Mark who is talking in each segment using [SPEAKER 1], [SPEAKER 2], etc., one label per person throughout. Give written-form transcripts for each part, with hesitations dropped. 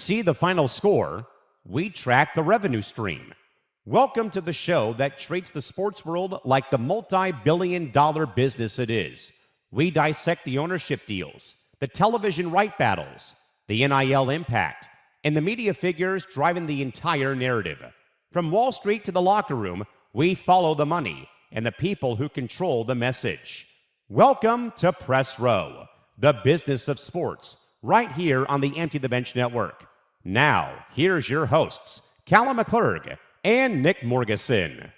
[SPEAKER 1] see the final score, we track the revenue stream. Welcome to the show that treats the sports world like the multi-billion-dollar business it is. We dissect the ownership deals, the television right battles, the NIL impact, and the media figures driving the entire narrative. From Wall Street to the locker room, we follow the money and the people who control the message. Welcome to Press Row, the business of sports, right here on the Empty the Bench Network. Now, here's your hosts, Callan and McClurg and Nick Morgasen.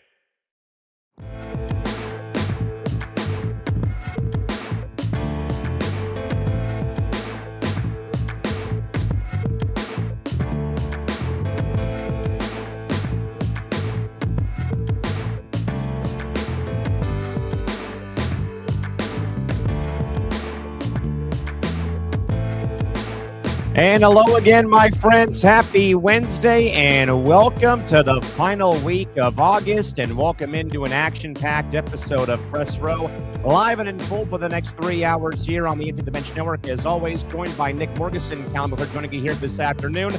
[SPEAKER 1] And hello again, my friends. Happy Wednesday, and welcome to the final week of August, and welcome into an action-packed episode of Press Row, live and in full for the next 3 hours here on the Into the Bench Network. As always, joined by Nick Morgasen and Callan McClurg joining you here this afternoon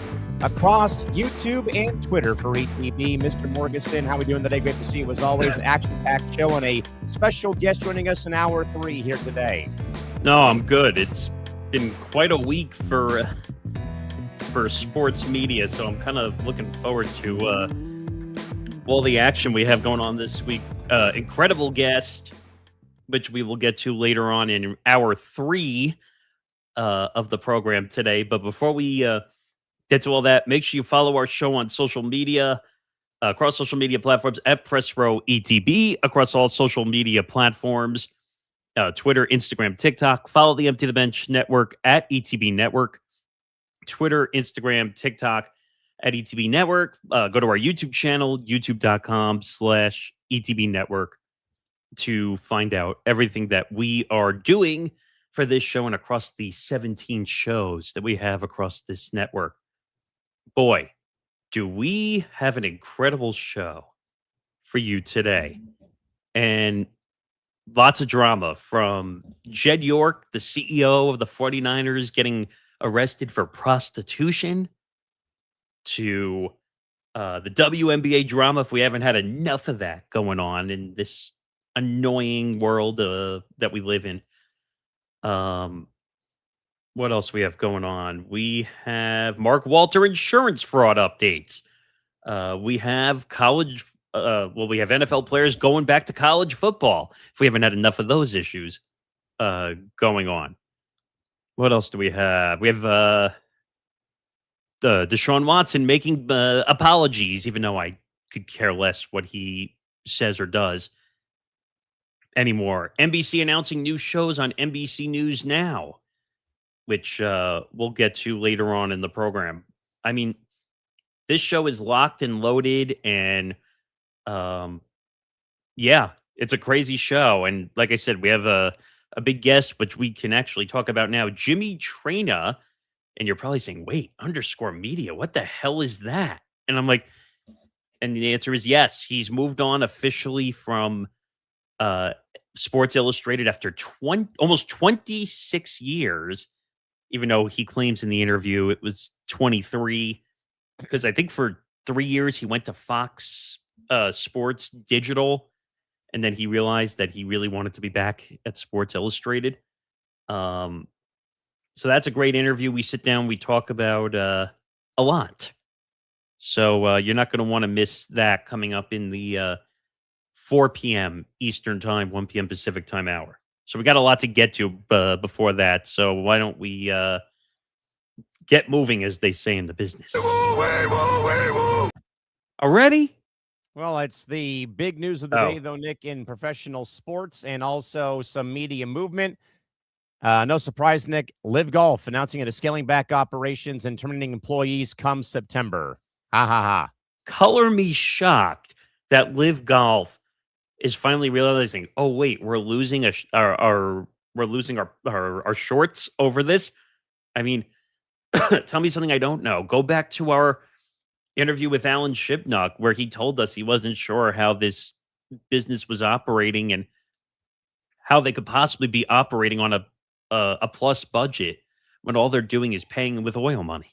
[SPEAKER 1] across YouTube and Twitter for ETB. Mr. Morgasen, how are we doing today? Great to see you as always. Action-packed show and a special guest joining us in hour 3 here today.
[SPEAKER 2] No, I'm good. It's been quite a week for sports media, so I'm kind of looking forward to all the action we have going on this week. Incredible guest, which we will get to later on in hour 3 of the program today. But before we get to all that, make sure you follow our show on social media, across social media platforms at Press Row ETB, across all social media platforms, Twitter, Instagram, TikTok. Follow the Empty the Bench Network at ETB Network. Twitter, Instagram, TikTok at ETB Network. Go to our YouTube channel, youtube.com/ETB Network, to find out everything that we are doing for this show and across the 17 shows that we have across this network. Boy, do we have an incredible show for you today. And lots of drama, from Jed York, the CEO of the 49ers, getting arrested for prostitution, to the WNBA drama, if we haven't had enough of that going on in this annoying world that we live in. What else we have going on? We have Mark Walter insurance fraud updates. We have we have NFL players going back to college football, if we haven't had enough of those issues going on. What else do we have? We have Deshaun Watson making apologies, even though I could care less what he says or does anymore. NBC announcing new shows on NBC News Now, which we'll get to later on in the program. I mean, this show is locked and loaded, and yeah, it's a crazy show. And like I said, we have a big guest, which we can actually talk about now, Jimmy Traina. And you're probably saying, wait, _media, what the hell is that? And I'm like, and the answer is yes. He's moved on officially from Sports Illustrated after almost 26 years, even though he claims in the interview it was 23, because I think for 3 years he went to Fox Sports Digital, and then he realized that he really wanted to be back at Sports Illustrated. So that's a great interview. We sit down, we talk about a lot. So you're not going to want to miss that, coming up in the 4 p.m. Eastern Time, 1 p.m. Pacific Time hour. So we got a lot to get to before that. So why don't we get moving, as they say in the business. Already?
[SPEAKER 1] Well, it's the big news of the day, though, Nick, in professional sports, and also some media movement. No surprise, Nick, Live Golf announcing it is scaling back operations and terminating employees come September. Ha ha ha.
[SPEAKER 2] Color me shocked that Live Golf is finally realizing, oh wait, we're losing our shorts over this. I mean, tell me something I don't know. Go back to our interview with Alan Shipnuck, where he told us he wasn't sure how this business was operating and how they could possibly be operating on a plus budget when all they're doing is paying with oil money.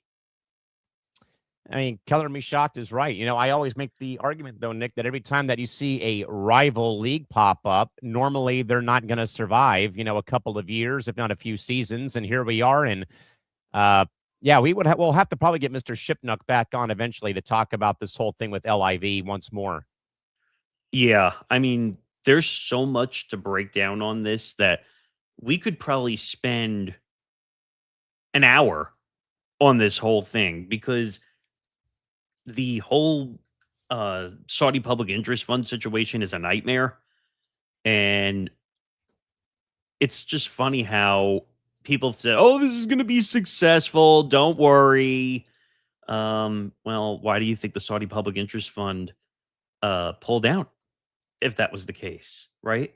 [SPEAKER 1] I mean, color me shocked is right. I always make the argument, though, Nick, that every time that you see a rival league pop up, normally they're not going to survive, a couple of years, if not a few seasons. And here we are. And yeah, we'll have to probably get Mr. Shipnuck back on eventually to talk about this whole thing with LIV once more.
[SPEAKER 2] Yeah, I mean, there's so much to break down on this that we could probably spend an hour on this whole thing because the whole Saudi public interest fund situation is a nightmare. And it's just funny how people say, "Oh, this is going to be successful. Don't worry." Well, why do you think the Saudi public interest fund pulled out if that was the case, right?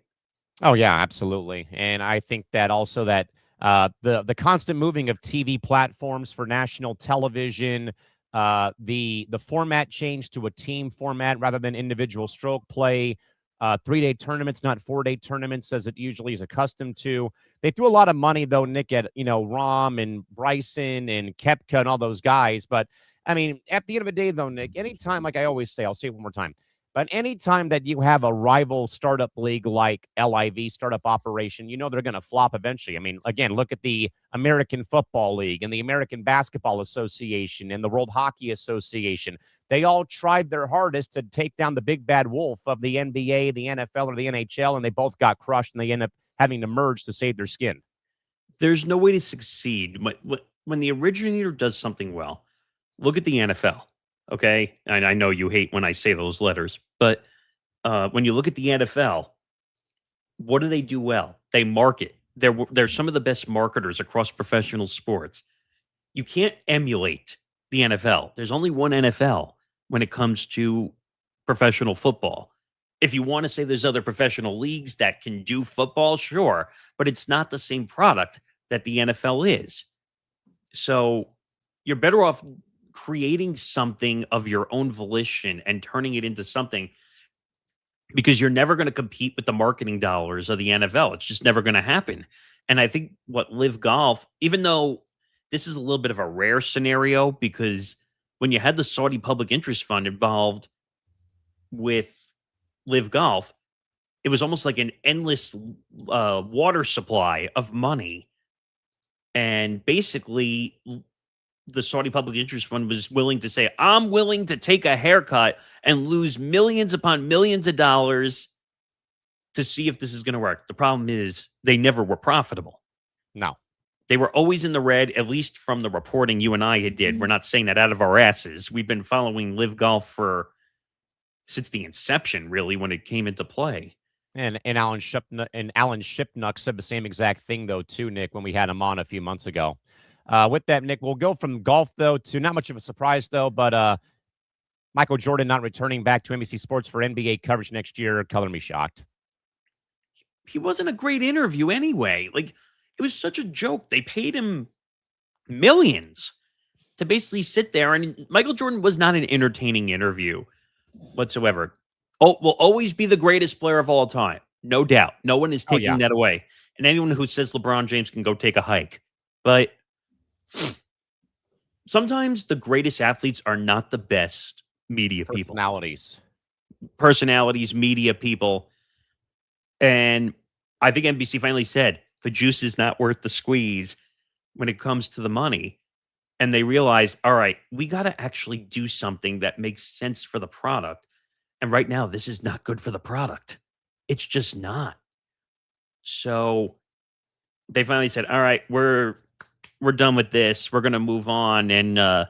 [SPEAKER 1] Oh yeah, absolutely. And I think that also that the constant moving of TV platforms for national television, the format change to a team format rather than individual stroke play, 3-day tournaments, not 4-day tournaments, as it usually is accustomed to. They threw a lot of money though, Nick, at Rom and Bryson and Kepka and all those guys. But I mean, at the end of the day, though, Nick, anytime, like I always say, I'll say it one more time. But anytime that you have a rival startup league like LIV startup operation, they're going to flop eventually. I mean, again, look at the American Football League and the American Basketball Association and the World Hockey Association. They all tried their hardest to take down the big bad wolf of the NBA, the NFL, or the NHL, and they both got crushed, and they end up having to merge to save their skin.
[SPEAKER 2] There's no way to succeed when the originator does something well. Look at the NFL, okay? And I know you hate when I say those letters, but when you look at the NFL, what do they do well? They market. They're some of the best marketers across professional sports. You can't emulate the NFL. There's only one NFL when it comes to professional football. If you want to say there's other professional leagues that can do football, sure, but it's not the same product that the NFL is. So you're better off creating something of your own volition and turning it into something because you're never going to compete with the marketing dollars of the NFL. It's just never going to happen. And I think what Live Golf, even though this is a little bit of a rare scenario because when you had the Saudi Public Interest Fund involved with Live Golf, it was almost like an endless water supply of money. And basically, the Saudi Public Interest Fund was willing to say, I'm willing to take a haircut and lose millions upon millions of dollars to see if this is going to work. The problem is they never were profitable.
[SPEAKER 1] No.
[SPEAKER 2] They were always in the red, at least from the reporting you and I did. We're not saying that out of our asses. We've been following Live Golf since the inception, really, when it came into play.
[SPEAKER 1] And Alan Shipnuck said the same exact thing, though, too, Nick, when we had him on a few months ago. With that, Nick, we'll go from golf, though, to not much of a surprise, though, but Michael Jordan not returning back to NBC Sports for NBA coverage next year. Color me shocked.
[SPEAKER 2] He wasn't a great interview anyway. Like, it was such a joke. They paid him millions to basically sit there, and Michael Jordan was not an entertaining interview whatsoever. Oh, will always be the greatest player of all time. No doubt. No one is taking that away. And anyone who says LeBron James can go take a hike. But sometimes the greatest athletes are not the best media people. Personalities, media people. And I think NBC finally said the juice is not worth the squeeze when it comes to the money. And they realized, all right, we got to actually do something that makes sense for the product. And right now, this is not good for the product. It's just not. So they finally said, all right, we're done with this. We're going to move on and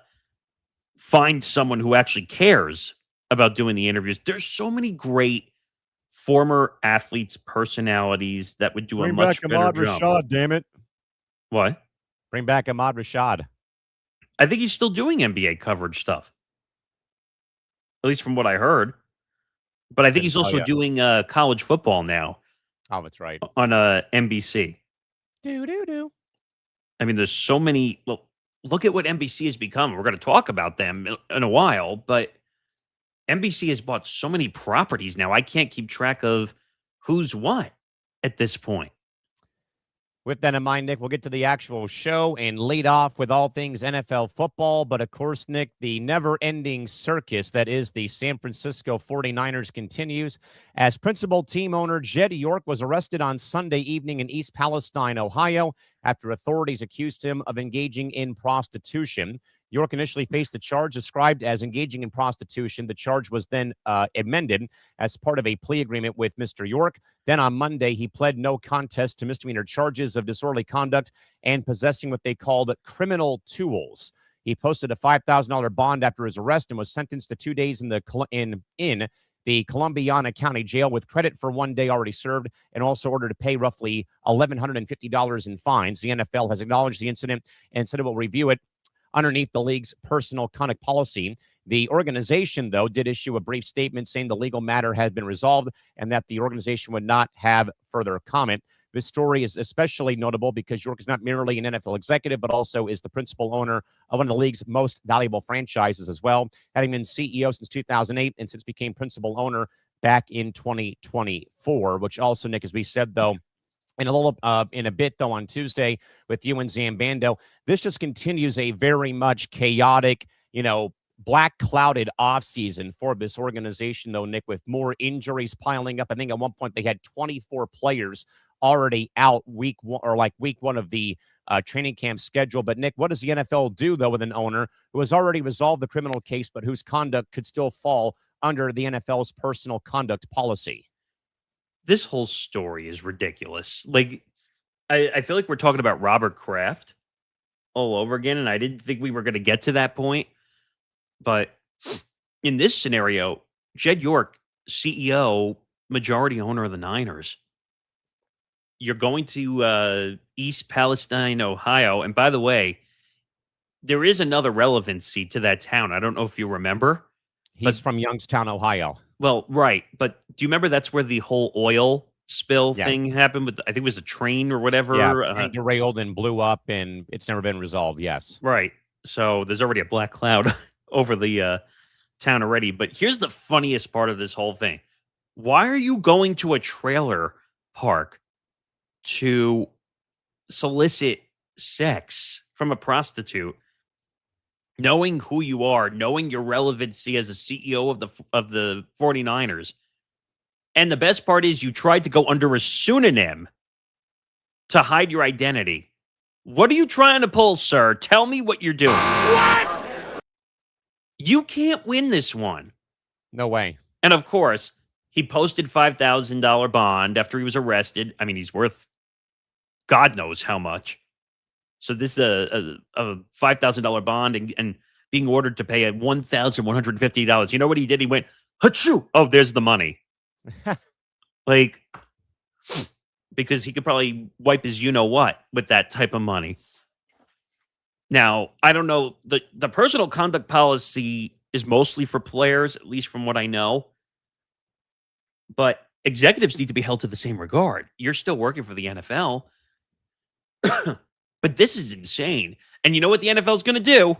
[SPEAKER 2] find someone who actually cares about doing the interviews. There's so many great former athletes' personalities that would do a much better job.
[SPEAKER 1] Bring back Ahmad Rashad, damn it.
[SPEAKER 2] What?
[SPEAKER 1] Bring back Ahmad Rashad.
[SPEAKER 2] I think he's still doing NBA coverage stuff. At least from what I heard. But I think he's also doing college football now.
[SPEAKER 1] Oh, that's right.
[SPEAKER 2] On NBC.
[SPEAKER 1] Do.
[SPEAKER 2] I mean, there's so many. Well, look at what NBC has become. We're going to talk about them in a while, but NBC has bought so many properties now. I can't keep track of who's what at this point.
[SPEAKER 1] With that in mind, Nick, we'll get to the actual show and lead off with all things NFL football. But of course, Nick, the never-ending circus that is the San Francisco 49ers continues as principal team owner Jed York was arrested on Sunday evening in East Palestine, Ohio, after authorities accused him of engaging in prostitution. York initially faced the charge described as engaging in prostitution. The charge was then amended as part of a plea agreement with Mr. York. Then on Monday, he pled no contest to misdemeanor charges of disorderly conduct and possessing what they called criminal tools. He posted a $5,000 bond after his arrest and was sentenced to 2 days in the Columbiana County Jail with credit for 1 day already served, and also ordered to pay roughly $1,150 in fines. The NFL has acknowledged the incident and said it will review it underneath the league's personal conduct policy. The organization, though, did issue a brief statement saying the legal matter had been resolved and that the organization would not have further comment. This story is especially notable because York is not merely an NFL executive, but also is the principal owner of one of the league's most valuable franchises as well, having been CEO since 2008 and since became principal owner back in 2024, which also, Nick, as we said, though, in a bit, though, on Tuesday with you and Zambando, this just continues a very much chaotic, black clouded offseason for this organization, though, Nick, with more injuries piling up. I think at one point they had 24 players already out week one of the training camp schedule. But, Nick, what does the NFL do, though, with an owner who has already resolved the criminal case, but whose conduct could still fall under the NFL's personal conduct policy?
[SPEAKER 2] This whole story is ridiculous. Like, I feel like we're talking about Robert Kraft all over again, and I didn't think we were going to get to that point. But in this scenario, Jed York, CEO, majority owner of the Niners, you're going to East Palestine, Ohio. And by the way, there is another relevancy to that town. I don't know if you remember.
[SPEAKER 1] He's from Youngstown, Ohio.
[SPEAKER 2] Well, right. But do you remember that's where the whole oil spill thing happened with, I think it was a train or whatever?
[SPEAKER 1] Yeah, derailed and blew up, and it's never been resolved, yes.
[SPEAKER 2] Right. So there's already a black cloud over the town already. But here's the funniest part of this whole thing. Why are you going to a trailer park to solicit sex from a prostitute, knowing who you are, knowing your relevancy as a CEO of the 49ers? And the best part is you tried to go under a pseudonym to hide your identity. What are you trying to pull, sir? Tell me what you're doing. What? You can't win this one.
[SPEAKER 1] No way.
[SPEAKER 2] And of course, he posted $5,000 bond after he was arrested. I mean, he's worth God knows how much. So this is a $5,000 bond and being ordered to pay $1,150. You know what he did? He went, "Hachoo! Oh, there's the money." Like, because he could probably wipe his you-know-what with that type of money. Now, I don't know. The personal conduct policy is mostly for players, at least from what I know. But executives need to be held to the same regard. You're still working for the NFL. But this is insane. And you know what the NFL is going to do?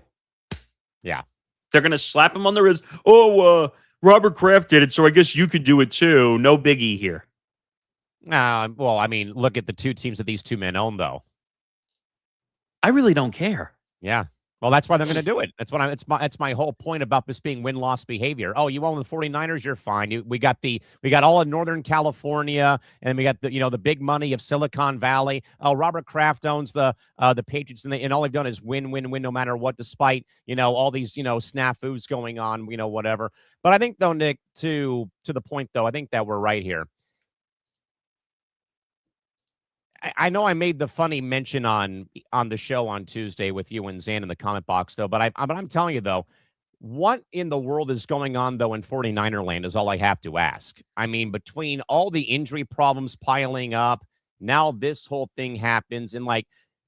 [SPEAKER 1] Yeah.
[SPEAKER 2] They're going to slap him on the wrist. "Oh, Robert Kraft did it, so I guess you could do it too." No biggie here.
[SPEAKER 1] Well, I mean, look at the two teams that these two men own, though.
[SPEAKER 2] I really don't care.
[SPEAKER 1] Yeah. Well, that's why they're going to do it. That's my whole point about this being win-loss behavior. Oh, you own the 49ers, you're fine. We got all of Northern California, and we got the big money of Silicon Valley. Oh, Robert Kraft owns the Patriots, and all they've done is win no matter what, despite all these snafus going on, whatever. But I think, though, Nick, to the point, though, I think that we're right here. I know I made the funny mention on the show on Tuesday with you and Zan in the comment box, though. But I'm telling you, though, what in the world is going on, though, in 49er land is all I have to ask. I mean, between all the injury problems piling up, now this whole thing happens, and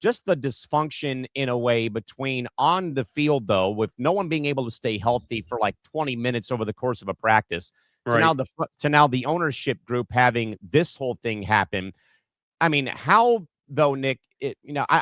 [SPEAKER 1] just the dysfunction in a way between on the field, though, with no one being able to stay healthy for 20 minutes over the course of a practice,
[SPEAKER 2] right,
[SPEAKER 1] to now the ownership group having this whole thing happen. I mean, how, though, Nick, I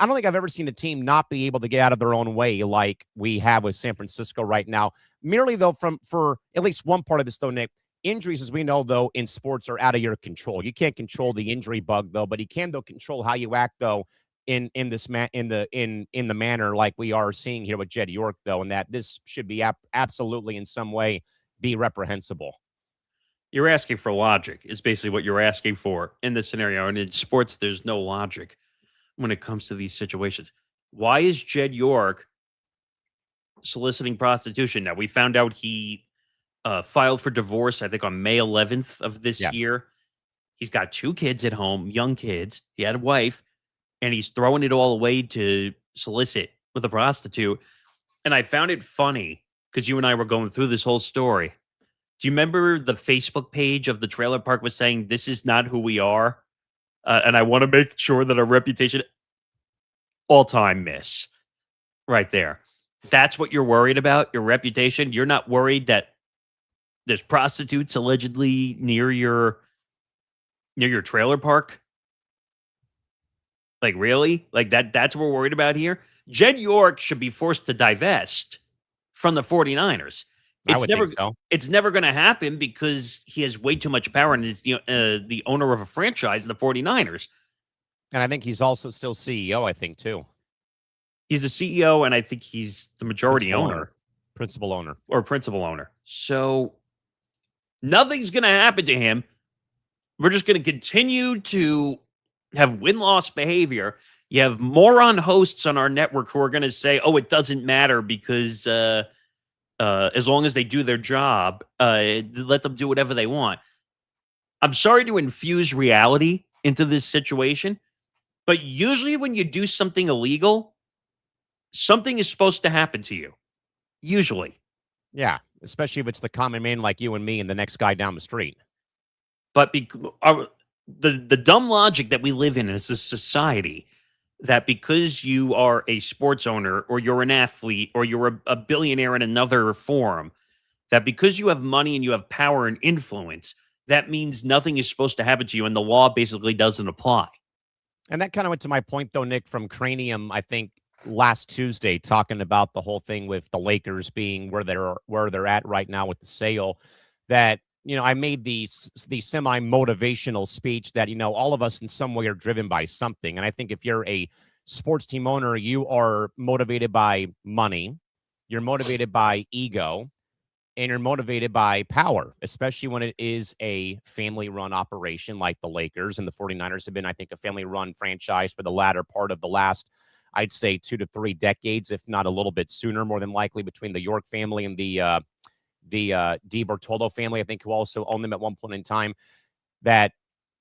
[SPEAKER 1] don't think I've ever seen a team not be able to get out of their own way like we have with San Francisco right now. Merely, though, for at least one part of this, though, Nick, Injuries, as we know, though, in sports are out of your control. You can't control the injury bug, though, but you can, though, control how you act, though, in the manner like we are seeing here with Jed York, though, and that this should be absolutely in some way be reprehensible.
[SPEAKER 2] You're asking for logic is basically what you're asking for in this scenario. And in sports, there's no logic when it comes to these situations. Why is Jed York soliciting prostitution? Now, we found out he filed for divorce, I think, on May 11th of this
[SPEAKER 1] Yes.
[SPEAKER 2] year. He's got 2 kids at home, young kids. He had a wife, and he's throwing it all away to solicit with a prostitute. And I found it funny because you and I were going through this whole story. Do you remember the Facebook page of the trailer park was saying, "This is not who we are"? And I want to make sure that our reputation, all-time miss right there. That's what you're worried about, your reputation. You're not worried that there's prostitutes allegedly near your trailer park? Like, really? Like, that's what we're worried about here? Jed York should be forced to divest from the 49ers.
[SPEAKER 1] I would think so.
[SPEAKER 2] It's never going to happen because he has way too much power and is the owner of a franchise, the 49ers.
[SPEAKER 1] And I think he's also still CEO, I think, too.
[SPEAKER 2] He's the CEO, and I think he's the majority owner.
[SPEAKER 1] Principal owner.
[SPEAKER 2] Or principal owner. So nothing's going to happen to him. We're just going to continue to have win-loss behavior. You have moron hosts on our network who are going to say, "Oh, it doesn't matter because as long as they do their job, let them do whatever they want." I'm sorry to infuse reality into this situation, but usually when you do something illegal, something is supposed to happen to you. Usually.
[SPEAKER 1] Yeah, especially if it's the common man like you and me and the next guy down the street.
[SPEAKER 2] But the dumb logic that we live in as a society, that because you are a sports owner or you're an athlete or you're a billionaire in another form, that because you have money and you have power and influence, that means nothing is supposed to happen to you and the law basically doesn't apply.
[SPEAKER 1] And that kind of went to my point, though, Nick, from Cranium, I think, last Tuesday, talking about the whole thing with the Lakers being where they're at right now with the sale. That, I made the semi-motivational speech that, all of us in some way are driven by something. And I think if you're a sports team owner, you are motivated by money, you're motivated by ego, and you're motivated by power, especially when it is a family-run operation like the Lakers. And the 49ers have been, I think, a family-run franchise for the latter part of the last, I'd say, 2 to 3 decades, if not a little bit sooner, more than likely, between the York family and the Di Bertoldo family, I think, who also owned them at one point in time. That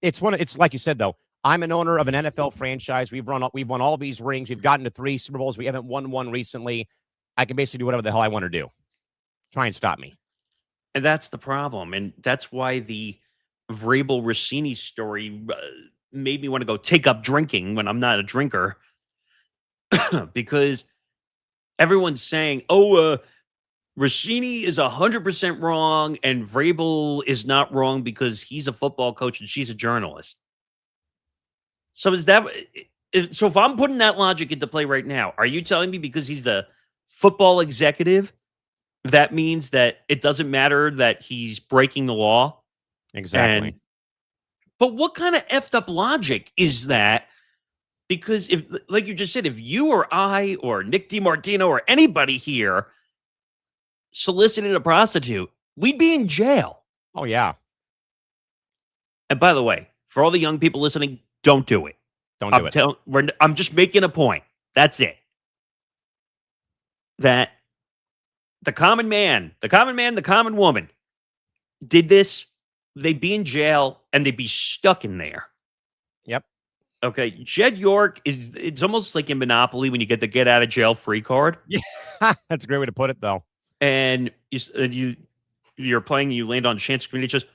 [SPEAKER 1] it's like you said, though, I'm an owner of an NFL franchise. We've won all these rings. We've gotten to 3 Super Bowls. We haven't won one recently. I can basically do whatever the hell I want to do. Try and stop me.
[SPEAKER 2] And that's the problem. And that's why the Vrabel Rossini story made me want to go take up drinking when I'm not a drinker. Because everyone's saying, Rossini is 100% wrong and Vrabel is not wrong because he's a football coach and she's a journalist. So if I'm putting that logic into play right now, are you telling me because he's the football executive, that means that it doesn't matter that he's breaking the law?
[SPEAKER 1] Exactly.
[SPEAKER 2] But what kind of effed up logic is that? Because if, like you just said, if you or I or Nick DiMartino or anybody here solicited a prostitute, we'd be in jail.
[SPEAKER 1] Oh, yeah.
[SPEAKER 2] And by the way, for all the young people listening, don't do it.
[SPEAKER 1] Don't do it.
[SPEAKER 2] I'm just making a point. That's it. That the common man, the common woman did this, they'd be in jail and they'd be stuck in there.
[SPEAKER 1] Yep.
[SPEAKER 2] Okay. Jed York it's almost like in Monopoly when you get the get out of jail free card.
[SPEAKER 1] Yeah. That's a great way to put it, though.
[SPEAKER 2] And you're playing, you land on chance screen. It just,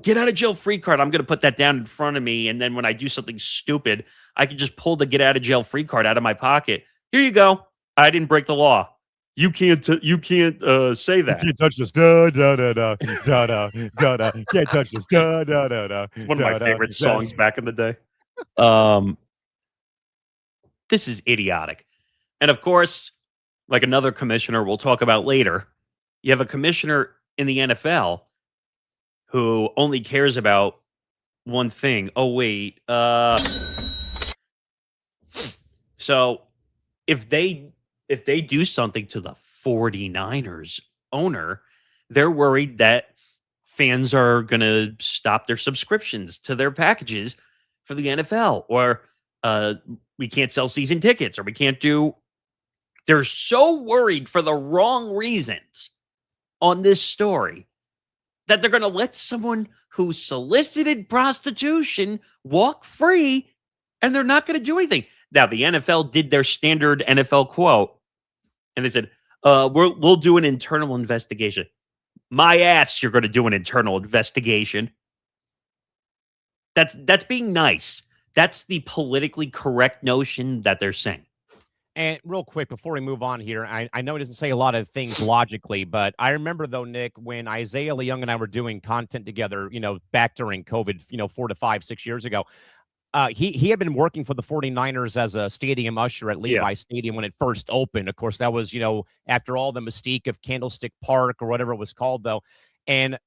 [SPEAKER 2] get out of jail free card. I'm going to put that down in front of me. And then when I do something stupid, I can just pull the get out of jail free card out of my pocket. Here you go. I didn't break the law. You can't say that.
[SPEAKER 1] You can't touch this. Da da da da da da da da. Can't touch this. Da da da da.
[SPEAKER 2] It's one of my favorite songs back in the day. This is idiotic. And of course, like another commissioner we'll talk about later, you have a commissioner in the NFL who only cares about one thing. Oh, wait. So if they do something to the 49ers owner, they're worried that fans are going to stop their subscriptions to their packages for the NFL, or we can't sell season tickets, or we can't do. They're so worried for the wrong reasons on this story that they're going to let someone who solicited prostitution walk free, and they're not going to do anything. Now, the NFL did their standard NFL quote, and they said, we'll do an internal investigation. My ass, you're going to do an internal investigation. That's being nice. That's the politically correct notion that they're saying.
[SPEAKER 1] And real quick, before we move on here, I know it doesn't say a lot of things logically, but I remember, though, Nick, when Isaiah Leung and I were doing content together, back during COVID, 4 to 5, 6 years ago, he had been working for the 49ers as a stadium usher at Levi Stadium when it first opened. Of course, that was, after all the mystique of Candlestick Park or whatever it was called, though. And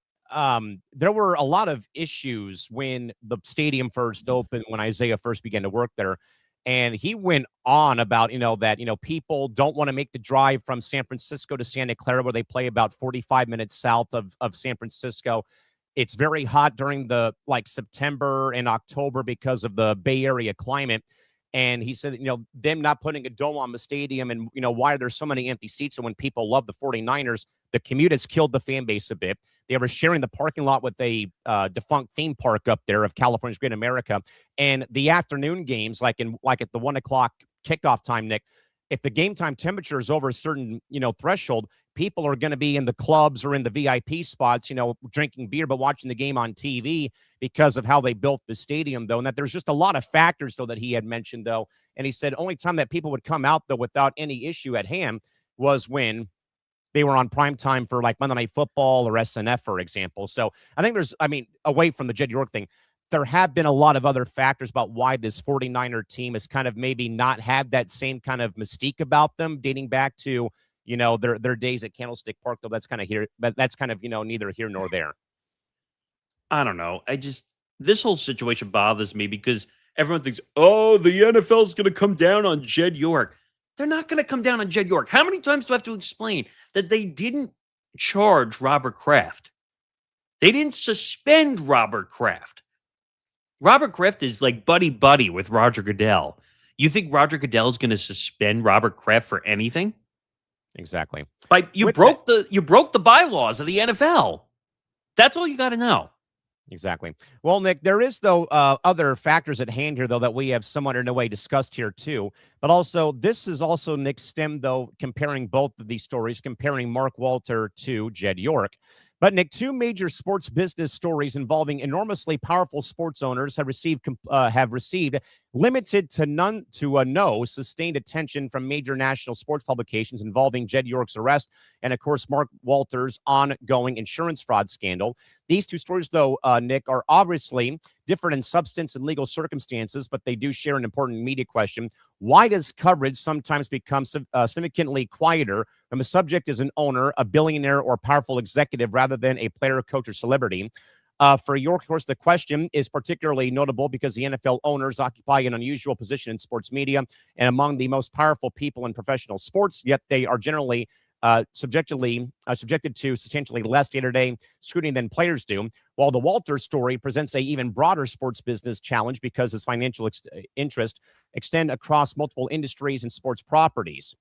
[SPEAKER 1] there were a lot of issues when the stadium first opened, when Isaiah first began to work there. And he went on about, that, people don't want to make the drive from San Francisco to Santa Clara, where they play about 45 minutes south of San Francisco. It's very hot during the September and October because of the Bay Area climate. And he said, them not putting a dome on the stadium and, why are there so many empty seats? And when people love the 49ers, the commute has killed the fan base a bit. They were sharing the parking lot with a defunct theme park up there of California's Great America. And the afternoon games, like at the 1 o'clock kickoff time, Nick, if the game time temperature is over a certain, threshold, people are going to be in the clubs or in the VIP spots, drinking beer, but watching the game on TV because of how they built the stadium, though. And that there's just a lot of factors, though, that he had mentioned, though. And he said only time that people would come out, though, without any issue at hand was when they were on prime time for Monday Night Football or SNF, for example. So I think away from the Jed York thing, there have been a lot of other factors about why this 49er team has kind of maybe not had that same kind of mystique about them dating back to, their days at Candlestick Park, though that's kind of neither here nor there.
[SPEAKER 2] I don't know. This whole situation bothers me because everyone thinks, oh, the NFL is going to come down on Jed York. They're not going to come down on Jed York. How many times do I have to explain that they didn't charge Robert Kraft? They didn't suspend Robert Kraft. Robert Kraft is like buddy with Roger Goodell. You think Roger Goodell is going to suspend Robert Kraft for anything?
[SPEAKER 1] Exactly.
[SPEAKER 2] You broke the bylaws of the NFL. That's all you got to know.
[SPEAKER 1] Exactly. Well, Nick, there is, though, other factors at hand here, though, that we have somewhat in a way discussed here, too. But also, this is also, Nick, stemmed, though, comparing both of these stories, comparing Mark Walter to Jed York. But, Nick, two major sports business stories involving enormously powerful sports owners have received limited to none to no sustained attention from major national sports publications involving Jed York's arrest and, of course, Mark Walter's ongoing insurance fraud scandal. These two stories, though, Nick, are obviously different in substance and legal circumstances, but they do share an important media question. Why does coverage sometimes become significantly quieter when the subject is an owner, a billionaire, or powerful executive rather than a player, coach, or celebrity? For York, of course, the question is particularly notable because the NFL owners occupy an unusual position in sports media and among the most powerful people in professional sports, yet they are generally subjected to substantially less day-to-day scrutiny than players do, while the Walter story presents a even broader sports business challenge because his financial interest extend across multiple industries and sports properties.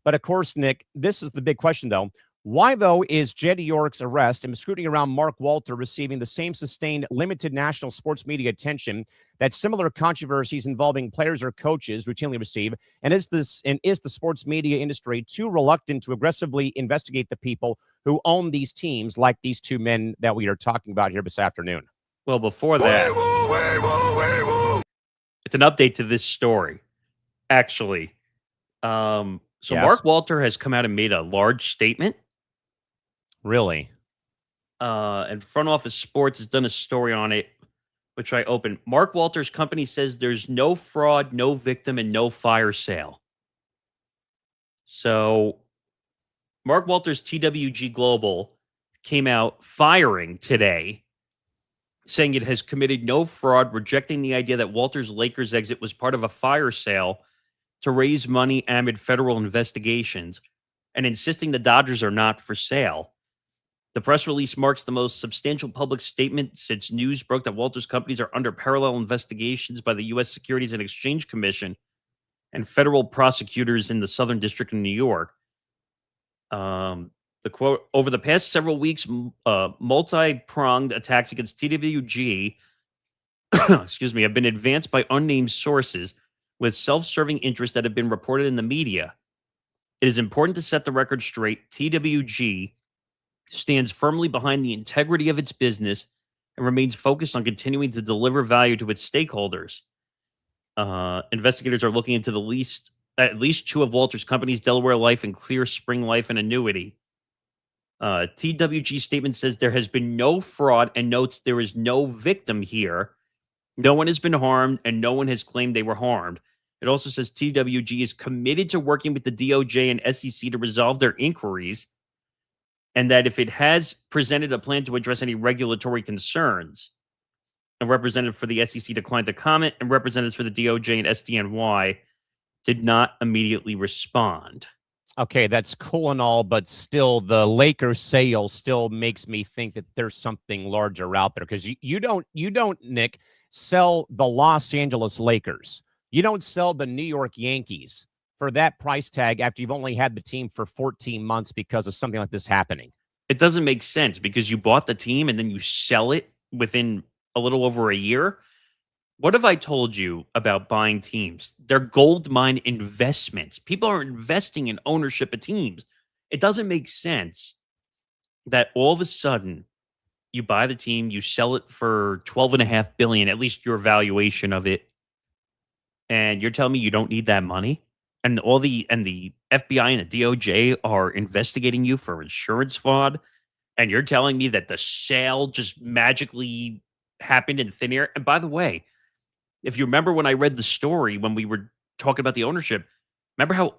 [SPEAKER 1] But of course, Nick, this is the big question, though. Why, though, is Jed York's arrest and scrutiny around Mark Walter receiving the same sustained limited national sports media attention that similar controversies involving players or coaches routinely receive? And is the sports media industry too reluctant to aggressively investigate the people who own these teams, like these two men that we are talking about here this afternoon?
[SPEAKER 2] Well, before that, it's an update to this story, actually. So yes. Mark Walter has come out and made a large statement.
[SPEAKER 1] Really?
[SPEAKER 2] And Front Office Sports has done a story on it, which I opened. Mark Walter's company says there's no fraud, no victim, and no fire sale. So Mark Walter's TWG Global came out firing today, saying it has committed no fraud, rejecting the idea that Walter's Lakers exit was part of a fire sale to raise money amid federal investigations, and insisting the Dodgers are not for sale. The press release marks the most substantial public statement since news broke that Walter's companies are under parallel investigations by the U.S. Securities and Exchange Commission and federal prosecutors in the Southern District of New York. The quote, over the past several weeks, multi-pronged attacks against TWG excuse me, have been advanced by unnamed sources with self-serving interests that have been reported in the media. It is important to set the record straight. TWG stands firmly behind the integrity of its business and remains focused on continuing to deliver value to its stakeholders. Investigators are looking into at least two of Walter's companies, Delaware Life and Clear Spring Life and Annuity. TWG statement says there has been no fraud and notes there is no victim here. No one has been harmed and no one has claimed they were harmed. It also says TWG is committed to working with the DOJ and SEC to resolve their inquiries, and that if it has presented a plan to address any regulatory concerns, a representative for the SEC declined to comment, and representatives for the DOJ and SDNY did not immediately respond.
[SPEAKER 1] Okay, that's cool and all, but still, the Lakers sale still makes me think that there's something larger out there, because you don't, Nick, sell the Los Angeles Lakers. You don't sell the New York Yankees for that price tag after you've only had the team for 14 months because of something like this happening.
[SPEAKER 2] It doesn't make sense because you bought the team and then you sell it within a little over a year. What have I told you about buying teams? They're gold mine investments. People are investing in ownership of teams. It doesn't make sense that all of a sudden you buy the team, you sell it for $12.5 billion, at least your valuation of it, and you're telling me you don't need that money? And the FBI and the DOJ are investigating you for insurance fraud, and you're telling me that the sale just magically happened in thin air? And by the way, if you remember when I read the story, when we were talking about the ownership, remember how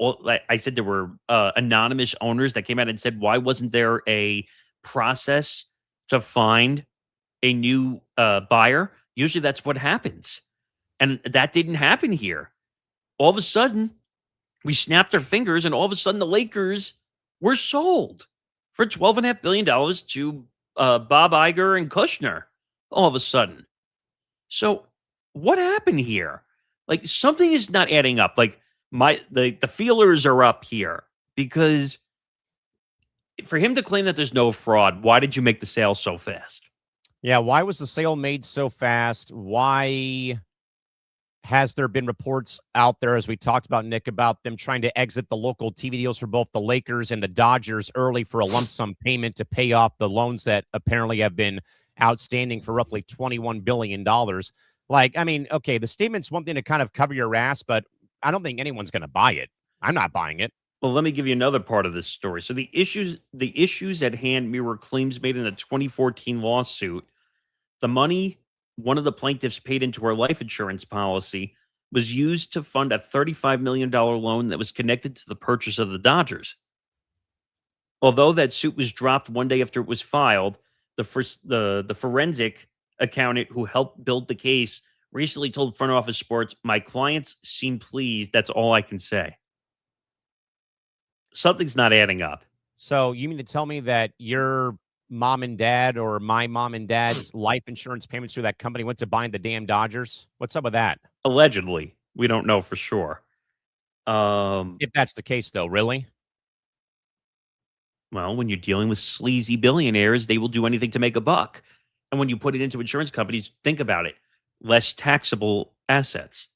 [SPEAKER 2] I said there were anonymous owners that came out and said, why wasn't there a process to find a new buyer? Usually that's what happens. And that didn't happen here. All of a sudden, we snapped our fingers, and all of a sudden the Lakers were sold for $12.5 billion to Bob Iger and Kushner all of a sudden. So what happened here? Like, something is not adding up. Like, the feelers are up here, because for him to claim that there's no fraud, why did you make the sale so fast?
[SPEAKER 1] Yeah, why was the sale made so fast? Why has there been reports out there, as we talked about, Nick, about them trying to exit the local TV deals for both the Lakers and the Dodgers early for a lump sum payment to pay off the loans that apparently have been outstanding for roughly $21 billion? Like, I mean, okay, the statement's one thing to kind of cover your ass, but I don't think anyone's going to buy it. I'm not buying it.
[SPEAKER 2] Well, let me give you another part of this story. So the issues at hand mirror claims made in a 2014 lawsuit. The money one of the plaintiffs paid into her life insurance policy was used to fund a $35 million loan that was connected to the purchase of the Dodgers. Although that suit was dropped one day after it was filed, the forensic accountant who helped build the case recently told Front Office Sports, "My clients seem pleased. That's all I can say." Something's not adding up.
[SPEAKER 1] So you mean to tell me that your mom and dad or my mom and dad's life insurance payments through that company went to buying the damn Dodgers? What's up with that?
[SPEAKER 2] Allegedly. We don't know for sure.
[SPEAKER 1] If that's the case, though, really?
[SPEAKER 2] Well, when you're dealing with sleazy billionaires, they will do anything to make a buck. And when you put it into insurance companies, think about it. Less taxable assets.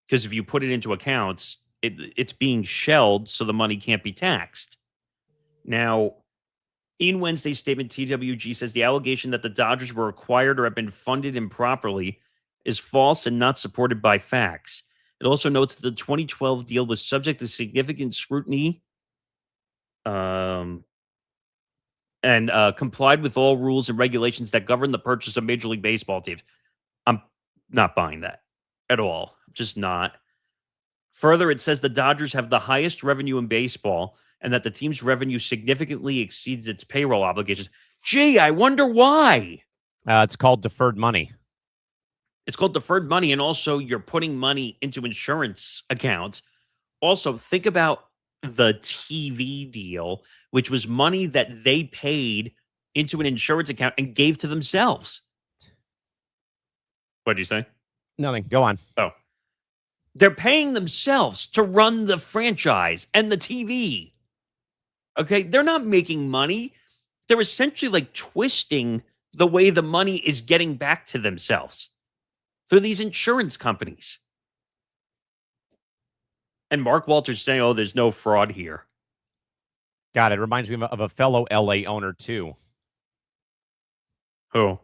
[SPEAKER 2] Because if you put it into accounts, it's being shelled, so the money can't be taxed. Now, in Wednesday's statement, TWG says the allegation that the Dodgers were acquired or have been funded improperly is false and not supported by facts. It also notes that the 2012 deal was subject to significant scrutiny and complied with all rules and regulations that govern the purchase of Major League Baseball teams. I'm not buying that at all. Just not. Further, it says the Dodgers have the highest revenue in baseball, and that the team's revenue significantly exceeds its payroll obligations. Gee, I wonder why.
[SPEAKER 1] It's called deferred money.
[SPEAKER 2] It's called deferred money, and also you're putting money into insurance accounts. Also, think about the TV deal, which was money that they paid into an insurance account and gave to themselves. What did you say?
[SPEAKER 1] Nothing. Go on.
[SPEAKER 2] Oh. They're paying themselves to run the franchise and the TV. Okay? They're not making money. They're essentially like twisting the way the money is getting back to themselves through these insurance companies. And Mark Walters saying, oh, there's no fraud here.
[SPEAKER 1] God, it reminds me of a fellow LA owner, too.
[SPEAKER 2] Who?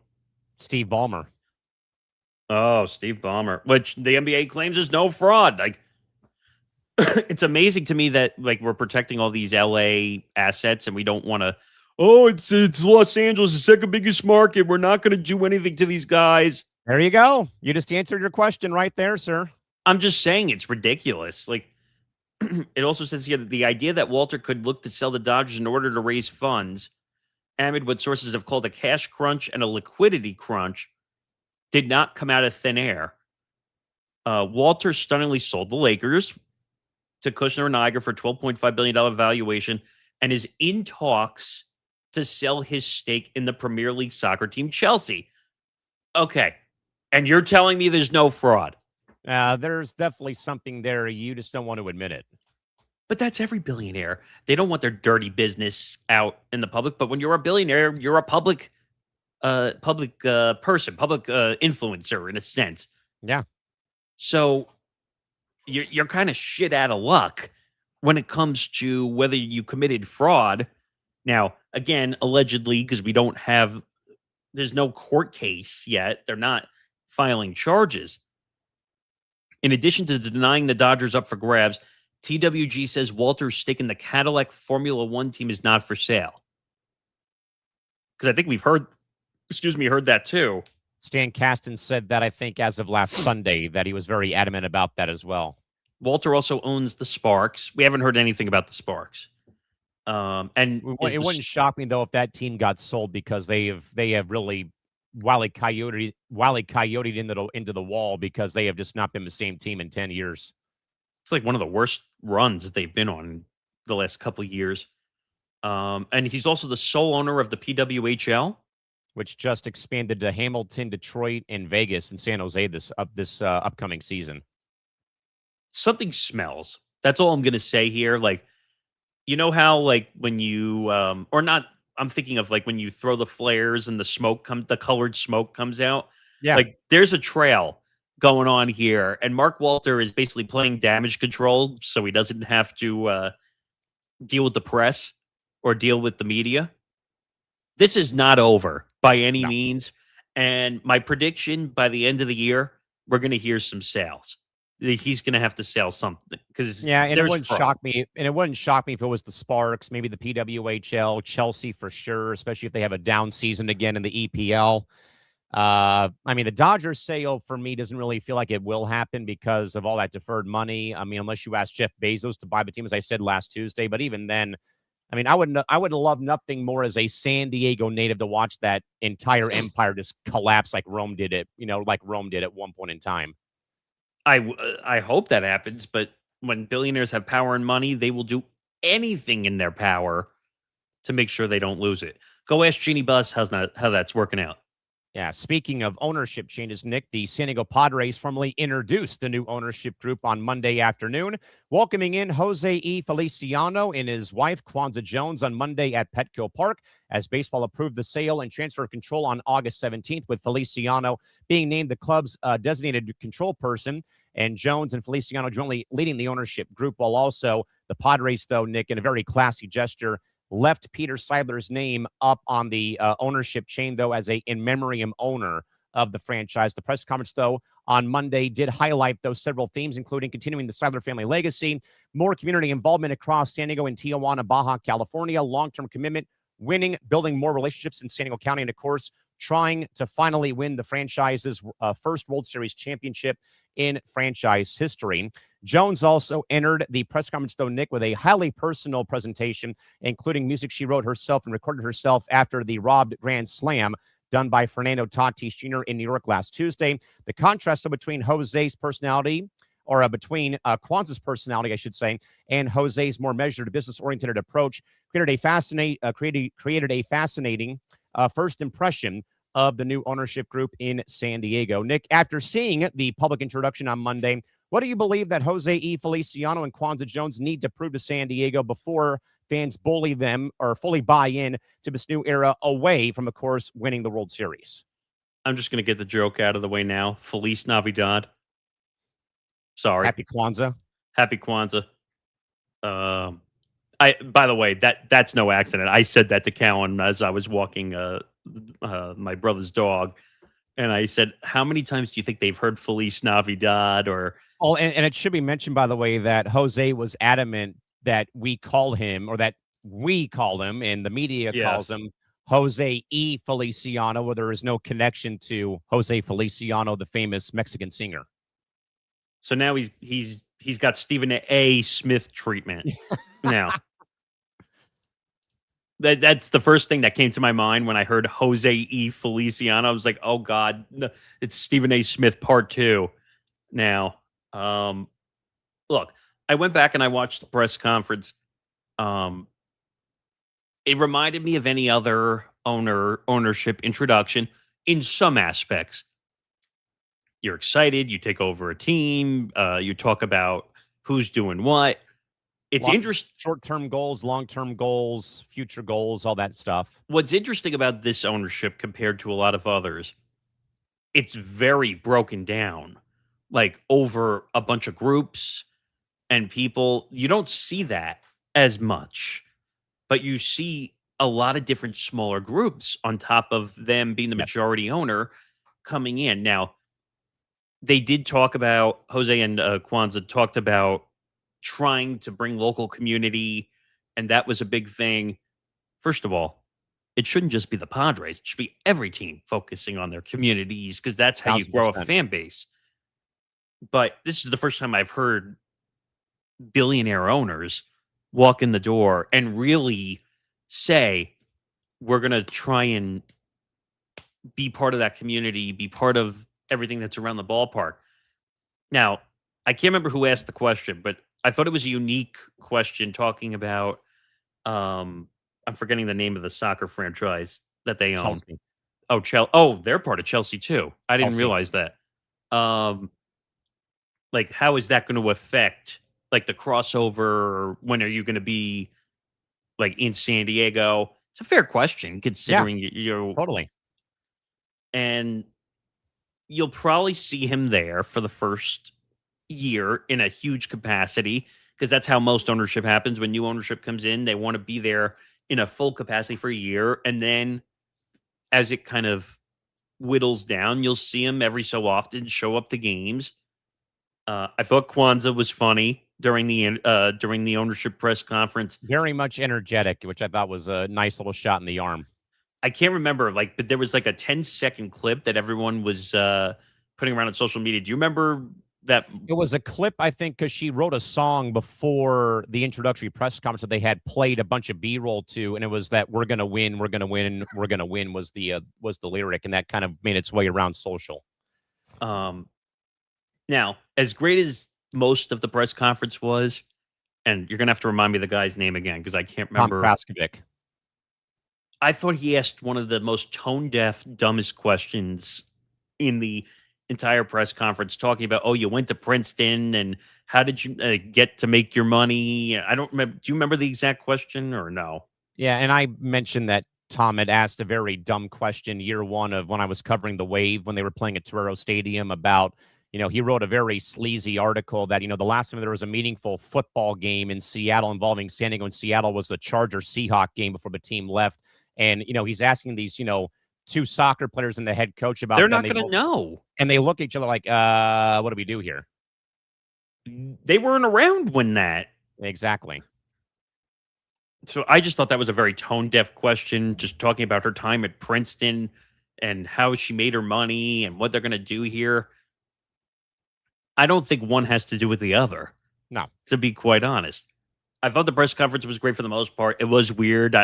[SPEAKER 1] Steve Ballmer.
[SPEAKER 2] Oh, Steve Ballmer, which the NBA claims is no fraud. Like, it's amazing to me that like we're protecting all these LA assets and we don't want to. Oh, it's Los Angeles, the second biggest market. We're not going to do anything to these guys.
[SPEAKER 1] There you go. You just answered your question right there, sir.
[SPEAKER 2] I'm just saying it's ridiculous. Like, it also says here that the idea that Walter could look to sell the Dodgers in order to raise funds, amid what sources have called a cash crunch and a liquidity crunch, did not come out of thin air. Walter stunningly sold the Lakers to Kushner and Iger for $12.5 billion valuation and is in talks to sell his stake in the Premier League soccer team Chelsea. Okay. And you're telling me there's no fraud?
[SPEAKER 1] There's definitely something there. You just don't want to admit it.
[SPEAKER 2] But that's every billionaire. They don't want their dirty business out in the public. But when you're a billionaire, you're a public person, public influencer in a sense.
[SPEAKER 1] Yeah.
[SPEAKER 2] So you're kind of shit out of luck when it comes to whether you committed fraud. Now, again, allegedly, because there's no court case yet. They're not filing charges. In addition to denying the Dodgers up for grabs, TWG says Walter's stake in the Cadillac Formula One team is not for sale. Because I think we've heard that too.
[SPEAKER 1] Stan Kasten said that, I think, as of last Sunday, that he was very adamant about that as well.
[SPEAKER 2] Walter also owns the Sparks. We haven't heard anything about the Sparks. And
[SPEAKER 1] it wouldn't shock me, though, if that team got sold, because they have really Wile E. Coyote into the wall, because they have just not been the same team in 10 years.
[SPEAKER 2] It's like one of the worst runs they've been on the last couple of years. And he's also the sole owner of the PWHL,
[SPEAKER 1] which just expanded to Hamilton, Detroit, and Vegas and San Jose this upcoming season.
[SPEAKER 2] Something smells. That's all I'm going to say here. Like, you know how, like, when you, or not, I'm thinking of like when you throw the flares and the colored smoke comes out.
[SPEAKER 1] Yeah.
[SPEAKER 2] Like, there's a trail going on here. And Mark Walter is basically playing damage control so he doesn't have to deal with the press or deal with the media. This is not over by any means. And my prediction, by the end of the year, we're going to hear some sales. He's going to have to sell something, because
[SPEAKER 1] and it wouldn't shock me. And it wouldn't shock me if it was the Sparks, maybe the PWHL, Chelsea for sure, especially if they have a down season again in the EPL. I mean, the Dodgers sale for me doesn't really feel like it will happen because of all that deferred money. I mean, unless you ask Jeff Bezos to buy the team, as I said last Tuesday. But even then, I mean, I would love nothing more as a San Diego native to watch that entire empire just collapse like Rome did at one point in time.
[SPEAKER 2] I hope that happens, but when billionaires have power and money, they will do anything in their power to make sure they don't lose it. Go ask Jeannie Buss how that's working out.
[SPEAKER 1] Yeah, speaking of ownership changes, Nick, the San Diego Padres formally introduced the new ownership group on Monday afternoon, welcoming in Jose E. Feliciano and his wife, Kwanzaa Jones, on Monday at Petco Park, as baseball approved the sale and transfer of control on August 17th, with Feliciano being named the club's designated control person, and Jones and Feliciano jointly leading the ownership group, while also the Padres, though, Nick, in a very classy gesture, left Peter Seidler's name up on the ownership chain, though, as a in memoriam owner of the franchise. The press conference, though, on Monday did highlight those several themes, including continuing the Seidler family legacy, more community involvement across San Diego and Tijuana, Baja California, long-term commitment, winning, building more relationships in San Diego County, and, of course, trying to finally win the franchise's first World Series championship in franchise history. Jones also entered the press conference, though, Nick, with a highly personal presentation, including music she wrote herself and recorded herself after the robbed Grand Slam done by Fernando Tatis Jr. in New York last Tuesday. The contrast between Jose's personality, or between Kwanzaa's personality, I should say, and Jose's more measured, business-oriented approach created a fascinating first impression of the new ownership group in San Diego. Nick, after seeing the public introduction on Monday, what do you believe that Jose E. Feliciano and Kwanzaa Jones need to prove to San Diego before fans bully them or fully buy in to this new era away from, of course, winning the World Series?
[SPEAKER 2] I'm just going to get the joke out of the way now. Feliz Navidad. Sorry.
[SPEAKER 1] Happy Kwanzaa.
[SPEAKER 2] Happy Kwanzaa. By the way, that's no accident. I said that to Callan as I was walking my brother's dog, and I said, "How many times do you think they've heard Feliz Navidad?" Or
[SPEAKER 1] and it should be mentioned, by the way, that Jose was adamant that we call him, or that we call him, and the media calls him Jose E. Feliciano, where there is no connection to Jose Feliciano, the famous Mexican singer.
[SPEAKER 2] So now he's got Stephen A. Smith treatment now. That's the first thing that came to my mind when I heard Jose E. Feliciano. I was like, oh God, it's Stephen A. Smith part 2. Now, look, I went back and I watched the press conference. It reminded me of any other ownership introduction in some aspects. You're excited, you take over a team, you talk about who's doing what. It's interesting.
[SPEAKER 1] Short-term goals, long-term goals, future goals, all that stuff.
[SPEAKER 2] What's interesting about this ownership compared to a lot of others, it's very broken down, like over a bunch of groups and people. You don't see that as much, but you see a lot of different smaller groups on top of them being the majority owner coming in. Now, they did talk about, Jose and Kwanzaa talked about trying to bring local community, and that was a big thing. First of all, it shouldn't just be the Padres. It should be every team focusing on their communities, because that's how you grow a fan base. But this is the first time I've heard billionaire owners walk in the door and really say, we're going to try and be part of that community, be part of everything that's around the ballpark. Now, I can't remember who asked the question, but I thought it was a unique question talking about, I'm forgetting the name of the soccer franchise that they own.
[SPEAKER 1] Chelsea.
[SPEAKER 2] Oh, Oh, they're part of Chelsea too. I didn't realize that. Like, how is that going to affect like the crossover? When are you going to be like in San Diego? It's a fair question considering you're
[SPEAKER 1] totally.
[SPEAKER 2] And you'll probably see him there for the first year in a huge capacity, because that's how most ownership happens. When new ownership comes in, they want to be there in a full capacity for a year. And then as it kind of whittles down, you'll see him every so often show up to games. I thought Kwanzaa was funny during the ownership press conference.
[SPEAKER 1] Very much energetic, which I thought was a nice little shot in the arm.
[SPEAKER 2] I can't remember, but there was like a 10-second clip that everyone was putting around on social media. Do you remember that?
[SPEAKER 1] It was a clip, I think, because she wrote a song before the introductory press conference that they had played a bunch of B-roll to, and it was that "We're gonna win, we're gonna win, we're gonna win" was the lyric, and that kind of made its way around social.
[SPEAKER 2] Now, as great as most of the press conference was, and you're gonna have to remind me the guy's name again because I can't remember.
[SPEAKER 1] Tom Kraskovic.
[SPEAKER 2] I thought he asked one of the most tone-deaf, dumbest questions in the entire press conference, talking about, oh, you went to Princeton, and how did you get to make your money? I don't remember. Do you remember the exact question or no?
[SPEAKER 1] Yeah, and I mentioned that Tom had asked a very dumb question year one of when I was covering the Wave when they were playing at Torero Stadium about, he wrote a very sleazy article that, the last time there was a meaningful football game in Seattle involving San Diego and Seattle was the Chargers-Seahawks game before the team left. And, he's asking these, two soccer players and the head coach about.
[SPEAKER 2] They're not going to know.
[SPEAKER 1] And they look at each other like, what do we do here?
[SPEAKER 2] They weren't around when that.
[SPEAKER 1] Exactly.
[SPEAKER 2] So I just thought that was a very tone-deaf question, just talking about her time at Princeton. and how she made her money and what they're going to do here. I don't think one has to do with the other,
[SPEAKER 1] No.
[SPEAKER 2] to be quite honest. I thought the press conference was great for the most part. It was weird.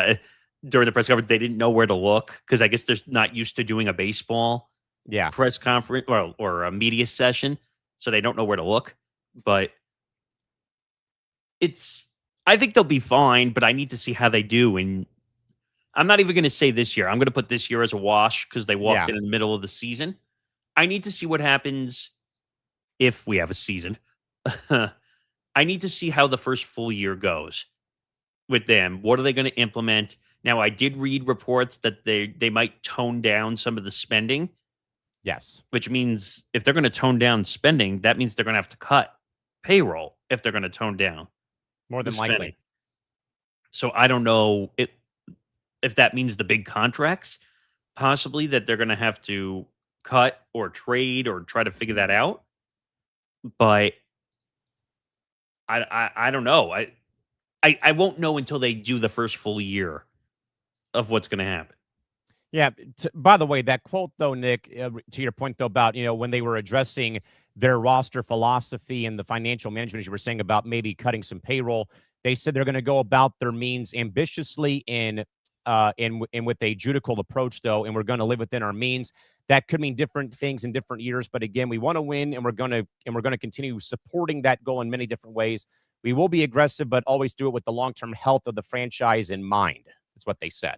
[SPEAKER 2] During the press conference, they didn't know where to look because I guess they're not used to doing a baseball
[SPEAKER 1] Yeah.
[SPEAKER 2] press conference or a media session, so they don't know where to look. But I think they'll be fine, but I need to see how they do. And I'm not even going to say this year. I'm going to put this year as a wash because they walked
[SPEAKER 1] Yeah.
[SPEAKER 2] in the middle of the season. I need to see what happens if we have a season. I need to see how the first full year goes with them. What are they going to implement? Now, I did read reports that they might tone down some of the spending,
[SPEAKER 1] Yes.
[SPEAKER 2] which means if they're going to tone down spending, that means they're going to have to cut payroll if they're going to tone down
[SPEAKER 1] More
[SPEAKER 2] the
[SPEAKER 1] than
[SPEAKER 2] spending.
[SPEAKER 1] likely.
[SPEAKER 2] So I don't know if that means the big contracts, possibly that they're going to have to cut or trade or try to figure that out. But I don't know. I won't know until they do the first full year of what's going to happen.
[SPEAKER 1] Yeah. By the way, that quote, though, Nick, to your point, though, about, when they were addressing their roster philosophy and the financial management, as you were saying about maybe cutting some payroll, they said they're going to go about their means ambitiously and with a judicial approach, though, and we're going to live within our means. That could mean different things in different years, but again, we want to win, and we're going to continue supporting that goal in many different ways. We will be aggressive, but always do it with the long-term health of the franchise in mind. That's what they said.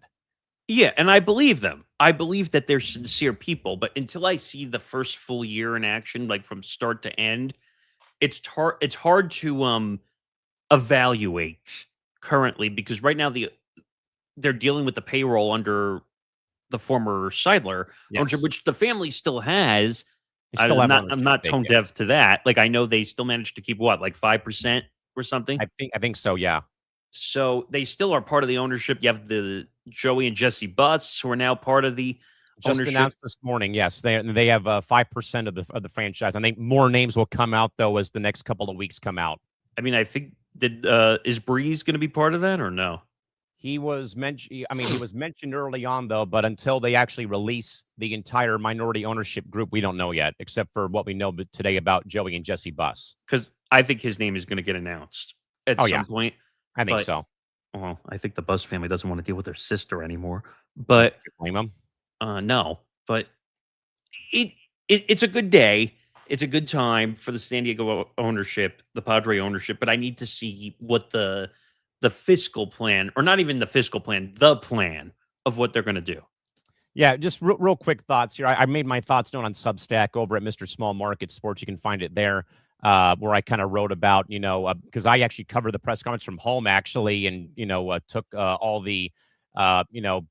[SPEAKER 2] Yeah, and I believe them. I believe that they're sincere people, but until I see the first full year in action, like from start to end, it's hard to evaluate currently because right now they're dealing with the payroll under the former Seidler ownership,
[SPEAKER 1] Yes.
[SPEAKER 2] which the family still has.
[SPEAKER 1] They still
[SPEAKER 2] I'm
[SPEAKER 1] have
[SPEAKER 2] not
[SPEAKER 1] ownership stake,
[SPEAKER 2] tone
[SPEAKER 1] yes.
[SPEAKER 2] deaf to that. Like I know they still managed to keep what, like 5% or something.
[SPEAKER 1] I think so, yeah.
[SPEAKER 2] So they still are part of the ownership. You have the Joey and Jesse Butts who are now part of the
[SPEAKER 1] Just
[SPEAKER 2] ownership.
[SPEAKER 1] announced this morning, yes. They have 5% of the franchise. I think more names will come out, though, as the next couple of weeks come out.
[SPEAKER 2] I mean, I think is Breeze going to be part of that or no?
[SPEAKER 1] He was mentioned. I mean, he was mentioned early on, though, but until they actually release the entire minority ownership group, we don't know yet, except for what we know today about Joey and Jesse Buss.
[SPEAKER 2] Because I think his name is going to get announced at
[SPEAKER 1] Oh, yeah.
[SPEAKER 2] some point.
[SPEAKER 1] I think
[SPEAKER 2] But
[SPEAKER 1] so.
[SPEAKER 2] well, I think the Buzz family doesn't want to deal with their sister anymore. But
[SPEAKER 1] You blame him?
[SPEAKER 2] no, but it's a good day. It's a good time for the San Diego ownership, the Padre ownership. But I need to see what the fiscal plan, or not even the fiscal plan, the plan of what they're going to do.
[SPEAKER 1] Yeah, just real quick thoughts here. I made my thoughts known on Substack over at Mr. Small Market Sports. You can find it there, where I kind of wrote about, because I actually covered the press conference from home, actually, and, took all the,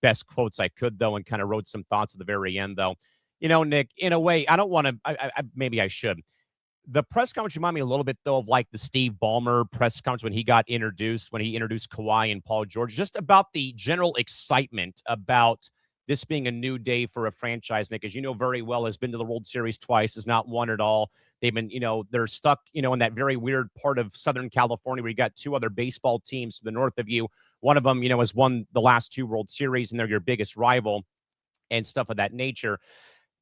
[SPEAKER 1] best quotes I could, though, and kind of wrote some thoughts at the very end, though. Nick, in a way, I don't want to, maybe I should. The press conference reminded me a little bit, though, of like the Steve Ballmer press conference when he introduced Kawhi and Paul George, just about the general excitement about this being a new day for a franchise, Nick, as you know very well, has been to the World Series twice, has not won at all. They've been, they're stuck, in that very weird part of Southern California where you got two other baseball teams to the north of you. One of them, has won the last two World Series, and they're your biggest rival and stuff of that nature.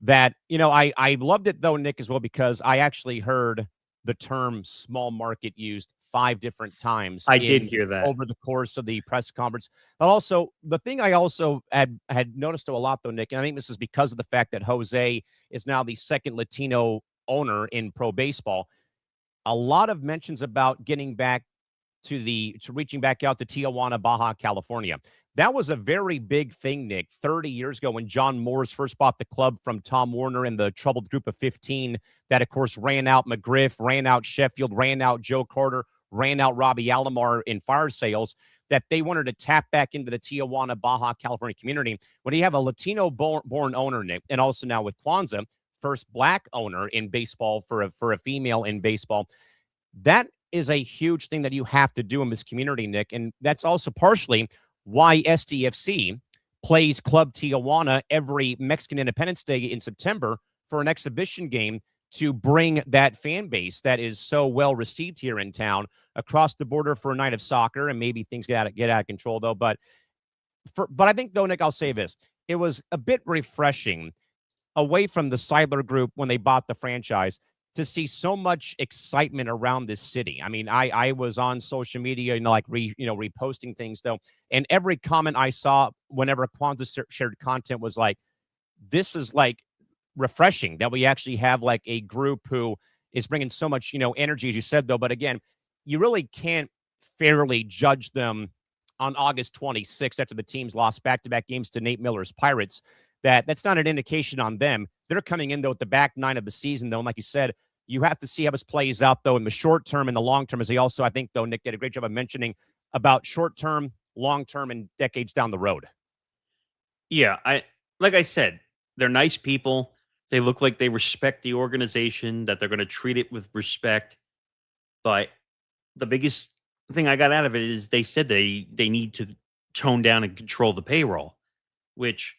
[SPEAKER 1] That, I loved it, though, Nick, as well, because I actually heard the term small market used 5 different times.
[SPEAKER 2] I did hear that
[SPEAKER 1] over the course of the press conference. But also, the thing I also had noticed a lot, though, Nick, and I think this is because of the fact that Jose is now the second Latino owner in pro baseball, a lot of mentions about getting back to reaching back out to Tijuana, Baja California. That was a very big thing, Nick, 30 years ago when John Moores first bought the club from Tom Warner and the troubled group of 15 that, of course, ran out McGriff, ran out Sheffield, ran out Joe Carter, ran out Robbie Alomar in fire sales, that they wanted to tap back into the Tijuana, Baja California community. When you have a Latino-born owner, Nick, and also now with Kwanzaa, first black owner in baseball for a female in baseball, that is a huge thing that you have to do in this community, Nick. And that's also partially why SDFC plays Club Tijuana every Mexican Independence Day in September for an exhibition game to bring that fan base that is so well received here in town across the border for a night of soccer. And maybe things get out of control, though. But I think, though, Nick, I'll say this. it was a bit refreshing away from the Seidler Group when they bought the franchise to see so much excitement around this city. I mean, I was on social media, reposting things though, and every comment I saw whenever Kwanzaa shared content was like, "This is like refreshing that we actually have like a group who is bringing so much, energy," as you said though. But again, you really can't fairly judge them on August 26th after the teams lost back-to-back games to Nate Miller's Pirates. That's not an indication on them. They're coming in though at the back nine of the season though, and like you said, you have to see how this plays out though in the short term and the long term. As they also, I think though, Nick did a great job of mentioning about short term, long term, and decades down the road.
[SPEAKER 2] Yeah, like I said, they're nice people. They look like they respect the organization, that they're going to treat it with respect. But the biggest thing I got out of it is they said they need to tone down and control the payroll, which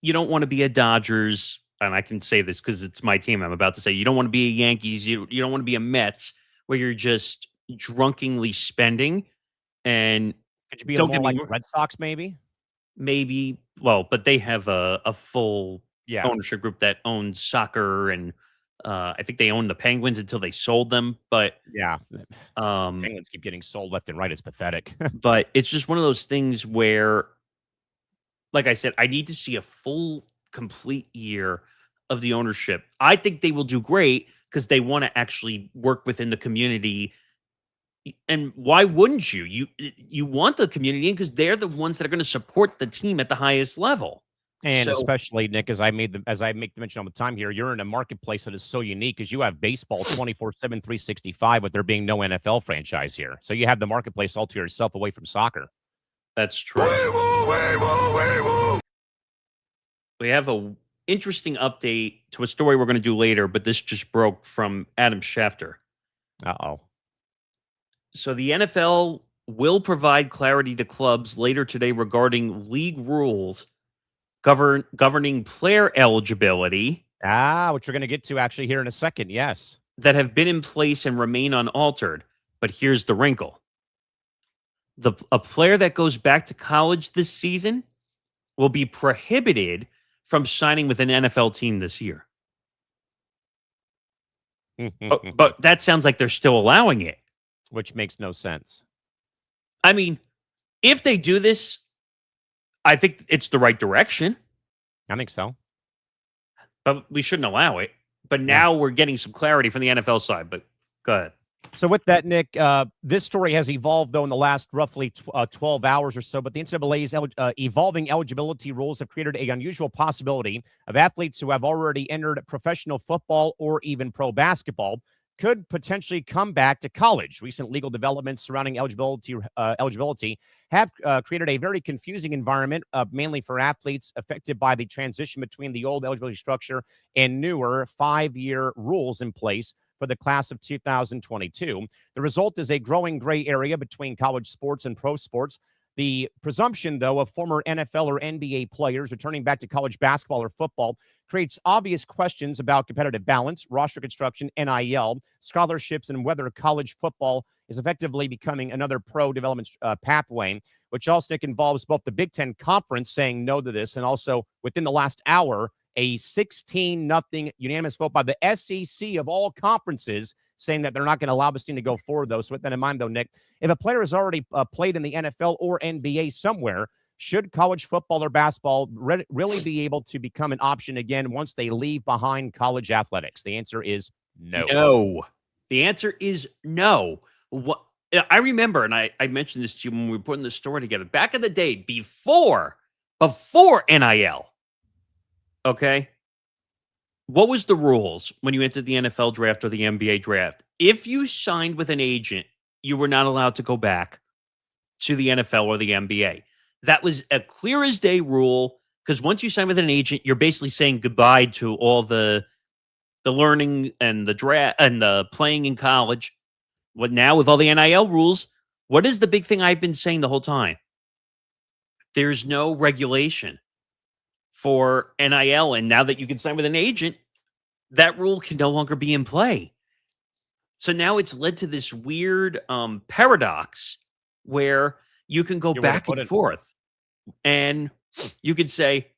[SPEAKER 2] you don't want to be a Dodgers, and I can say this because it's my team. I'm about to say you don't want to be a Yankees. You don't want to be a Mets where you're just drunkenly spending. And
[SPEAKER 1] Could you be
[SPEAKER 2] don't
[SPEAKER 1] more
[SPEAKER 2] get me
[SPEAKER 1] like
[SPEAKER 2] wrong,
[SPEAKER 1] Red Sox, maybe?
[SPEAKER 2] maybe, well, but they have a full
[SPEAKER 1] Yeah,
[SPEAKER 2] ownership group that owns soccer, and I think they own the Penguins until they sold them.
[SPEAKER 1] yeah.
[SPEAKER 2] Um,
[SPEAKER 1] Penguins keep getting sold left and right. It's pathetic.
[SPEAKER 2] but it's just one of those things where, like I said, I need to see a full, complete year of the ownership. I think they will do great because they want to actually work within the community. And why wouldn't you? You want the community in because they're the ones that are going to support the team at the highest level.
[SPEAKER 1] And
[SPEAKER 2] So
[SPEAKER 1] especially, Nick, as I make the mention all the time here, you're in a marketplace that is so unique because you have baseball 24/7, 365, with there being no NFL franchise here. So you have the marketplace all to yourself away from soccer.
[SPEAKER 2] that's true. We have a interesting update to a story we're going to do later, but this just broke from Adam Schefter.
[SPEAKER 1] Uh-oh.
[SPEAKER 2] So the NFL will provide clarity to clubs later today regarding league rules governing player eligibility
[SPEAKER 1] Which we're going to get to actually here in a second. Yes.
[SPEAKER 2] that have been in place and remain unaltered. But here's the wrinkle. A player that goes back to college this season will be prohibited from signing with an NFL team this year. But that sounds like they're still allowing it.
[SPEAKER 1] Which makes no sense.
[SPEAKER 2] I mean, if they do this, I think it's the right direction,
[SPEAKER 1] I think so.
[SPEAKER 2] but we shouldn't allow it. But
[SPEAKER 1] Yeah.
[SPEAKER 2] now we're getting some clarity from the NFL side. But go ahead.
[SPEAKER 1] So with that, Nick, this story has evolved, though, in the last roughly 12 hours or so. But the NCAA's evolving eligibility rules have created an unusual possibility of athletes who have already entered professional football or even pro basketball could potentially come back to college. Recent legal developments surrounding eligibility have created a very confusing environment, mainly for athletes affected by the transition between the old eligibility structure and newer 5-year rules in place for the class of 2022. The result is a growing gray area between college sports and pro sports. The presumption, though, of former NFL or NBA players returning back to college basketball or football creates obvious questions about competitive balance, roster construction, NIL, scholarships, and whether college football is effectively becoming another pro development pathway, which also involves both the Big Ten Conference saying no to this and also within the last hour, a 16-0 unanimous vote by the SEC of all conferences saying that they're not going to allow this team to go forward, though. So with that in mind, though, Nick, if a player has already played in the NFL or NBA somewhere, should college football or basketball really be able to become an option again once they leave behind college athletics? The answer is no.
[SPEAKER 2] No. The answer is no. What I remember, and I mentioned this to you when we were putting this story together, back in the day, before NIL. Okay. What was the rules when you entered the NFL draft or the NBA draft? If you signed with an agent, you were not allowed to go back to the NFL or the NBA. That was a clear as day rule, because once you sign with an agent, you're basically saying goodbye to all the learning and the draft and the playing in college. What now with all the NIL rules? What is the big thing I've been saying the whole time? There's no regulation for NIL, and now that you can sign with an agent, that rule can no longer be in play. So now it's led to this weird paradox where you can go back and forth. And You could say,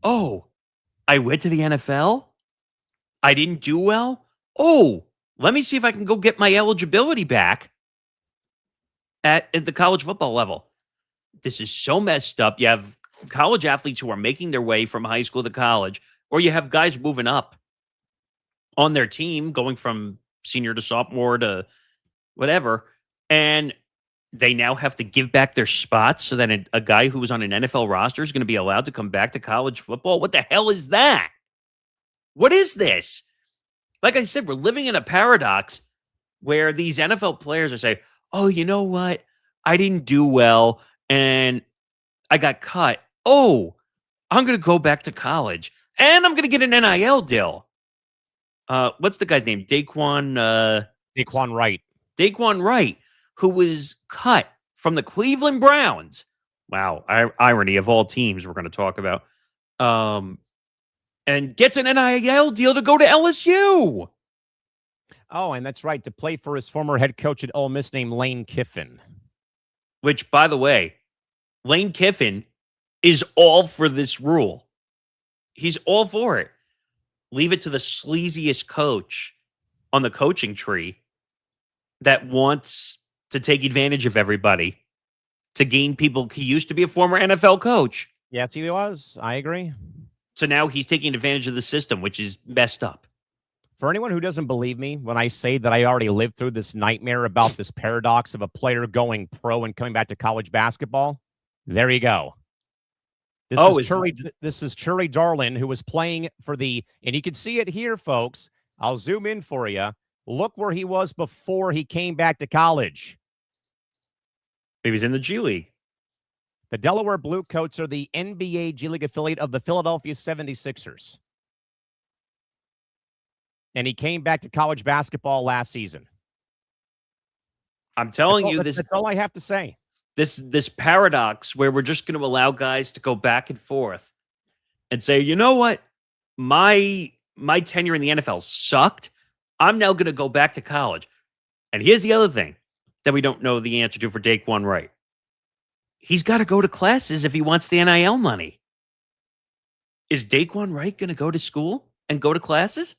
[SPEAKER 2] oh, I went to the NFL. I didn't do well. Oh, let me see if I can go get my eligibility back at the college football level. This is so messed up. You have college athletes who are making their way from high school to college, or you have guys moving up on their team, going from senior to sophomore to whatever. And they now have to give back their spots so that a guy who was on an NFL roster is going to be allowed to come back to college football. What the hell is that? What is this? Like I said, we're living in a paradox where these NFL players are saying, oh, you know what? I didn't do well and I got cut. Oh, I'm going to go back to college and I'm going to get an NIL deal. What's the guy's name? Daquan
[SPEAKER 1] Wright.
[SPEAKER 2] Daquan Wright, who was cut from the Cleveland Browns. Wow, irony of all teams we're going to talk about. And gets an NIL deal to go to LSU.
[SPEAKER 1] Oh, and that's right, to play for his former head coach at Ole Miss named Lane Kiffin.
[SPEAKER 2] Which, by the way, Lane Kiffin is all for this rule. He's all for it. Leave it to the sleaziest coach on the coaching tree that wants to take advantage of everybody to gain people. He used to be a former NFL coach.
[SPEAKER 1] Yes, he was. I agree.
[SPEAKER 2] So now he's taking advantage of the system, which is messed up.
[SPEAKER 1] For anyone who doesn't believe me when I say that I already lived through this nightmare about this paradox of a player going pro and coming back to college basketball, there you go. This is Churi Darlin, who was playing for and you can see it here, folks. I'll zoom in for you. Look where he was before he came back to college.
[SPEAKER 2] He was in the G League.
[SPEAKER 1] The Delaware Bluecoats are the NBA G League affiliate of the Philadelphia 76ers. And he came back to college basketball last season.
[SPEAKER 2] I'm telling you this.
[SPEAKER 1] That's all I have to say.
[SPEAKER 2] This paradox where we're just going to allow guys to go back and forth and say, you know what? My tenure in the NFL sucked. I'm now going to go back to college. And here's the other thing that we don't know the answer to for Daquan Wright. He's got to go to classes if he wants the NIL money. Is Daquan Wright going to go to school and go to classes?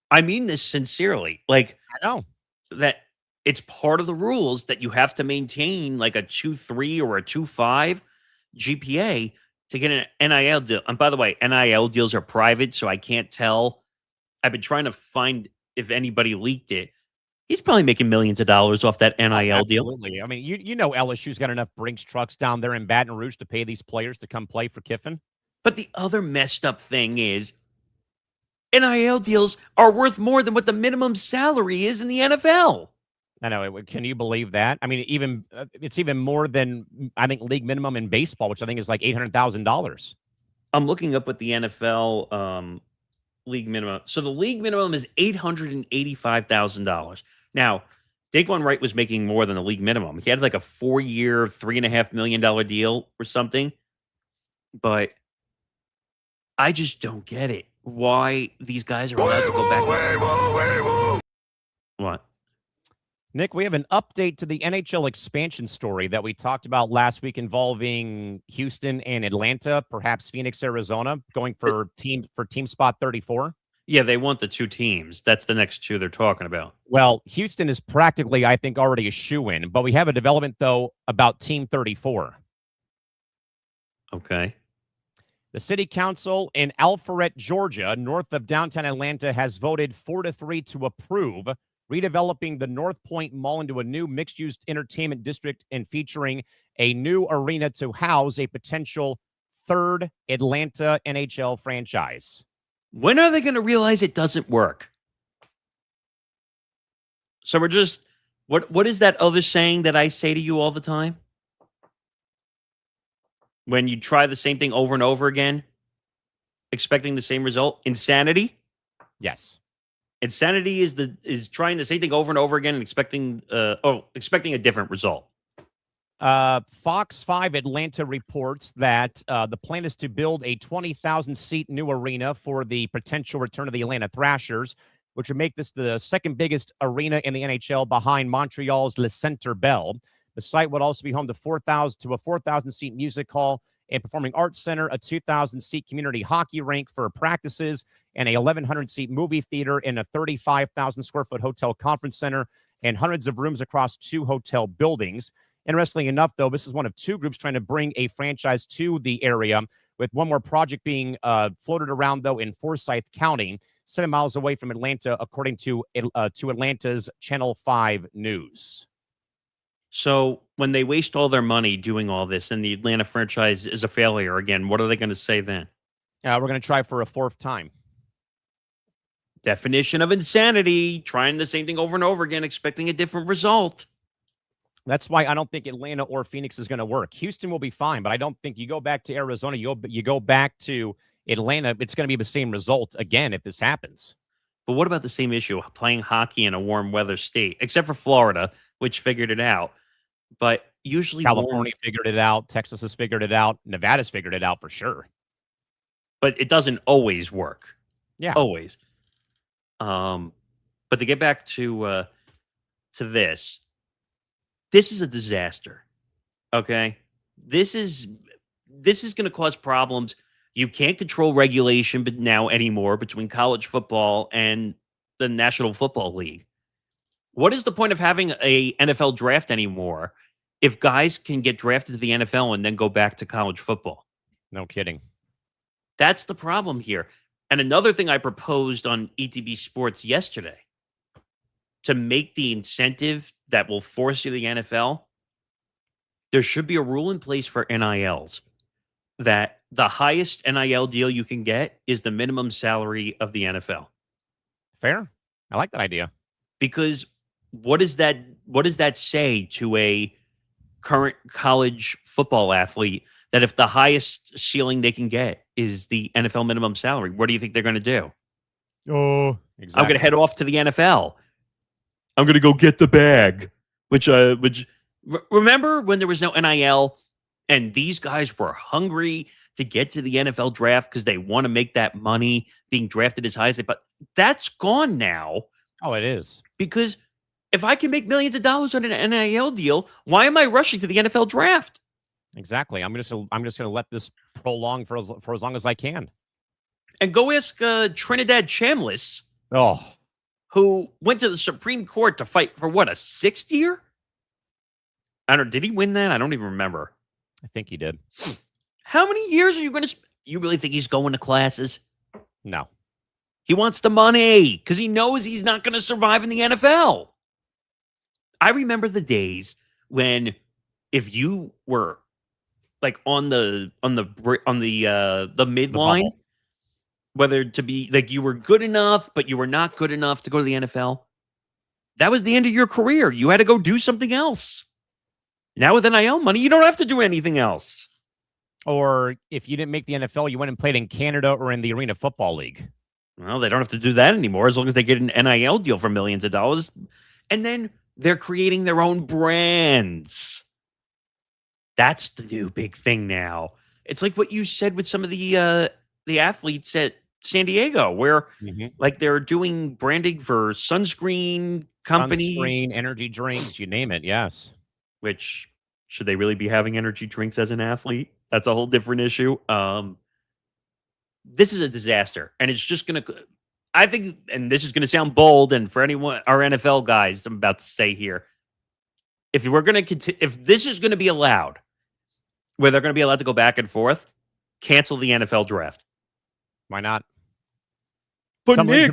[SPEAKER 2] I mean this sincerely. Like,
[SPEAKER 1] I know
[SPEAKER 2] that it's part of the rules that you have to maintain like a 2.3 or a 2.5 GPA to get an NIL deal. And by the way, NIL deals are private, so I can't tell. I've been trying to find if anybody leaked it. He's probably making millions of dollars off that NIL deal.
[SPEAKER 1] Absolutely. I mean, you know LSU's got enough Brinks trucks down there in Baton Rouge to pay these players to come play for Kiffin.
[SPEAKER 2] But the other messed up thing is NIL deals are worth more than what the minimum salary is in the NFL.
[SPEAKER 1] I know. Can you believe that? I mean, it's even more than, I think, league minimum in baseball, which I think is like $800,000.
[SPEAKER 2] I'm looking up what the NFL league minimum. So the league minimum is $885,000. Now, Daquan Wright was making more than the league minimum. He had like a 4-year, $3.5 million deal or something. But I just don't get it. Why these guys are allowed to go back. What?
[SPEAKER 1] Nick, we have an update to the NHL expansion story that we talked about last week involving Houston and Atlanta, perhaps Phoenix, Arizona, going for team spot 34.
[SPEAKER 2] Yeah, they want the two teams. That's the next two they're talking about.
[SPEAKER 1] Well, Houston is practically, I think, already a shoo-in, but we have a development, though, about Team 34.
[SPEAKER 2] Okay.
[SPEAKER 1] The city council in Alpharetta, Georgia, north of downtown Atlanta, has voted 4-3 to approve redeveloping the North Point Mall into a new mixed-use entertainment district and featuring a new arena to house a potential third Atlanta NHL franchise.
[SPEAKER 2] When are they going to realize it doesn't work? So we're just, what is that other saying that I say to you all the time? When you try the same thing over and over again, expecting the same result? Insanity?
[SPEAKER 1] Yes.
[SPEAKER 2] Insanity is trying the same thing over and over again and expecting a different result.
[SPEAKER 1] Fox 5 Atlanta reports that the plan is to build a 20,000-seat new arena for the potential return of the Atlanta Thrashers, which would make this the second biggest arena in the NHL behind Montreal's Le Centre Bell. The site would also be home to a 4,000 seat music hall and performing arts center, a 2,000 seat community hockey rink for practices, and a 1,100 seat movie theater in a 35,000 square foot hotel conference center, and hundreds of rooms across 2 hotel buildings. Interestingly enough, though, this is one of 2 groups trying to bring a franchise to the area, with one more project being floated around, though, in Forsyth County, 7 miles away from Atlanta, according to Atlanta's Channel 5 News.
[SPEAKER 2] So when they waste all their money doing all this and the Atlanta franchise is a failure again, what are they going to say then?
[SPEAKER 1] We're going to try for a 4th time.
[SPEAKER 2] Definition of insanity, trying the same thing over and over again, expecting a different result.
[SPEAKER 1] That's why I don't think Atlanta or Phoenix is going to work. Houston will be fine, but I don't think you go back to Arizona, you go back to Atlanta, it's going to be the same result again if this happens.
[SPEAKER 2] But what about the same issue, playing hockey in a warm weather state, except for Florida, which figured it out. But usually
[SPEAKER 1] California figured it out. Texas has figured it out. Nevada's figured it out for sure.
[SPEAKER 2] But it doesn't always work.
[SPEAKER 1] Yeah.
[SPEAKER 2] Always. But to get back to this is a disaster. Okay? This is going to cause problems. You can't control regulation but now anymore between college football and the National Football League. What is the point of having a NFL draft anymore if guys can get drafted to the NFL and then go back to college football?
[SPEAKER 1] No kidding.
[SPEAKER 2] That's the problem here. And another thing I proposed on ETB Sports yesterday, to make the incentive that will force you to the NFL, there should be a rule in place for NILs that the highest NIL deal you can get is the minimum salary of the NFL.
[SPEAKER 1] Fair. I like that idea.
[SPEAKER 2] Because what does that say to a current college football athlete that if the highest ceiling they can get is the NFL minimum salary, what do you think they're going to do?
[SPEAKER 1] Oh, exactly.
[SPEAKER 2] I'm going to head off to the NFL. I'm going to go get the bag. Remember when there was no NIL and these guys were hungry to get to the NFL draft because they want to make that money being drafted as high as they, but that's gone now.
[SPEAKER 1] Oh, it is.
[SPEAKER 2] Because if I can make millions of dollars on an NIL deal, why am I rushing to the NFL draft?
[SPEAKER 1] Exactly. I'm just going to let this prolong for as long as I can.
[SPEAKER 2] And go ask Trinidad Chambliss, who went to the Supreme Court to fight for what, a 6th year? I don't know. Did he win that? I don't even remember.
[SPEAKER 1] I think he did.
[SPEAKER 2] How many years are you going to? You really think he's going to classes?
[SPEAKER 1] No.
[SPEAKER 2] He wants the money because he knows he's not going to survive in the NFL. I remember the days when, if you were like on the midline, whether to be like you were good enough, but you were not good enough to go to the NFL, that was the end of your career. You had to go do something else. Now with NIL money, you don't have to do anything else.
[SPEAKER 1] Or if you didn't make the NFL, you went and played in Canada or in the Arena Football League.
[SPEAKER 2] Well, they don't have to do that anymore as long as they get an NIL deal for millions of dollars. And then they're creating their own brands. That's the new big thing now. It's like what you said with some of the athletes at San Diego, where like they're doing branding for sunscreen companies.
[SPEAKER 1] Sunscreen, energy drinks, you name it, yes.
[SPEAKER 2] Which, should they really be having energy drinks as an athlete? That's a whole different issue. This is a disaster. And it's just going to, I think, and this is going to sound bold, and for anyone, our NFL guys, I'm about to say here, if this is going to be allowed, where they're going to be allowed to go back and forth, cancel the NFL draft.
[SPEAKER 1] Why not?
[SPEAKER 2] But Nick,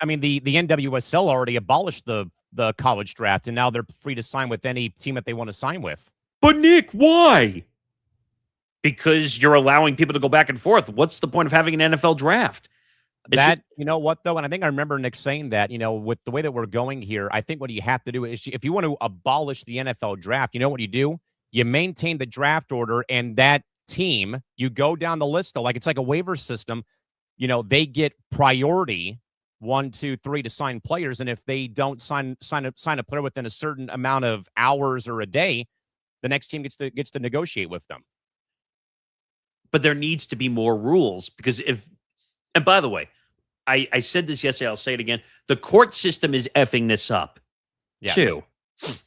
[SPEAKER 1] I mean, the NWSL already abolished the college draft, and now they're free to sign with any team that they want to sign with.
[SPEAKER 2] But Nick, why? Because you're allowing people to go back and forth. What's the point of having an NFL draft?
[SPEAKER 1] You know what, though? And I think I remember Nick saying that, with the way that we're going here, I think what you have to do is, if you want to abolish the NFL draft, you know what you do? You maintain the draft order, and that team, you go down the list, it's like a waiver system. They get priority 1, 2, 3 to sign players. And if they don't sign a player within a certain amount of hours or a day, the next team gets to negotiate with them.
[SPEAKER 2] But there needs to be more rules, because and by the way, I said this yesterday, I'll say it again. The court system is effing this up,
[SPEAKER 1] Yes.
[SPEAKER 2] too.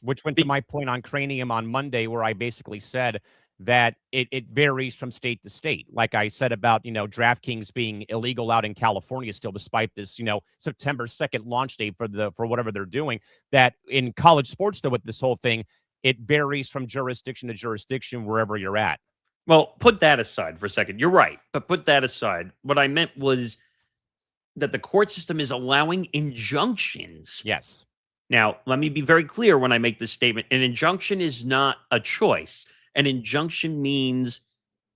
[SPEAKER 1] Which went to my point on Cranium on Monday, where I basically said that it varies from state to state. Like I said about, DraftKings being illegal out in California still, despite this, September 2nd launch date for whatever they're doing, that in college sports, though, with this whole thing, it varies from jurisdiction to jurisdiction wherever you're at.
[SPEAKER 2] Well, put that aside for a second. You're right, but put that aside. What I meant was that the court system is allowing injunctions.
[SPEAKER 1] Yes.
[SPEAKER 2] Now, let me be very clear when I make this statement. An injunction is not a choice. An injunction means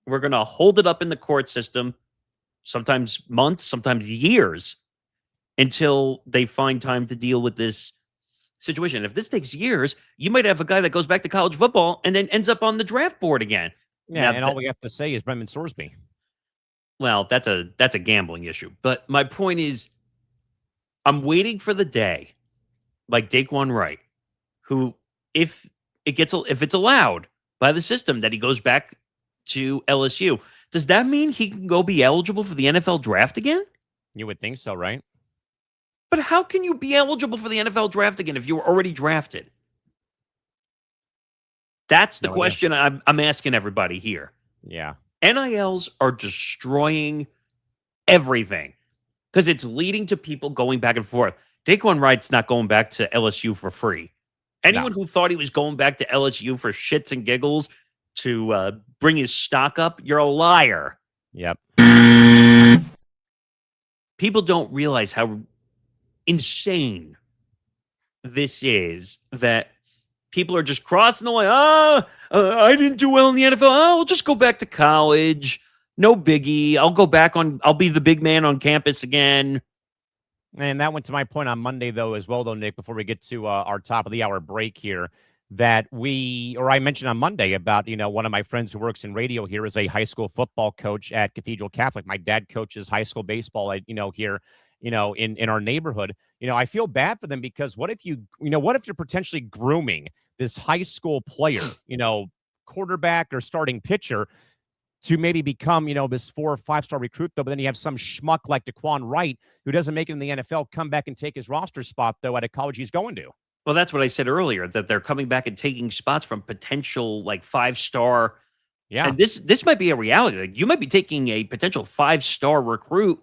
[SPEAKER 2] we're going to hold it up in the court system, sometimes months, sometimes years, until they find time to deal with this situation. If this takes years, you might have a guy that goes back to college football and then ends up on the draft board again.
[SPEAKER 1] Yeah, and all we have to say is Brendan Sorsby.
[SPEAKER 2] Well, that's a gambling issue. But my point is, I'm waiting for the day, like Daquan Wright, who, if it's allowed by the system that he goes back to LSU, does that mean he can go be eligible for the NFL draft again?
[SPEAKER 1] You would think so, right?
[SPEAKER 2] But how can you be eligible for the NFL draft again if you were already drafted? That's the question I'm asking everybody here.
[SPEAKER 1] Yeah.
[SPEAKER 2] NILs are destroying everything because it's leading to people going back and forth. Daquan Wright's not going back to LSU for free. Anyone who thought he was going back to LSU for shits and giggles to bring his stock up, you're a liar.
[SPEAKER 1] Yep.
[SPEAKER 2] People don't realize how insane this is, that people are just crossing the line. I didn't do well in the NFL. I'll just go back to college. No biggie. I'll be the big man on campus again.
[SPEAKER 1] And that went to my point on Monday, though, as well, though, Nick, before we get to our top of the hour break here, that I mentioned on Monday about, one of my friends who works in radio here is a high school football coach at Cathedral Catholic. My dad coaches high school baseball at, here, in our neighborhood. I feel bad for them because what if you're potentially grooming this high school player, quarterback or starting pitcher to maybe become, this 4 or 5-star recruit, though, but then you have some schmuck like Daquan Wright who doesn't make it in the NFL come back and take his roster spot, though, at a college he's going to.
[SPEAKER 2] Well, that's what I said earlier, that they're coming back and taking spots from potential 5-star.
[SPEAKER 1] Yeah.
[SPEAKER 2] And this might be a reality. Like, you might be taking a potential 5-star recruit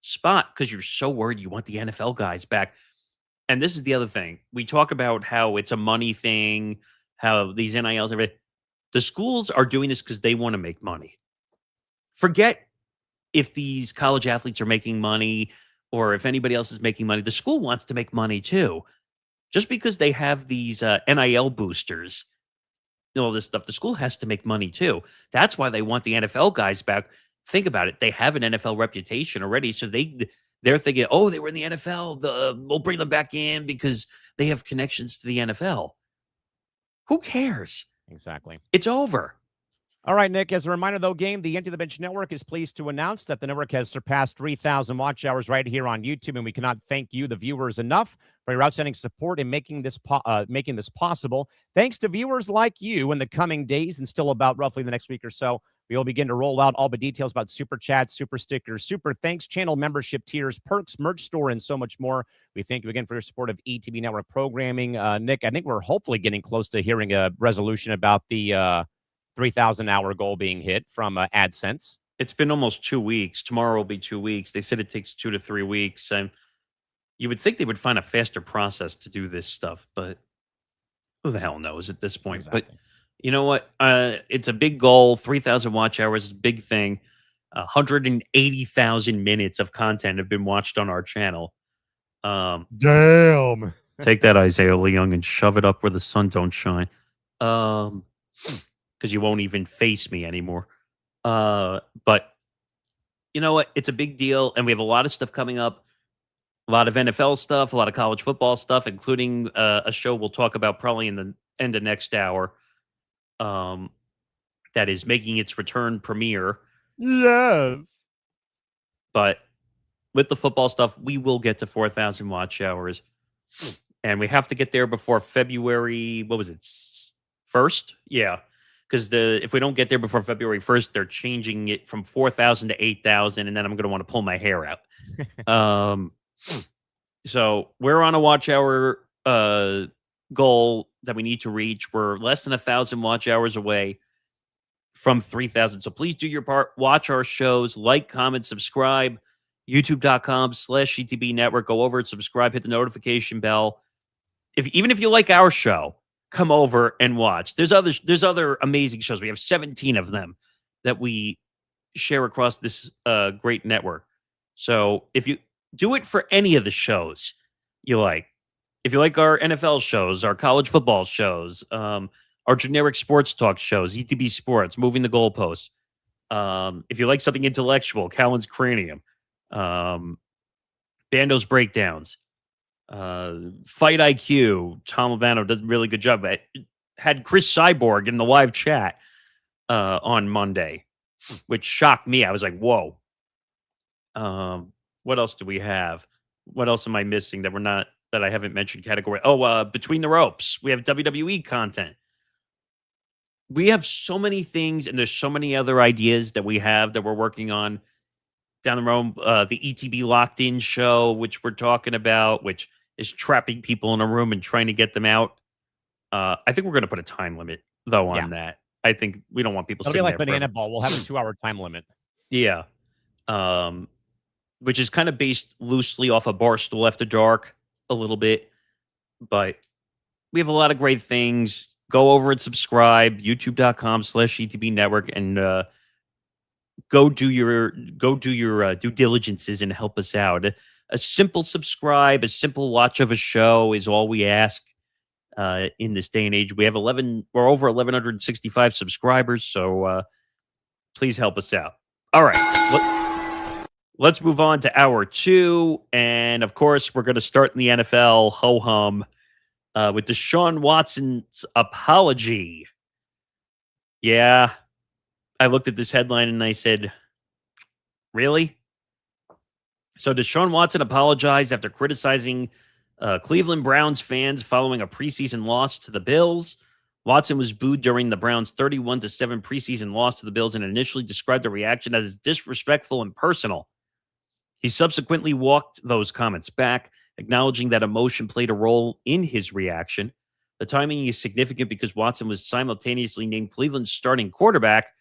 [SPEAKER 2] spot because you're so worried you want the NFL guys back. And this is the other thing. We talk about how it's a money thing, how these NILs, everything. The schools are doing this because they want to make money. Forget if these college athletes are making money or if anybody else is making money. The school wants to make money too. Just because they have these NIL boosters, all this stuff, the school has to make money too. That's why they want the NFL guys back. Think about it. They have an NFL reputation already. So they're thinking, oh, they were in the NFL. We'll bring them back in because they have connections to the NFL. Who cares?
[SPEAKER 1] Exactly.
[SPEAKER 2] It's over.
[SPEAKER 1] All right, Nick, as a reminder, though, the Empty the Bench Network is pleased to announce that the network has surpassed 3,000 watch hours right here on YouTube, and we cannot thank you, the viewers, enough for your outstanding support in making this possible. Thanks to viewers like you, in the coming days and still about roughly the next week or so, we will begin to roll out all the details about super chats, super stickers, super thanks, channel membership tiers, perks, merch store, and so much more. We thank you again for your support of ETB Network programming. Nick, I think we're hopefully getting close to hearing a resolution about the 3,000-hour goal being hit from AdSense.
[SPEAKER 2] It's been almost 2 weeks. Tomorrow will be 2 weeks. They said it takes 2 to 3 weeks. And you would think they would find a faster process to do this stuff, but who the hell knows at this point?
[SPEAKER 1] Exactly.
[SPEAKER 2] But you know what? It's a big goal. 3,000 watch hours is a big thing. 180,000 minutes of content have been watched on our channel.
[SPEAKER 1] Damn.
[SPEAKER 2] Take that, Isaiah Leung, and shove it up where the sun don't shine. Because you won't even face me anymore. But you know what? It's a big deal, and we have a lot of stuff coming up. A lot of NFL stuff, a lot of college football stuff, including a show we'll talk about probably in the end of next hour. That is making its return premiere.
[SPEAKER 1] Yes.
[SPEAKER 2] But with the football stuff, we will get to 4,000 watch hours. And we have to get there before February, what was it, 1st? Yeah. because if we don't get there before February 1st, they're changing it from 4,000 to 8,000, and then I'm going to want to pull my hair out. So we're on a watch hour goal that we need to reach. We're less than 1,000 watch hours away from 3,000. So please do your part. Watch our shows, like, comment, subscribe. YouTube.com/CTB Network. Go over and subscribe. Hit the notification bell. Even if you like our show, come over and watch. There's other amazing shows. We have 17 of them that we share across this great network. So if you do it for any of the shows you like, if you like our NFL shows, our college football shows, our generic sports talk shows, ETB Sports, Moving the Goalpost. If you like something intellectual, Callan's Cranium, Bando's Breakdowns, Fight IQ, Tom Levano does a really good job. I had Chris Cyborg in the live chat on Monday, which shocked me. I was like, whoa. What else do we have? What else am I missing that I haven't mentioned category? Between the Ropes. We have WWE content. We have so many things, and there's so many other ideas that we have that we're working on down the road. The ETB Locked In show, which we're talking about, which is trapping people in a room and trying to get them out. I think we're going to put a time limit, though, on that. I think we don't want people
[SPEAKER 1] It'll
[SPEAKER 2] sitting
[SPEAKER 1] be like
[SPEAKER 2] there
[SPEAKER 1] Banana
[SPEAKER 2] forever.
[SPEAKER 1] Ball. We'll have a 2-hour time limit.
[SPEAKER 2] Yeah. Which is kind of based loosely off of Barstool After Dark a little bit. But we have a lot of great things. Go over and subscribe, youtube.com/ETB Network, and go do your due diligences and help us out. A simple subscribe, a simple watch of a show is all we ask in this day and age. We're over 1,165 subscribers, so please help us out. All right, let's move on to hour 2, and of course, we're going to start in the NFL ho-hum with Deshaun Watson's apology. Yeah, I looked at this headline and I said, really? So Deshaun Watson apologized after criticizing Cleveland Browns fans following a preseason loss to the Bills. Watson was booed during the Browns' 31-7 preseason loss to the Bills and initially described the reaction as disrespectful and personal. He subsequently walked those comments back, acknowledging that emotion played a role in his reaction. The timing is significant because Watson was simultaneously named Cleveland's starting quarterback,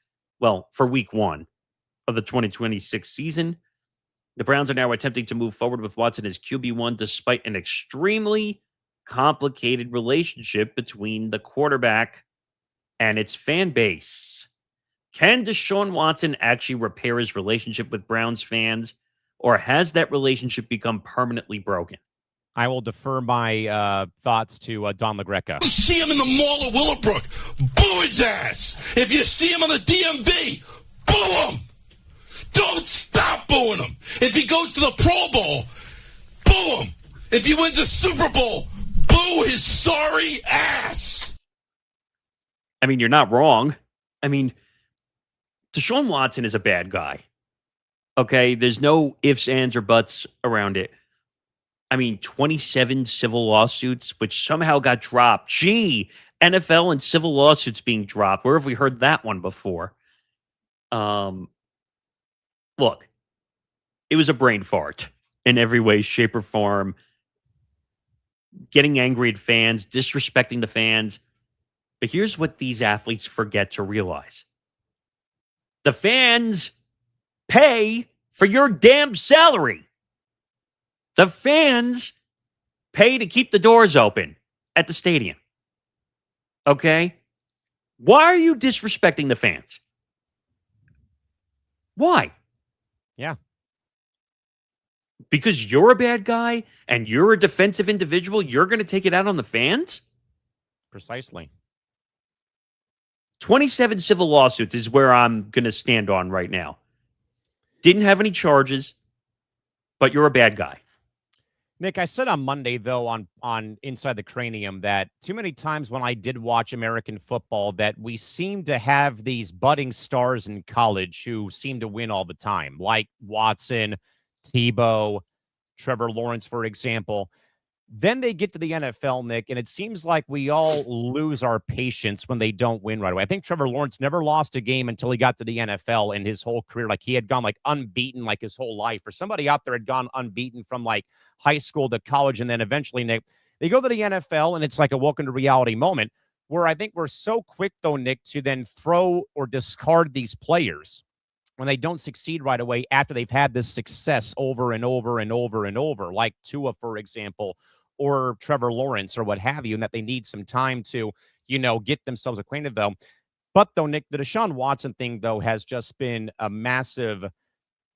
[SPEAKER 2] for week 1 of the 2026 season. The Browns are now attempting to move forward with Watson as QB1 despite an extremely complicated relationship between the quarterback and its fan base. Can Deshaun Watson actually repair his relationship with Browns fans, or has that relationship become permanently broken?
[SPEAKER 1] I will defer my thoughts to Don LaGreca.
[SPEAKER 3] You see him in the mall of Willowbrook, boo his ass. If you see him on the DMV, boo him. Don't stop booing him. If he goes to the Pro Bowl, boo him. If he wins a Super Bowl, boo his sorry ass.
[SPEAKER 2] I mean, you're not wrong. I mean, Deshaun Watson is a bad guy. Okay, there's no ifs, ands, or buts around it. I mean, 27 civil lawsuits, which somehow got dropped. Gee, NFL and civil lawsuits being dropped. Where have we heard that one before? Look, it was a brain fart in every way, shape, or form. Getting angry at fans, disrespecting the fans. But here's what these athletes forget to realize. The fans pay for your damn salary. The fans pay to keep the doors open at the stadium. Okay? Why are you disrespecting the fans? Why?
[SPEAKER 1] Yeah.
[SPEAKER 2] Because you're a bad guy and you're a defensive individual, you're going to take it out on the fans?
[SPEAKER 1] Precisely.
[SPEAKER 2] 27 civil lawsuits is where I'm going to stand on right now. Didn't have any charges, but you're a bad guy.
[SPEAKER 1] Nick, I said on Monday, though, on Inside the Cranium, that too many times when I did watch American football, that we seem to have these budding stars in college who seem to win all the time, like Watson, Tebow, Trevor Lawrence, for example. Then they get to the NFL, Nick, and it seems like we all lose our patience when they don't win right away. I think Trevor Lawrence never lost a game until he got to the NFL in his whole career. Like he had gone like unbeaten like his whole life, or somebody out there had gone unbeaten from like high school to college. And then eventually, Nick, they go to the NFL and it's like a welcome to reality moment where I think we're so quick though, Nick, to then throw or discard these players when they don't succeed right away after they've had this success over and over and over and over, like Tua, for example, or Trevor Lawrence or what have you, and that they need some time to, get themselves acquainted, though. But, though, Nick, the Deshaun Watson thing, though, has just been a massive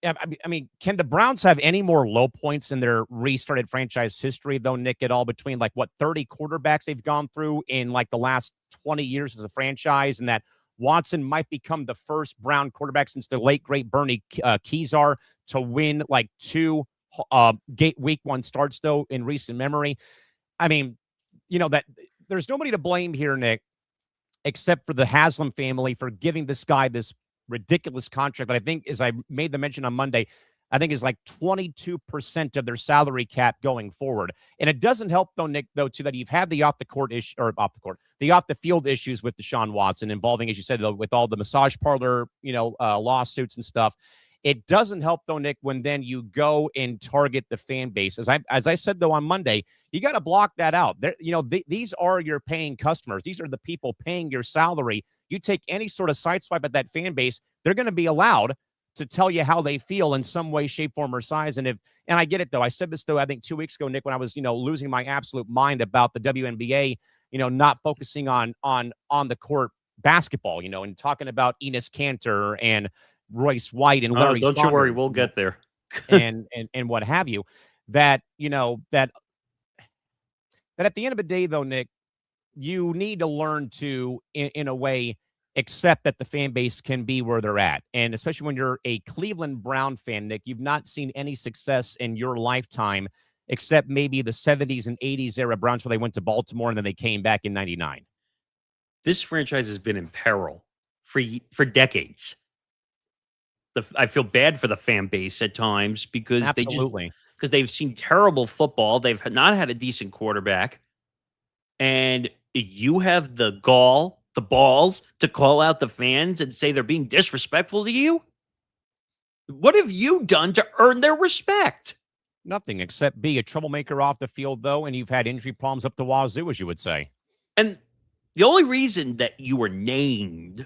[SPEAKER 1] I mean, can the Browns have any more low points in their restarted franchise history, though, Nick, at all between, 30 quarterbacks they've gone through in, the last 20 years as a franchise, and that Watson might become the first Brown quarterback since the late, great Bernie Kosar to win, two week one starts, though, in recent memory. I mean, that there's nobody to blame here, Nick, except for the Haslam family for giving this guy this ridiculous contract that I think, as I made the mention on Monday, I think is 22% of their salary cap going forward. And it doesn't help, though, Nick, too, that you've had the off the field issues with Deshaun Watson involving, as you said, though, with all the massage parlor, lawsuits and stuff. It doesn't help, though, Nick, when then you go and target the fan base. As I said, though, on Monday, you got to block that out. These are your paying customers. These are the people paying your salary. You take any sort of sideswipe at that fan base, they're going to be allowed to tell you how they feel in some way, shape, form, or size. And I get it, though. I said this, though, I think 2 weeks ago, Nick, when I was, losing my absolute mind about the WNBA, not focusing on the court basketball, and talking about Enes Kanter and Royce White and Larry.
[SPEAKER 2] Don't you worry, we'll get there.
[SPEAKER 1] and what have you. That that at the end of the day, though, Nick, you need to learn to, in a way, accept that the fan base can be where they're at. And especially when you're a Cleveland Brown fan, Nick, you've not seen any success in your lifetime, except maybe the 70s and 80s era Browns where they went to Baltimore and then they came back in 99.
[SPEAKER 2] This franchise has been in peril for decades. I feel bad for the fan base at times because they've seen terrible football. They've not had a decent quarterback. And you have the balls to call out the fans and say they're being disrespectful to you? What have you done to earn their respect?
[SPEAKER 1] Nothing, except be a troublemaker off the field, though, and you've had injury problems up the wazoo, as you would say.
[SPEAKER 2] And the only reason that you were named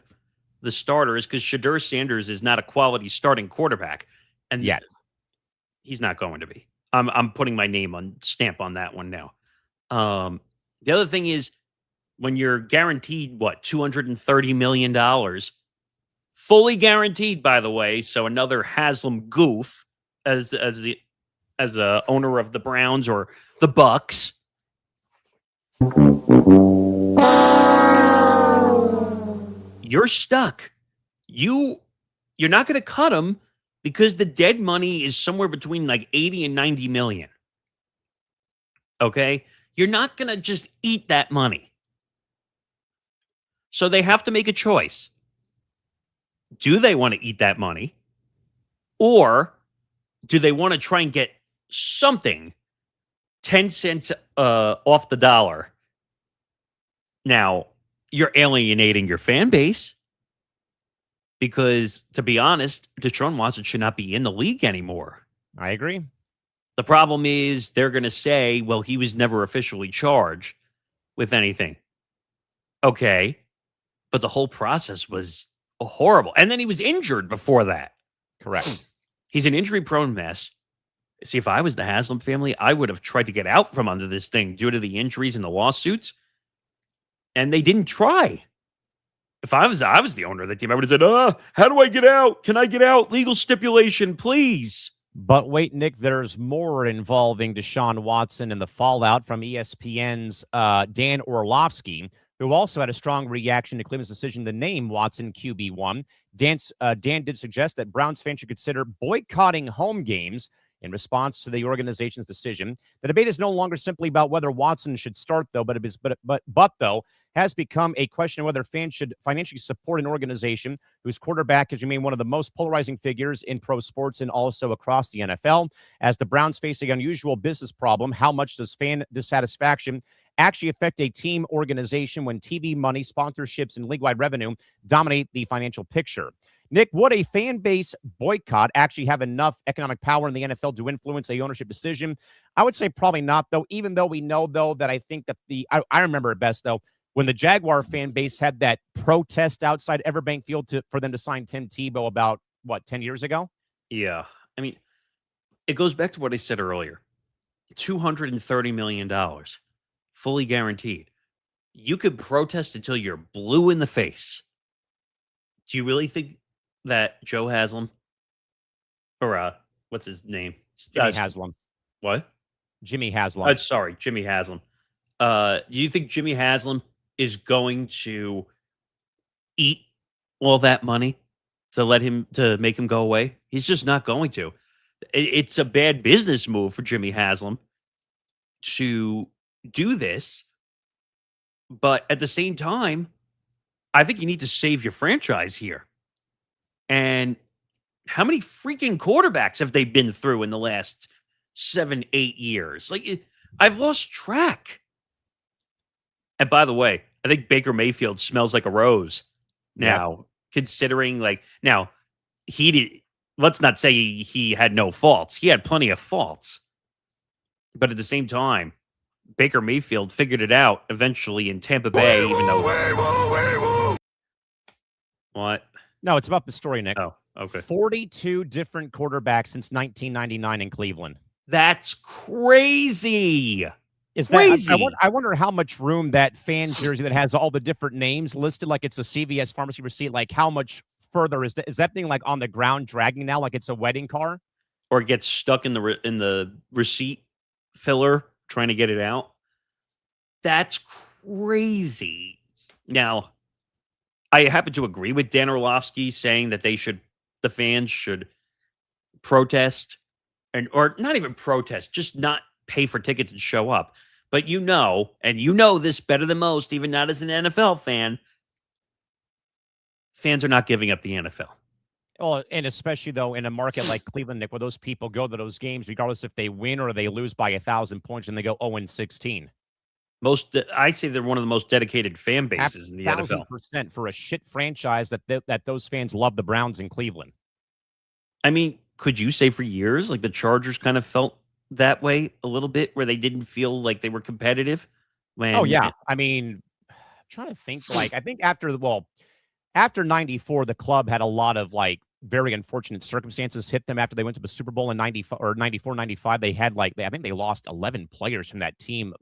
[SPEAKER 2] the starter is because Shadur Sanders is not a quality starting quarterback. And
[SPEAKER 1] yet
[SPEAKER 2] he's not going to be. I'm putting my stamp on that one now. The other thing is, when you're guaranteed, $230 million, fully guaranteed, by the way. So another Haslam goof as the owner of the Browns or the Bucks. You're stuck. You're not going to cut him because the dead money is somewhere between 80 and 90 million. Okay? You're not going to just eat that money. So they have to make a choice. Do they want to eat that money? Or do they want to try and get something 10 cents off the dollar? Now, you're alienating your fan base because, to be honest, Deshaun Watson should not be in the league anymore.
[SPEAKER 1] I agree.
[SPEAKER 2] The problem is they're going to say, well, he was never officially charged with anything. Okay. But the whole process was horrible. And then he was injured before that.
[SPEAKER 1] Correct.
[SPEAKER 2] He's an injury-prone mess. See, if I was the Haslam family, I would have tried to get out from under this thing due to the injuries and the lawsuits. And they didn't try. If I was the owner of the team, I would have said, how do I get out? Can I get out? Legal stipulation, please.
[SPEAKER 1] But wait, Nick, there's more involving Deshaun Watson and the fallout from ESPN's Dan Orlovsky, who also had a strong reaction to Cleveland's decision to name Watson QB1. Dan did suggest that Browns fans should consider boycotting home games In response to the organization's decision, the debate is no longer simply about whether Watson should start, though, but though has become a question of whether fans should financially support an organization whose quarterback has remained one of the most polarizing figures in pro sports and also across the NFL. As the Browns face an unusual business problem, how much does fan dissatisfaction actually affect a team organization when TV money, sponsorships, and league-wide revenue dominate the financial picture? Nick, would a fan base boycott actually have enough economic power in the NFL to influence a ownership decision? I would say probably not, though, even though we know, though, that I think that I remember it best, though, when the Jaguar fan base had that protest outside Everbank Field for them to sign Tim Tebow about, 10 years ago?
[SPEAKER 2] Yeah. I mean, it goes back to what I said earlier. $230 million, fully guaranteed. You could protest until you're blue in the face. Do you really think that Joe Haslam, or what's his name?
[SPEAKER 1] Jimmy Haslam.
[SPEAKER 2] What?
[SPEAKER 1] Jimmy Haslam.
[SPEAKER 2] Sorry, Jimmy Haslam. Do you think Jimmy Haslam is going to eat all that money to make him go away? He's just not going to. It's a bad business move for Jimmy Haslam to do this, but at the same time, I think you need to save your franchise here. And how many freaking quarterbacks have they been through in the last 7-8 years? I've lost track. And by the way, I think Baker Mayfield smells like a rose now, considering let's not say he had no faults. He had plenty of faults. But at the same time, Baker Mayfield figured it out eventually in Tampa Bay, even though... What?
[SPEAKER 1] No, it's about the story, Nick.
[SPEAKER 2] Oh, okay.
[SPEAKER 1] 42 different quarterbacks since 1999 in Cleveland.
[SPEAKER 2] That's crazy.
[SPEAKER 1] Is
[SPEAKER 2] crazy.
[SPEAKER 1] That, I wonder how much room that fan jersey that has all the different names listed, like it's a CVS pharmacy receipt, like how much further is that thing like on the ground dragging now, like it's a wedding car?
[SPEAKER 2] Or it gets stuck in the receipt filler trying to get it out? That's crazy. Now, I happen to agree with Dan Orlovsky saying that the fans should protest or not even protest, just not pay for tickets and show up. But you know this better than most, even not as an NFL fan, fans are not giving up the NFL.
[SPEAKER 1] Well, and especially, though, in a market like Cleveland, Nick, where those people go to those games, regardless if they win or they lose by 1,000 points and they go 0-16.
[SPEAKER 2] I say they're one of the most dedicated fan bases in the NFL.
[SPEAKER 1] 1,000% for a shit franchise that those fans love the Browns in Cleveland.
[SPEAKER 2] I mean, could you say for years, like the Chargers kind of felt that way a little bit, where they didn't feel like they were competitive?
[SPEAKER 1] Oh, yeah. I mean, I'm trying to think, I think after 94, the club had a lot of, very unfortunate circumstances hit them after they went to the Super Bowl in 94, 95. They had, I think they lost 11 players from that team,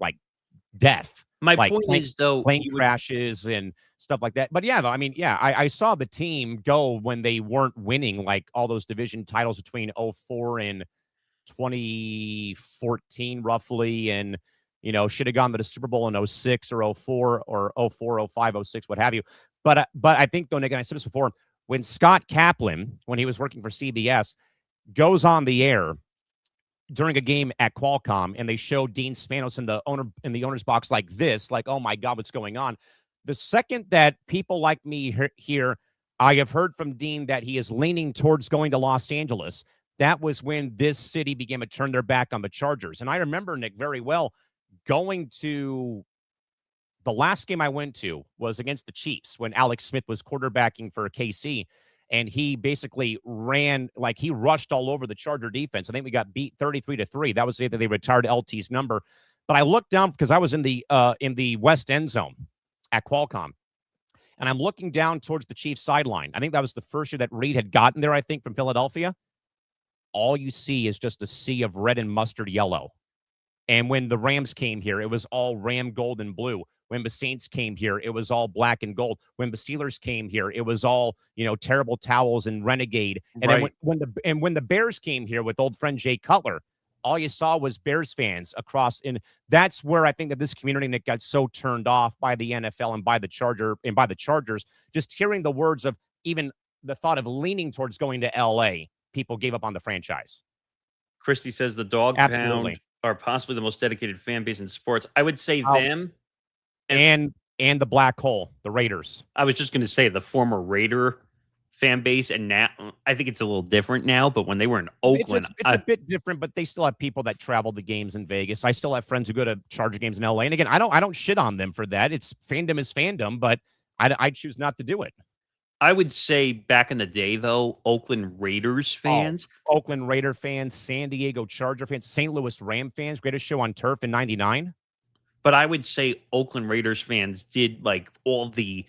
[SPEAKER 1] death.
[SPEAKER 2] My point is, though,
[SPEAKER 1] plane crashes and stuff like that. But yeah, though, I mean, yeah, I saw the team go when they weren't winning all those division titles between 04 and 2014, roughly, and should have gone to the Super Bowl in 06 or 04 or 04, 05, 06, what have you. But I think, though, Nick, and I said this before, when Scott Kaplan, when he was working for CBS, goes on the air during a game at Qualcomm, and they show Dean Spanos in the owner's box like this, oh my God, what's going on? The second that people like me here, I have heard from Dean that he is leaning towards going to Los Angeles. That was when this city began to turn their back on the Chargers. And I remember, Nick, very well, going to the last game I went to was against the Chiefs when Alex Smith was quarterbacking for KC. And he basically he rushed all over the Charger defense. I think we got beat 33-3. That was the day that they retired LT's number. But I looked down because I was in the west end zone at Qualcomm. And I'm looking down towards the Chiefs sideline. I think that was the first year that Reed had gotten there, I think, from Philadelphia. All you see is just a sea of red and mustard yellow. And when the Rams came here, it was all Ram gold and blue. When the Saints came here, it was all black and gold. When the Steelers came here, it was all, terrible towels and renegade. And
[SPEAKER 2] right.
[SPEAKER 1] then when the Bears came here with old friend Jay Cutler, all you saw was Bears fans across. And that's where I think that this community, Nick, got so turned off by the NFL and by the Chargers. Just hearing the words of even the thought of leaning towards going to LA, people gave up on the franchise.
[SPEAKER 2] Christy says the Dog
[SPEAKER 1] Absolutely.
[SPEAKER 2] Pound are possibly the most dedicated fan base in sports. I would say
[SPEAKER 1] Oh,
[SPEAKER 2] them.
[SPEAKER 1] and the Black Hole, the Raiders.
[SPEAKER 2] I was just going to say the former Raider fan base, and now I think it's a little different now. But when they were in Oakland,
[SPEAKER 1] It's a bit different, but they still have people that travel to games in Vegas. I still have friends who go to Charger games in LA. And again, I don't shit on them for that. It's fandom is fandom, but I choose not to do it.
[SPEAKER 2] I would say back in the day, though, Oakland Raiders fans,
[SPEAKER 1] Oakland Raider fans, San Diego Charger fans, St. Louis Ram fans, greatest show on turf in '99.
[SPEAKER 2] but I would say Oakland Raiders fans did like all the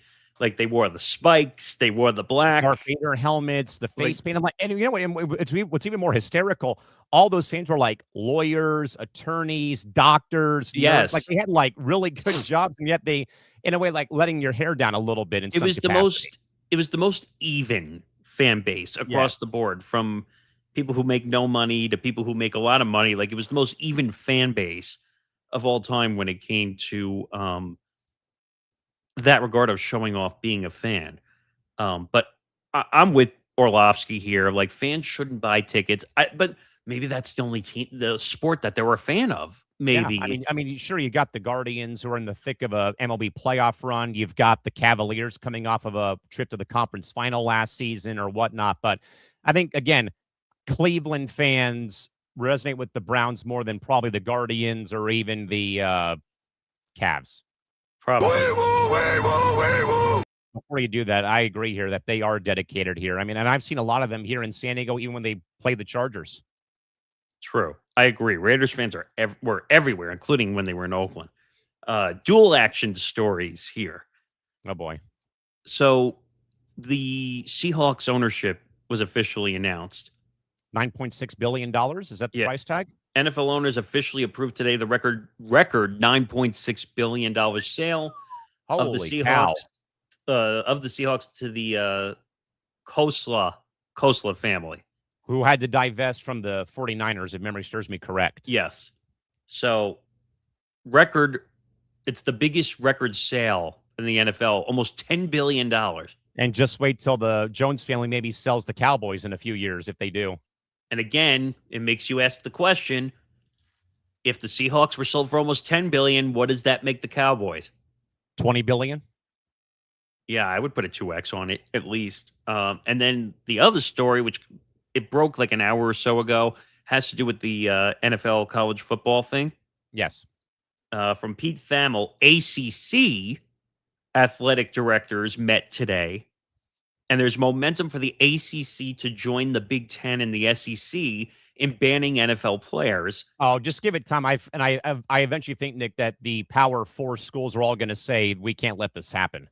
[SPEAKER 2] they wore the spikes, they wore the black.
[SPEAKER 1] Darth Vader helmets, the face paint. I'm like, and you know what? What's even more hysterical? All those fans were like lawyers, attorneys, doctors.
[SPEAKER 2] Yes,
[SPEAKER 1] like they had like really good jobs, and yet they, in a way, like letting your hair down a little bit.
[SPEAKER 2] it was the most even fan base across the board, from people who make no money to people who make a lot of money. Like, it was the most even fan base of all time when it came to that regard of showing off being a fan. But I'm with Orlovsky here. Like, fans shouldn't buy tickets. But maybe that's the only the sport that they were a fan of. Maybe.
[SPEAKER 1] Yeah, I mean, sure, you got the Guardians who are in the thick of a MLB playoff run. You've got the Cavaliers coming off of a trip to the conference final last season or whatnot. But I think, again, Cleveland fans resonate with the Browns more than probably the Guardians or even the Cavs.
[SPEAKER 2] Probably.
[SPEAKER 1] Before you do that, I agree here that they are dedicated here. I mean, and I've seen a lot of them here in San Diego, even when they play the Chargers.
[SPEAKER 2] True. I agree. Raiders fans were everywhere, including when they were in Oakland. Dual action stories here.
[SPEAKER 1] Oh, boy.
[SPEAKER 2] So the Seahawks ownership was officially announced.
[SPEAKER 1] $9.6 billion. Is that the price tag?
[SPEAKER 2] NFL owners officially approved today the record $9.6 billion sale of the Seahawks. Of the Seahawks to the Khosla family,
[SPEAKER 1] who had to divest from the 49ers, if memory serves me correct.
[SPEAKER 2] Yes. So it's the biggest record sale in the NFL, almost $10 billion.
[SPEAKER 1] And just wait till the Jones family maybe sells the Cowboys in a few years if they do.
[SPEAKER 2] And again, it makes you ask the question, if the Seahawks were sold for almost $10 billion, what does that make the Cowboys?
[SPEAKER 1] $20 billion?
[SPEAKER 2] Yeah, I would put a 2x on it at least. And then the other story, which it broke like an hour or so ago, has to do with the NFL college football thing.
[SPEAKER 1] Yes.
[SPEAKER 2] From Pete Thamel, ACC athletic directors met today, and there's momentum for the ACC to join the Big Ten and the SEC in banning NFL players.
[SPEAKER 1] Oh, just give it time. I eventually think, Nick, that the Power 4 schools are all going to say, we can't let this happen.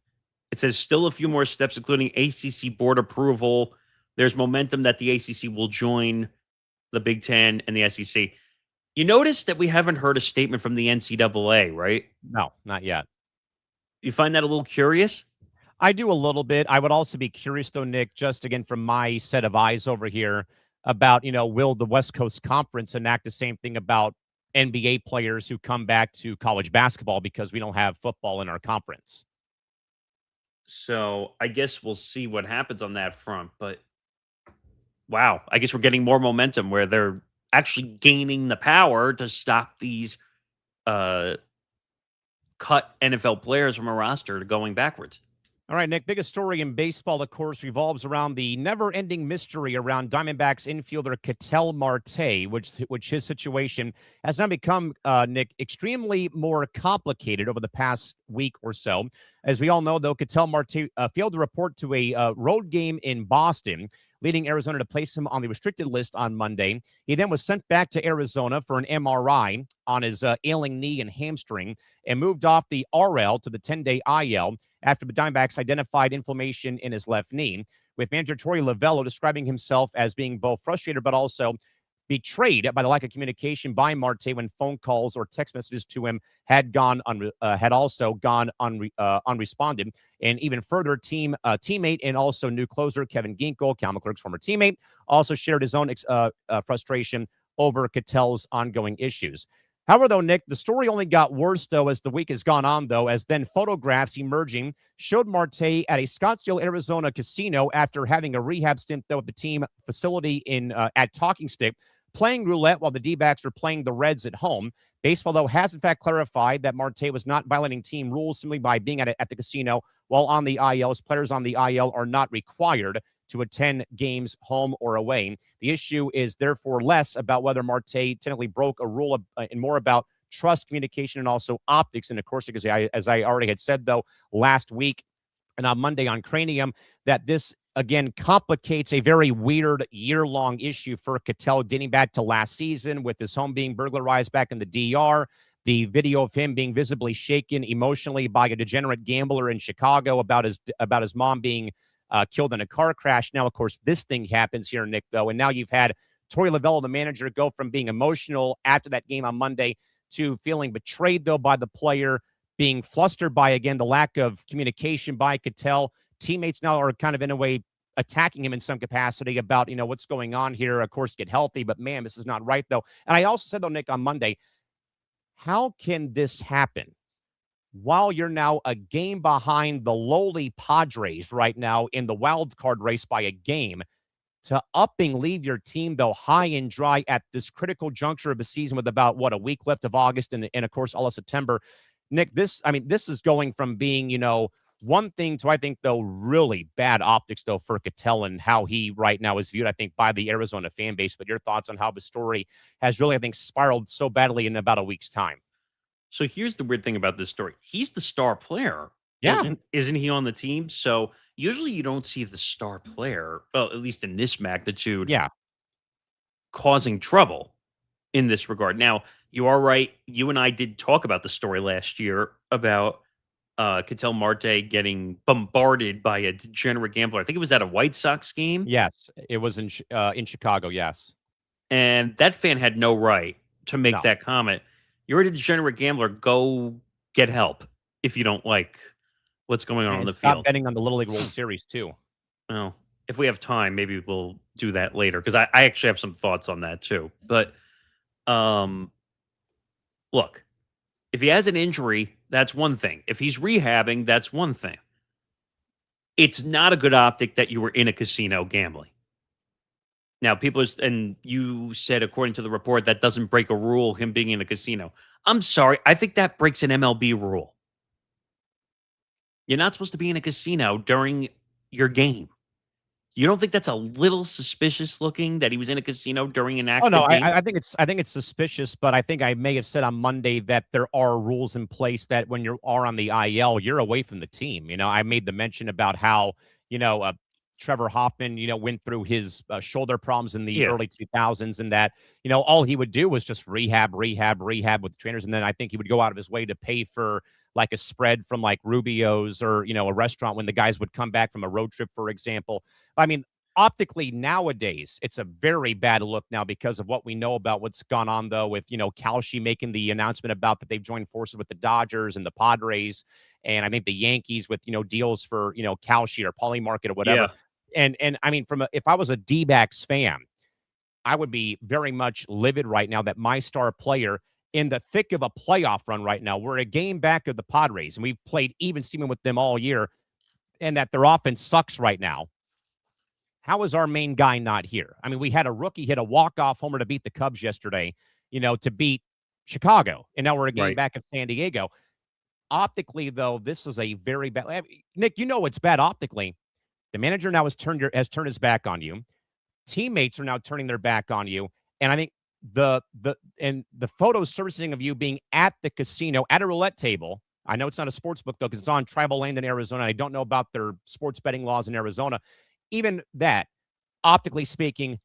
[SPEAKER 2] It says still a few more steps, including ACC board approval. There's momentum that the ACC will join the Big Ten and the SEC. You notice that we haven't heard a statement from the NCAA, right?
[SPEAKER 1] No, not yet.
[SPEAKER 2] You find that a little curious?
[SPEAKER 1] I do a little bit. I would also be curious, though, Nick, just again from my set of eyes over here about, will the West Coast Conference enact the same thing about NBA players who come back to college basketball because we don't have football in our conference?
[SPEAKER 2] So I guess we'll see what happens on that front. But wow, I guess we're getting more momentum where they're actually gaining the power to stop these cut NFL players from a roster going backwards.
[SPEAKER 1] All right, Nick, biggest story in baseball, of course, revolves around the never-ending mystery around Diamondbacks infielder Ketel Marte, which his situation has now become, Nick, extremely more complicated over the past week or so. As we all know, though, Ketel Marte failed to report to a road game in Boston, leading Arizona to place him on the restricted list on Monday. He then was sent back to Arizona for an MRI on his ailing knee and hamstring and moved off the RL to the 10-day IL after the Diamondbacks identified inflammation in his left knee, with manager Torey Lovello describing himself as being both frustrated but also betrayed by the lack of communication by Marte when phone calls or text messages to him had also gone unresponded. And even further, teammate and also new closer Kevin Ginkel, Cal McClurg's former teammate, also shared his own frustration over Ketel's ongoing issues. However, though, Nick, the story only got worse, though, as the week has gone on, though, as then photographs emerging showed Marte at a Scottsdale, Arizona casino after having a rehab stint, though, at the team facility at Talking Stick playing roulette while the D-backs are playing the Reds at home. Baseball, though, has in fact clarified that Marte was not violating team rules simply by being at the casino while on the IL. As players on the IL are not required to attend games home or away. The issue is therefore less about whether Marte technically broke a rule and more about trust, communication, and also optics. And of course, because as I already had said, though, last week and on Monday on Cranium, that this again complicates a very weird year-long issue for Ketel dating back to last season with his home being burglarized back in the DR, the video of him being visibly shaken emotionally by a degenerate gambler in Chicago about his mom being killed in a car crash. Now, of course, this thing happens here, Nick, though, and now you've had Torey Lovullo, the manager, go from being emotional after that game on Monday to feeling betrayed, though, by the player, being flustered by, again, the lack of communication by Ketel. Teammates now are kind of, in a way, attacking him in some capacity about, what's going on here. Of course, get healthy, but man, this is not right, though. And I also said, though, Nick, on Monday, how can this happen while you're now a game behind the lowly Padres right now in the wild card race by a game, to leave your team, though, high and dry at this critical juncture of the season with about, a week left of August and of course, all of September. Nick, this is going from being, one thing to, I think, though, really bad optics, though, for Ketel and how he right now is viewed, I think, by the Arizona fan base. But your thoughts on how the story has really, I think, spiraled so badly in about a week's time?
[SPEAKER 2] So here's the weird thing about this story. He's the star player.
[SPEAKER 1] Yeah.
[SPEAKER 2] Isn't he on the team? So usually you don't see the star player, well, at least in this magnitude,
[SPEAKER 1] Yeah.
[SPEAKER 2] causing trouble in this regard. Now, you are right. You and I did talk about the story last year about Ketel Marte getting bombarded by a degenerate gambler. I think it was at a White Sox game.
[SPEAKER 1] Yes, it was in Chicago, yes.
[SPEAKER 2] And that fan had no right to make
[SPEAKER 1] No.
[SPEAKER 2] that comment. You're a degenerate gambler. Go get help if you don't like what's going on
[SPEAKER 1] And
[SPEAKER 2] the
[SPEAKER 1] stop
[SPEAKER 2] field.
[SPEAKER 1] betting on the Little League World Series, too.
[SPEAKER 2] Well, if we have time, maybe we'll do that later because I actually have some thoughts on that too. But look, if he has an injury, that's one thing. If he's rehabbing, that's one thing. It's not a good optic that you were in a casino gambling. Now, and you said, according to the report, that doesn't break a rule, him being in a casino. I'm sorry. I think that breaks an MLB rule. You're not supposed to be in a casino during your game. You don't think that's a little suspicious looking that he was in a casino during an active game?
[SPEAKER 1] I think it's suspicious, but I think I may have said on Monday that there are rules in place that when you are on the IL, you're away from the team. I made the mention about how, Trevor Hoffman, went through his shoulder problems in the early 2000s and that, all he would do was just rehab with trainers. And then I think he would go out of his way to pay for like a spread from like Rubio's or, a restaurant when the guys would come back from a road trip, for example. I mean, optically nowadays, it's a very bad look now because of what we know about what's gone on, though, with, Kalshi making the announcement about that they've joined forces with the Dodgers and the Padres. And I think the Yankees with, deals for, Kalshi or Polymarket or whatever.
[SPEAKER 2] Yeah.
[SPEAKER 1] And I mean, if I was a D-backs fan, I would be very much livid right now that my star player in the thick of a playoff run right now, we're a game back of the Padres and we've played even Steven with them all year and that their offense sucks right now. How is our main guy not here? I mean, we had a rookie hit a walk-off homer to beat the Cubs yesterday, to beat Chicago. And now we're a game back of San Diego. Optically, though, this is a very bad. Nick, it's bad optically. The manager now has turned his back on you. Teammates are now turning their back on you. And I think the photos surfacing of you being at the casino at a roulette table. I know it's not a sports book, though, because it's on tribal land in Arizona. I don't know about their sports betting laws in Arizona. Even that, optically speaking,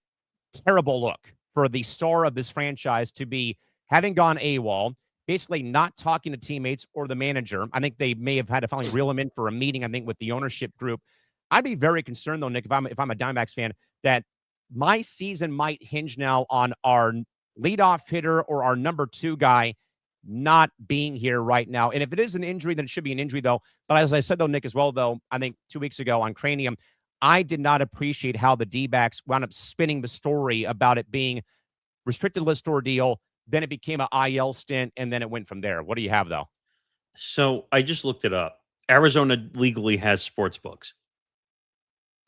[SPEAKER 1] terrible look for the star of this franchise to be having gone AWOL, basically not talking to teammates or the manager. I think they may have had to finally reel him in for a meeting, I think, with the ownership group. I'd be very concerned, though, Nick, if I'm a Diamondbacks fan, that my season might hinge now on our leadoff hitter or our number 2 guy not being here right now. And if it is an injury, then it should be an injury, though. But as I said, though, Nick, as well, though, I think 2 weeks ago on Cranium, I did not appreciate how the D-backs wound up spinning the story about it being restricted list ordeal. Then it became an IL stint, and then it went from there. What do you have, though?
[SPEAKER 2] So I just looked it up. Arizona legally has sports books.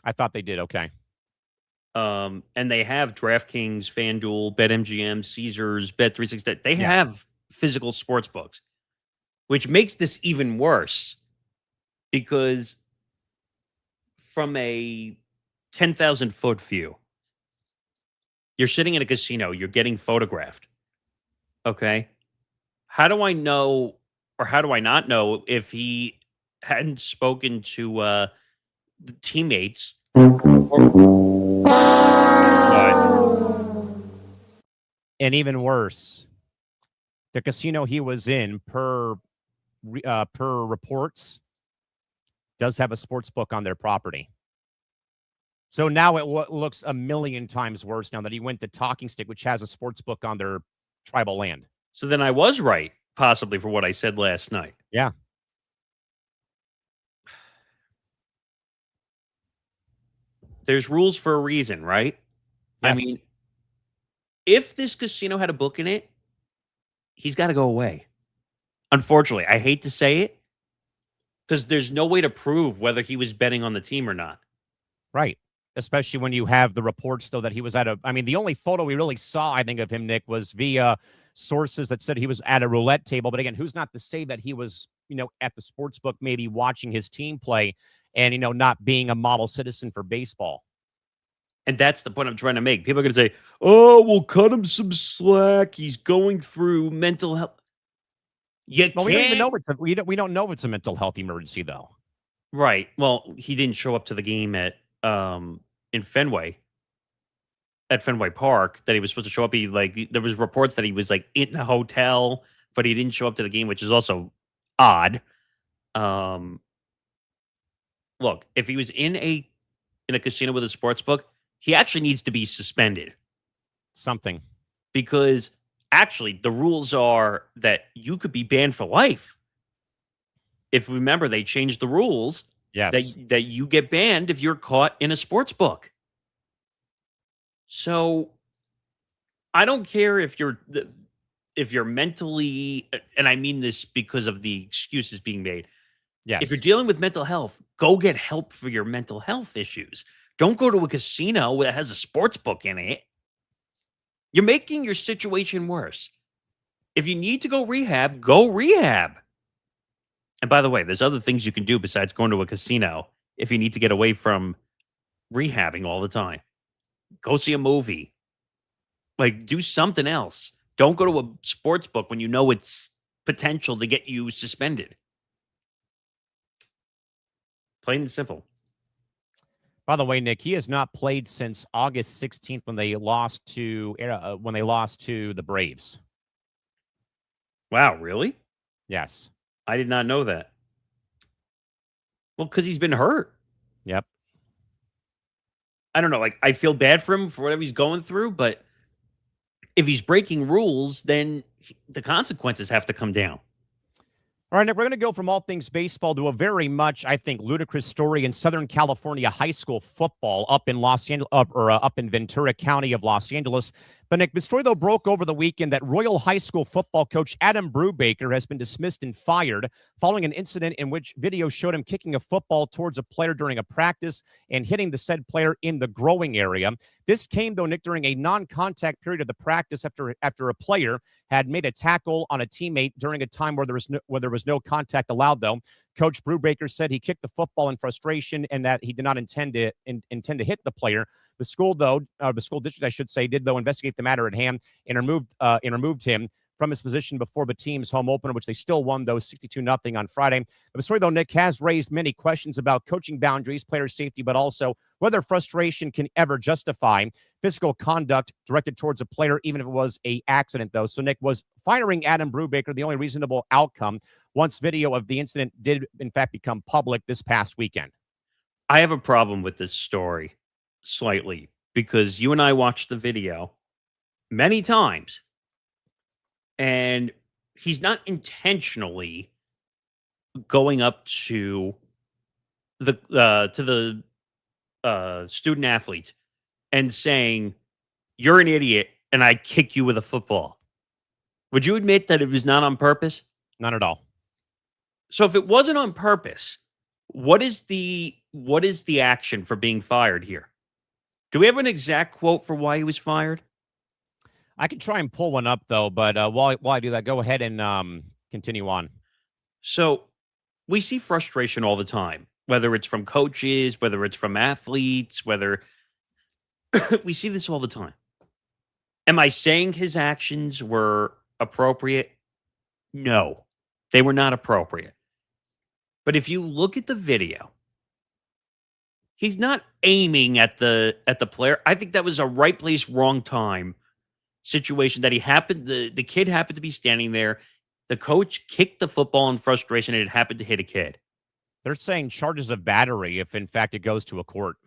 [SPEAKER 1] I thought they did. Okay.
[SPEAKER 2] And they have DraftKings, FanDuel, BetMGM, Caesars, Bet365. They
[SPEAKER 1] Yeah.
[SPEAKER 2] have physical sports books, which makes this even worse because from a 10,000-foot view, you're sitting in a casino, you're getting photographed. Okay. How do I know, or how do I not know, if he hadn't spoken to the teammates?
[SPEAKER 1] And even worse, the casino he was in, per reports, does have a sports book on their property. So now it looks a million times worse now that he went to Talking Stick, which has a sports book on their tribal land.
[SPEAKER 2] So then I was right, possibly, for what I said last night.
[SPEAKER 1] Yeah.
[SPEAKER 2] There's rules for a reason, right?
[SPEAKER 1] Yes.
[SPEAKER 2] I mean, if this casino had a book in it, he's got to go away. Unfortunately, I hate to say it, because there's no way to prove whether he was betting on the team or not.
[SPEAKER 1] Right. Especially when you have the reports, though, that he was at a... I mean, the only photo we really saw, I think, of him, Nick, was via sources that said he was at a roulette table. But again, who's not to say that he was, at the sports book, maybe watching his team play and, not being a model citizen for baseball.
[SPEAKER 2] And that's the point I'm trying to make. People are going to say, oh, we'll cut him some slack. He's going through mental health.
[SPEAKER 1] Well, we don't even know we don't know if it's a mental health emergency, though.
[SPEAKER 2] Right. Well, he didn't show up to the game at in Fenway, at Fenway Park, that he was supposed to show up. There was reports that he was like in the hotel, but he didn't show up to the game, which is also odd. Look, if he was in a casino with a sports book, he actually needs to be suspended.
[SPEAKER 1] Something.
[SPEAKER 2] Because actually, the rules are that you could be banned for life. If remember, they changed the rules.
[SPEAKER 1] Yes.
[SPEAKER 2] That you get banned if you're caught in a sports book. So I don't care if you're mentally, and I mean this because of the excuses being made.
[SPEAKER 1] Yes.
[SPEAKER 2] If you're dealing with mental health, go get help for your mental health issues. Don't go to a casino that has a sports book in it. You're making your situation worse. If you need to go rehab, go rehab. And by the way, there's other things you can do besides going to a casino if you need to get away from rehabbing all the time. Go see a movie. Do something else. Don't go to a sports book when you know it's potential to get you suspended. Plain and simple.
[SPEAKER 1] By the way, Nick, he has not played since August 16th when they lost to the Braves.
[SPEAKER 2] Wow, really?
[SPEAKER 1] Yes.
[SPEAKER 2] I did not know that. Well, because he's been hurt.
[SPEAKER 1] Yep.
[SPEAKER 2] I don't know. I feel bad for him for whatever he's going through, but if he's breaking rules, then the consequences have to come down.
[SPEAKER 1] All right, Nick, we're going to go from all things baseball to a very much, I think, ludicrous story in Southern California high school football up in up in Ventura County of Los Angeles. But, Nick, the story, though, broke over the weekend that Royal High School football coach Adam Brubaker has been dismissed and fired following an incident in which video showed him kicking a football towards a player during a practice and hitting the said player in the growing area. This came, though, Nick, during a non-contact period of the practice after a player had made a tackle on a teammate during a time where there was no contact allowed, though. Coach Brubaker said he kicked the football in frustration and that he did not intend to hit the player. The school district, I should say, did, though, investigate the matter at hand and removed him from his position before the team's home opener, which they still won, though, 62-0 on Friday. The story, though, Nick, has raised many questions about coaching boundaries, player safety, but also whether frustration can ever justify physical conduct directed towards a player, even if it was an accident, though. So, Nick, was firing Adam Brubaker the only reasonable outcome once video of the incident did, in fact, become public this past weekend?
[SPEAKER 2] I have a problem with this story slightly because you and I watched the video many times, and he's not intentionally going up to the student athlete and saying, "You're an idiot, and I kick you with a football." Would you admit that it was not on purpose?
[SPEAKER 1] Not at all.
[SPEAKER 2] So if it wasn't on purpose, what is the action for being fired here? Do we have an exact quote for why he was fired?
[SPEAKER 1] I can try and pull one up though, but while I do that, go ahead and continue on.
[SPEAKER 2] So we see frustration all the time, whether it's from coaches, whether it's from athletes, whether we see this all the time. Am I saying his actions were appropriate? No, they were not appropriate. But if you look at the video, he's not aiming at the player. I think that was a right place, wrong time situation that the kid happened to be standing there. The coach kicked the football in frustration and it happened to hit a kid.
[SPEAKER 1] They're saying charges of battery if in fact it goes to a court.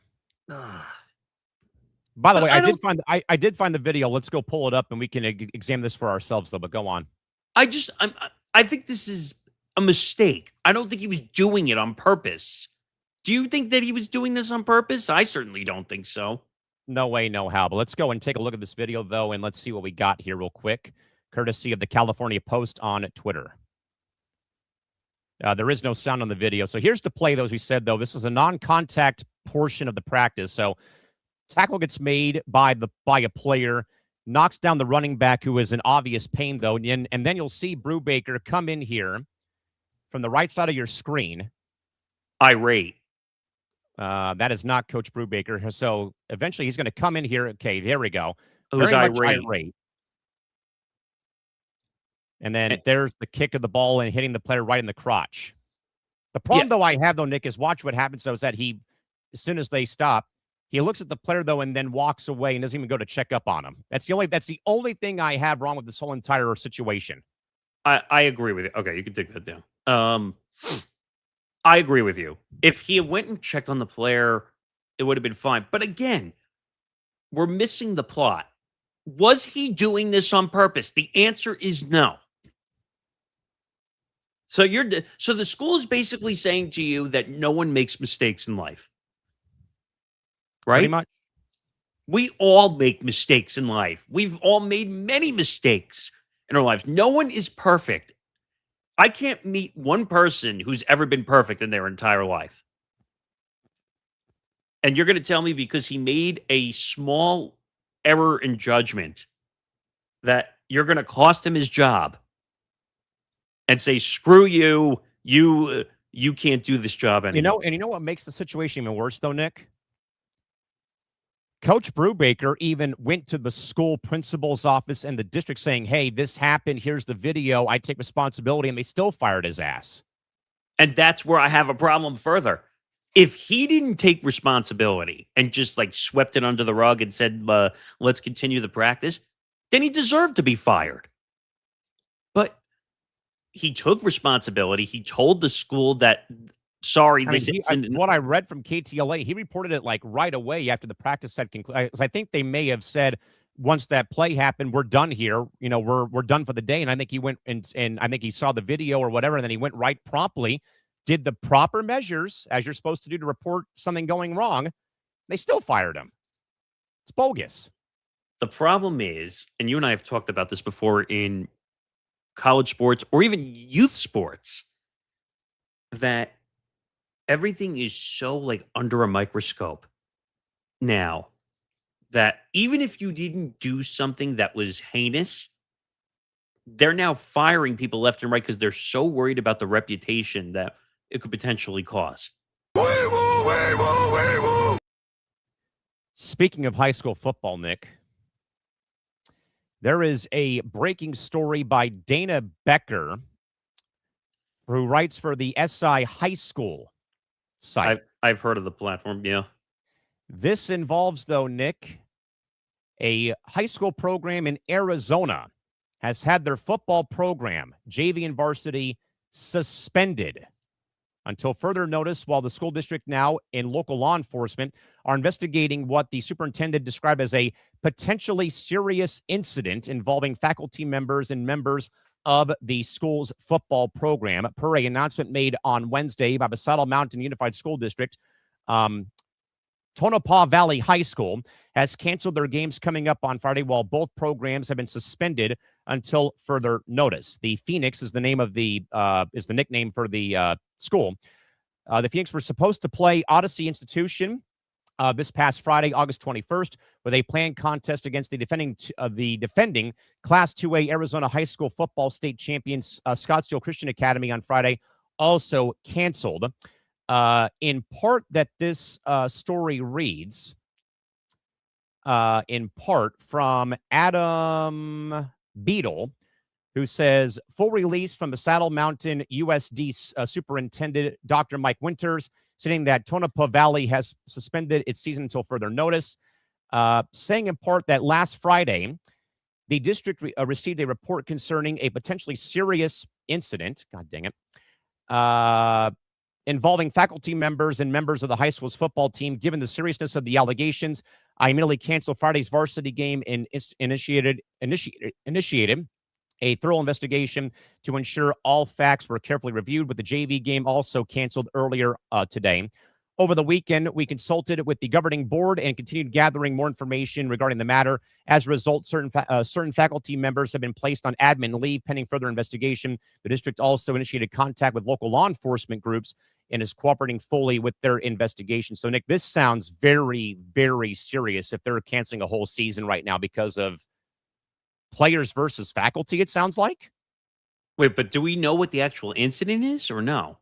[SPEAKER 1] By the way, I did find the video. Let's go pull it up and we can examine this for ourselves though, but go on.
[SPEAKER 2] I think this is a mistake. I don't think he was doing it on purpose. Do you think that he was doing this on purpose? I certainly don't think so.
[SPEAKER 1] No way, no how. But let's go and take a look at this video, though, and let's see what we got here real quick, courtesy of the California Post on Twitter. There is no sound on the video. So here's the play, though, as we said, though. This is a non-contact portion of the practice. So tackle gets made by a player, knocks down the running back who is in obvious pain, though, and then you'll see Brubaker come in here from the right side of your screen.
[SPEAKER 2] Irate.
[SPEAKER 1] That is not Coach Brubaker. So eventually he's going to come in here. Okay, there we go.
[SPEAKER 2] Who's irate?
[SPEAKER 1] And then there's the kick of the ball and hitting the player right in the crotch. The problem, though, I have, though, Nick, is watch what happens, though, is that as soon as they stop, he looks at the player, though, and then walks away and doesn't even go to check up on him. That's the only thing I have wrong with this whole entire situation.
[SPEAKER 2] I agree with you. Okay, you can take that down. I agree with you. If he went and checked on the player, it would have been fine. But again, we're missing the plot. Was he doing this on purpose? The answer is no. So the school is basically saying to you that no one makes mistakes in life. Right?
[SPEAKER 1] Pretty much.
[SPEAKER 2] We all make mistakes in life. We've all made many mistakes in our lives. No one is perfect. I can't meet one person who's ever been perfect in their entire life. And you're going to tell me because he made a small error in judgment that you're going to cost him his job and say, screw you, you can't do this job anymore.
[SPEAKER 1] You know what makes the situation even worse, though, Nick? Coach Brubaker even went to the school principal's office and the district saying, hey, this happened. Here's the video. I take responsibility. And they still fired his ass.
[SPEAKER 2] And that's where I have a problem further. If he didn't take responsibility and just like swept it under the rug and said, let's continue the practice, then he deserved to be fired. But he took responsibility. He told the school that, sorry,
[SPEAKER 1] what I read from KTLA, he reported it like right away after the practice had concluded. I think they may have said once that play happened, we're done here. You know, we're done for the day. And I think he went and I think he saw the video or whatever, and then he went right promptly, did the proper measures as you're supposed to do to report something going wrong. They still fired him. It's bogus.
[SPEAKER 2] The problem is, and you and I have talked about this before in college sports or even youth sports, that everything is so like under a microscope now that even if you didn't do something that was heinous, they're now firing people left and right because they're so worried about the reputation that it could potentially cause.
[SPEAKER 1] Speaking of high school football, Nick, there is a breaking story by Dana Becker, who writes for the SI High School site.
[SPEAKER 2] I've heard of the platform, yeah.
[SPEAKER 1] This involves, though, Nick, a high school program in Arizona has had their football program, JV and varsity, suspended until further notice, while the school district now and local law enforcement are investigating what the superintendent described as a potentially serious incident involving faculty members and members of the school's football program. Per an announcement made on Wednesday by the Saddle Mountain Unified School District, Tonopah Valley High School has canceled their games coming up on Friday, while both programs have been suspended until further notice. The Phoenix is the name of the nickname for the school. The Phoenix were supposed to play Odyssey Institution this past Friday, August 21st, with a planned contest against the defending Class 2A Arizona High School football state champions Scottsdale Christian Academy on Friday, also canceled. In part, that this story reads, in part from Adam Beadle, who says, full release from the Saddle Mountain USD Superintendent Dr. Mike Winters, stating that Tonopah Valley has suspended its season until further notice, saying in part that last Friday, the district received a report concerning a potentially serious incident, God dang it, involving faculty members and members of the high school's football team. Given the seriousness of the allegations, I immediately canceled Friday's varsity game and initiated a thorough investigation to ensure all facts were carefully reviewed, with the JV game also canceled earlier today. Over the weekend, we consulted with the governing board and continued gathering more information regarding the matter. As a result, certain faculty members have been placed on admin leave pending further investigation. The district also initiated contact with local law enforcement groups and is cooperating fully with their investigation. So, Nick, this sounds very, very serious if they're canceling a whole season right now because of players versus faculty, it sounds like.
[SPEAKER 2] Wait, but do we know what the actual incident is or no?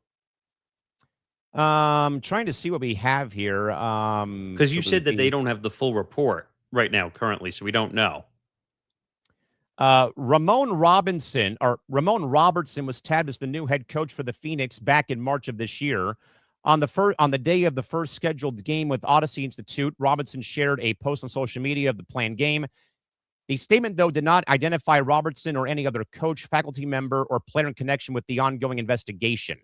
[SPEAKER 1] Trying to see what we have here.
[SPEAKER 2] Because you said that they don't have the full report right now currently, so we don't know.
[SPEAKER 1] Ramon Robertson was tabbed as the new head coach for the Phoenix back in March of this year. On the day of the first scheduled game with Odyssey Institute, Robertson shared a post on social media of the planned game. The statement, though, did not identify Robertson or any other coach, faculty member, or player in connection with the ongoing investigation.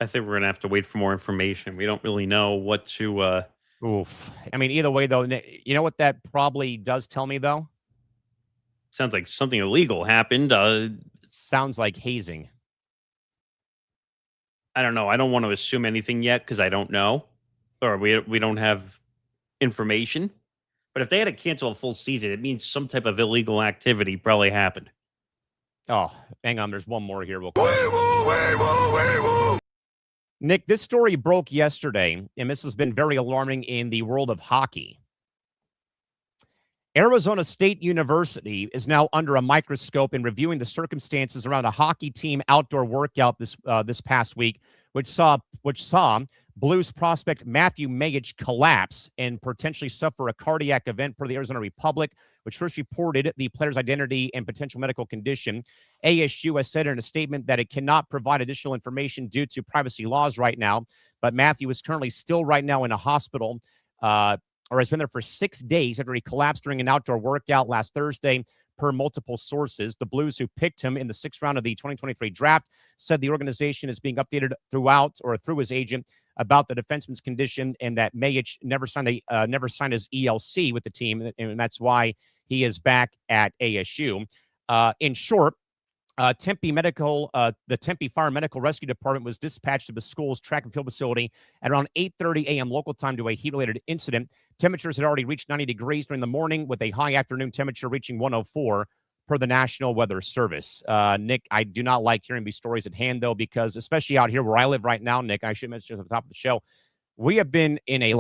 [SPEAKER 2] I think we're going to have to wait for more information. We don't really know what to...
[SPEAKER 1] Oof. I mean, either way, though, you know what that probably does tell me, though?
[SPEAKER 2] Sounds like something illegal happened.
[SPEAKER 1] Sounds like hazing.
[SPEAKER 2] I don't know. I don't want to assume anything yet because I don't know. Or we don't have information. But if they had to cancel a full season, it means some type of illegal activity probably happened.
[SPEAKER 1] Oh, hang on. There's one more here. Nick, this story broke yesterday, and this has been very alarming in the world of hockey. Arizona State University is now under a microscope in reviewing the circumstances around a hockey team outdoor workout this past week, which saw Blues prospect Matthew Mayich collapse and potentially suffer a cardiac event per the Arizona Republic, which first reported the player's identity and potential medical condition. ASU has said in a statement that it cannot provide additional information due to privacy laws right now, but Matthew is currently still right now in a hospital, or has been there for 6 days after he collapsed during an outdoor workout last Thursday, per multiple sources. The Blues, who picked him in the 6th round of the 2023 draft, said the organization is being updated through his agent about the defenseman's condition, and that Mayich never signed his ELC with the team, and that's why he is back at ASU. In short, the Tempe Fire Medical Rescue Department was dispatched to the school's track and field facility at around 8:30 a.m. local time to a heat-related incident. Temperatures had already reached 90 degrees during the morning, with a high afternoon temperature reaching 104 per the National Weather Service. Nick, I do not like hearing these stories at hand, though, because especially out here where I live right now, Nick, I should mention at the top of the show, we have been in a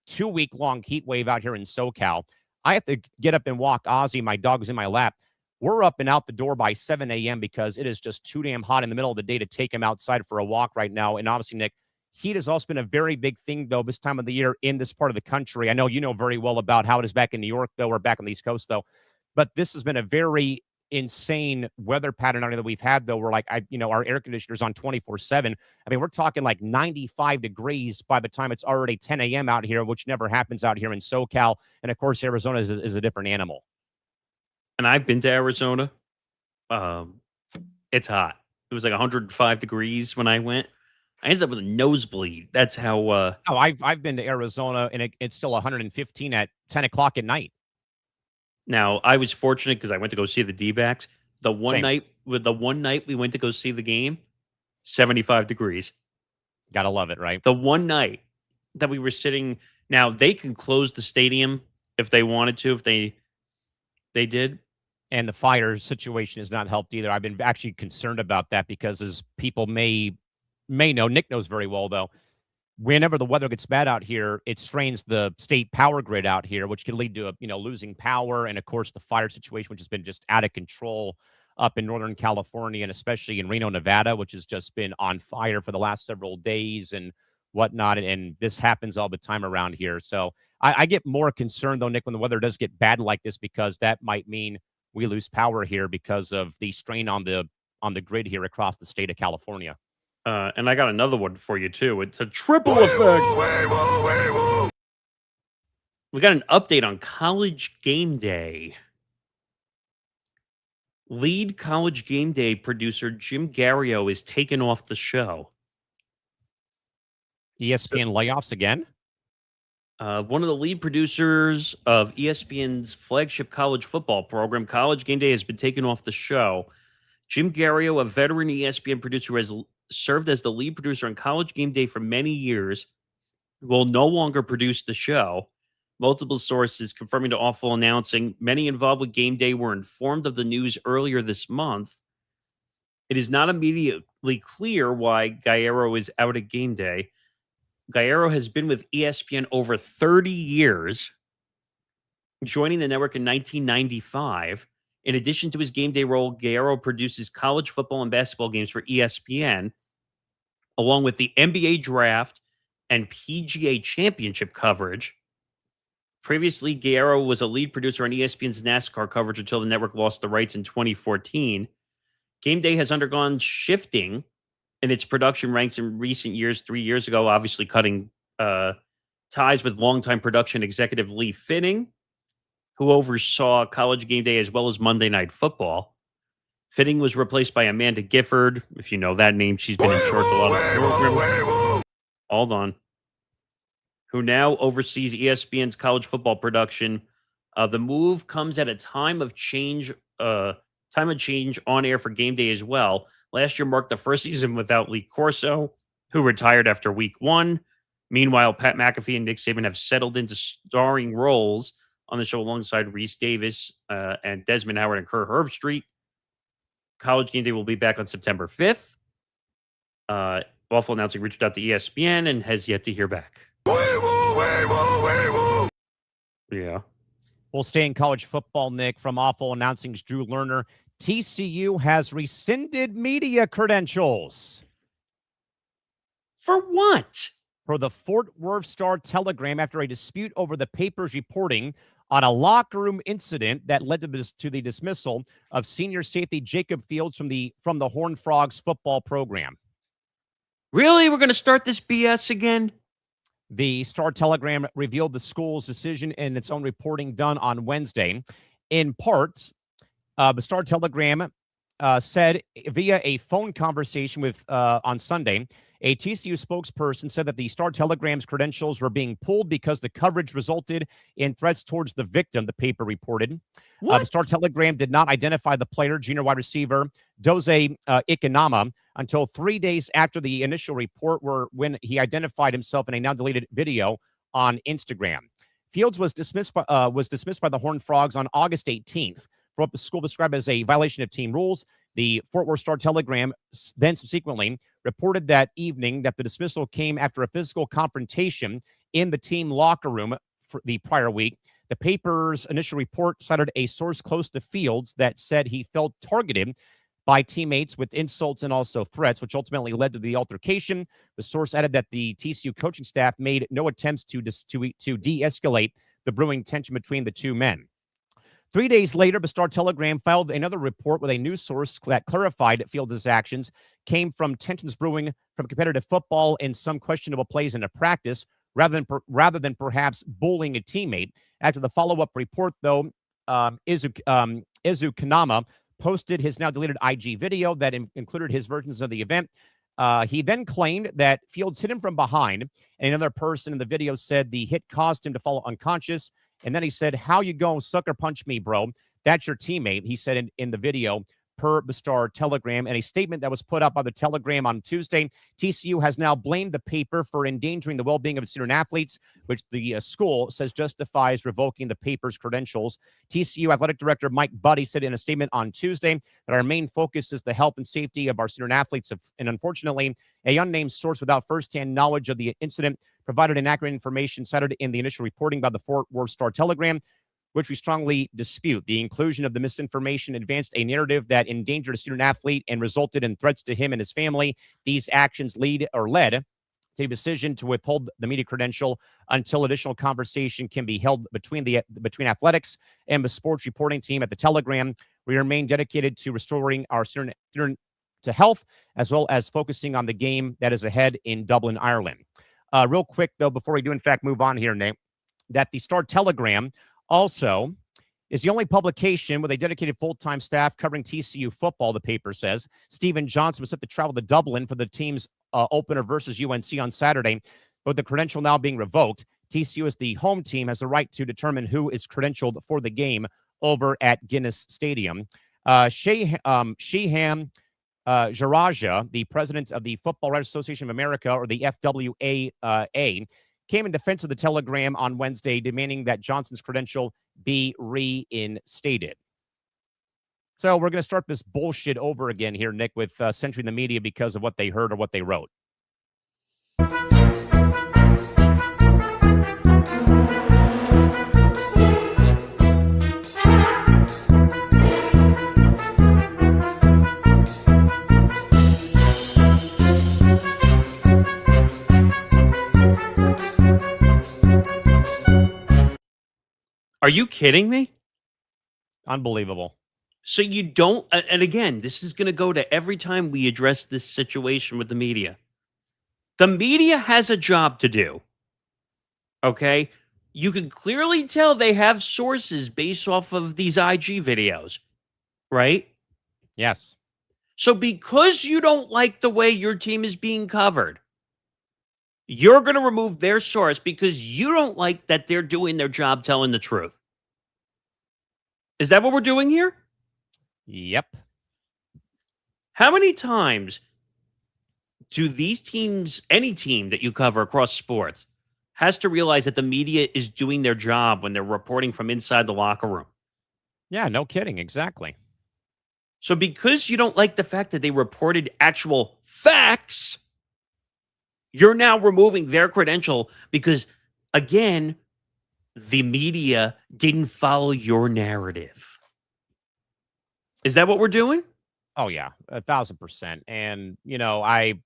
[SPEAKER 1] 2-week-long heat wave out here in SoCal. I have to get up and walk Ozzy. My dog is in my lap. We're up and out the door by 7 a.m. because it is just too damn hot in the middle of the day to take him outside for a walk right now. And obviously, Nick, heat has also been a very big thing, though, this time of the year in this part of the country. I know you know very well about how it is back in New York, though, or back on the East Coast, though. But this has been a very insane weather pattern that we've had, though. We're our air conditioner's on 24/7. I mean, we're talking 95 degrees by the time it's already 10 a.m. out here, which never happens out here in SoCal. And, of course, Arizona is a different animal.
[SPEAKER 2] And I've been to Arizona. It's hot. It was 105 degrees when I went. I ended up with a nosebleed. That's how...
[SPEAKER 1] I've been to Arizona, and it's still 115 at 10 o'clock at night.
[SPEAKER 2] Now, I was fortunate because I went to go see the D-backs. The one
[SPEAKER 1] Same.
[SPEAKER 2] night we went to go see the game, 75 degrees.
[SPEAKER 1] Gotta love it, right?
[SPEAKER 2] The one night that we were sitting... Now, they can close the stadium if they wanted to, if they did.
[SPEAKER 1] And the fire situation has not helped either. I've been actually concerned about that because, as people may know, Nick knows very well, though, whenever the weather gets bad out here, it strains the state power grid out here, which can lead to, losing power. And of course, the fire situation, which has been just out of control up in Northern California and especially in Reno, Nevada, which has just been on fire for the last several days and whatnot. And this happens all the time around here. So I get more concerned, though, Nick, when the weather does get bad like this, because that might mean we lose power here because of the strain on the grid here across the state of California.
[SPEAKER 2] And I got another one for you, too. It's a triple effect. We got an update on College Game Day. Lead College Game Day producer Jim Garrio is taken off the show.
[SPEAKER 1] ESPN layoffs again?
[SPEAKER 2] One of the lead producers of ESPN's flagship college football program, College Game Day, has been taken off the show. Jim Garrio, a veteran ESPN producer who has served as the lead producer on College Game Day for many years, will no longer produce the show. Multiple sources confirming to Awful announcing many involved with Game Day were informed of the news earlier this month. It is not immediately clear why Garrio is out at Game Day. Garrio has been with ESPN over 30 years, joining the network in 1995. In addition to his Game Day role, Garrio produces college football and basketball games for ESPN, along with the NBA draft and PGA championship coverage. Previously, Garrio was a lead producer on ESPN's NASCAR coverage until the network lost the rights in 2014. Game Day has undergone shifting in its production ranks in recent years. 3 years ago, obviously cutting ties with longtime production executive Lee Fitting, who oversaw College Game Day as well as Monday Night Football. Fitting was replaced by Amanda Gifford. If you know that name, she's been in charge of a lot of programs. Hold on. Who now oversees ESPN's college football production. The move comes at a time of change on air for Game Day as well. Last year marked the first season without Lee Corso, who retired after week 1. Meanwhile, Pat McAfee and Nick Saban have settled into starring roles on the show alongside Reese Davis and Desmond Howard and Kerr Herbstreit. College Game Day will be back on September 5th. Awful announcing reached out to ESPN and has yet to hear back. Yeah.
[SPEAKER 1] We'll stay in college football, Nick. From Awful Announcing's Drew Lerner, TCU has rescinded media credentials.
[SPEAKER 2] For what?
[SPEAKER 1] For the Fort Worth Star-Telegram after a dispute over the paper's reporting on a locker room incident that led to the dismissal of senior safety Jacob Fields from the Horned Frogs football program.
[SPEAKER 2] Really? We're going to start this BS again?
[SPEAKER 1] The Star-Telegram revealed the school's decision in its own reporting done on Wednesday. In part, the Star-Telegram said via a phone conversation with on Sunday, a TCU spokesperson said that the Star-Telegram's credentials were being pulled because the coverage resulted in threats towards the victim, the paper reported. The Star-Telegram did not identify the player, junior wide receiver Doze Ikanama, until 3 days after the initial report, when he identified himself in a now-deleted video on Instagram. Fields was dismissed by the Horned Frogs on August 18th for what the school described as a violation of team rules. The Fort Worth Star-Telegram then subsequently reported that evening that the dismissal came after a physical confrontation in the team locker room for the prior week. The paper's initial report cited a source close to Fields that said he felt targeted by teammates with insults and also threats, which ultimately led to the altercation. The source added that the TCU coaching staff made no attempts to de-escalate the brewing tension between the two men. 3 days later, the Star-Telegram filed another report with a news source that clarified that Fields' actions came from tensions brewing from competitive football and some questionable plays in a practice, rather than perhaps bullying a teammate. After the follow-up report, though, Izu Kanama posted his now-deleted IG video that included his versions of the event. He then claimed that Fields hit him from behind, and another person in the video said the hit caused him to fall unconscious. And then he said, "How you going, sucker punch me, bro? That's your teammate," he said in the video, per the Star Telegram. In a statement that was put up by the Telegram on Tuesday, TCU has now blamed the paper for endangering the well-being of its student athletes, which the school says justifies revoking the paper's credentials. TCU Athletic Director Mike Buddy said in a statement on Tuesday that our main focus is the health and safety of our student athletes. And unfortunately, a unnamed source without firsthand knowledge of the incident provided inaccurate information cited in the initial reporting by the Fort Worth Star Telegram, which we strongly dispute. The inclusion of the misinformation advanced a narrative that endangered a student athlete and resulted in threats to him and his family. These actions led to a decision to withhold the media credential until additional conversation can be held between athletics and the sports reporting team at the Telegram. We remain dedicated to restoring our student to health, as well as focusing on the game that is ahead in Dublin, Ireland. Real quick, though, before we do, in fact, move on here, Nate, that the Star Telegram also is the only publication with a dedicated full-time staff covering TCU football, the paper says. Stephen Johnson was set to travel to Dublin for the team's opener versus UNC on Saturday, but with the credential now being revoked, TCU, as the home team, has the right to determine who is credentialed for the game over at Guinness Stadium. Sheham Jaraja, the president of the Football Writers Association of America, or the FWAA, came in defense of the Telegram on Wednesday, demanding that Johnson's credential be reinstated. So we're going to start this bullshit over again here, Nick, with censoring the media because of what they heard or what they wrote.
[SPEAKER 2] Are you kidding me?
[SPEAKER 1] Unbelievable.
[SPEAKER 2] So you don't, and again, this is going to go to every time we address this situation with the media. The media has a job to do. Okay? You can clearly tell they have sources based off of these IG videos, right?
[SPEAKER 1] Yes.
[SPEAKER 2] So because you don't like the way your team is being covered, you're going to remove their source because you don't like that they're doing their job telling the truth. Is that what we're doing here?
[SPEAKER 1] Yep.
[SPEAKER 2] How many times do these teams, any team that you cover across sports, has to realize that the media is doing their job when they're reporting from inside the locker room?
[SPEAKER 1] Yeah, no kidding. Exactly.
[SPEAKER 2] So because you don't like the fact that they reported actual facts, you're now removing their credential because, again, the media didn't follow your narrative. Is that what we're doing?
[SPEAKER 1] Oh, yeah, 1,000%. And, I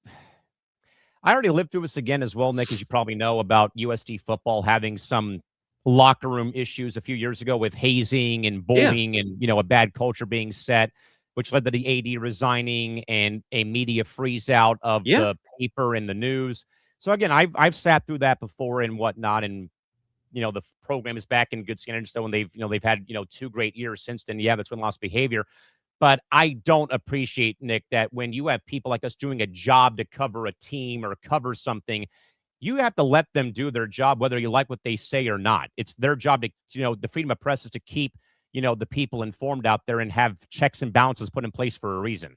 [SPEAKER 1] already lived through this again as well, Nick, as you probably know, about USD football having some locker room issues a few years ago with hazing and bullying and, a bad culture being set, which led to the AD resigning and a media freeze out of the paper and the news. So again, I've sat through that before and whatnot, and the program is back in good standing. So when they've had 2 great years since then, that's when lost behavior. But I don't appreciate, Nick, that when you have people like us doing a job to cover a team or cover something, you have to let them do their job, whether you like what they say or not. It's their job to, the freedom of press is to keep the people informed out there and have checks and balances put in place for a reason.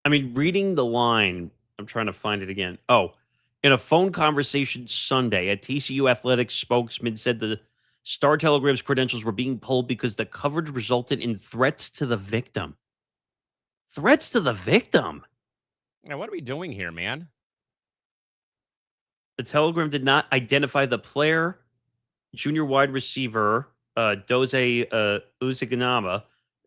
[SPEAKER 2] I mean, reading the line, I'm trying to find it again. Oh, in a phone conversation Sunday, a TCU athletics spokesman said the Star Telegram's credentials were being pulled because the coverage resulted in threats to the victim. Threats to the victim?
[SPEAKER 1] Now, what are we doing here, man?
[SPEAKER 2] The Telegram did not identify the player, junior wide receiver, Doze Uziganama,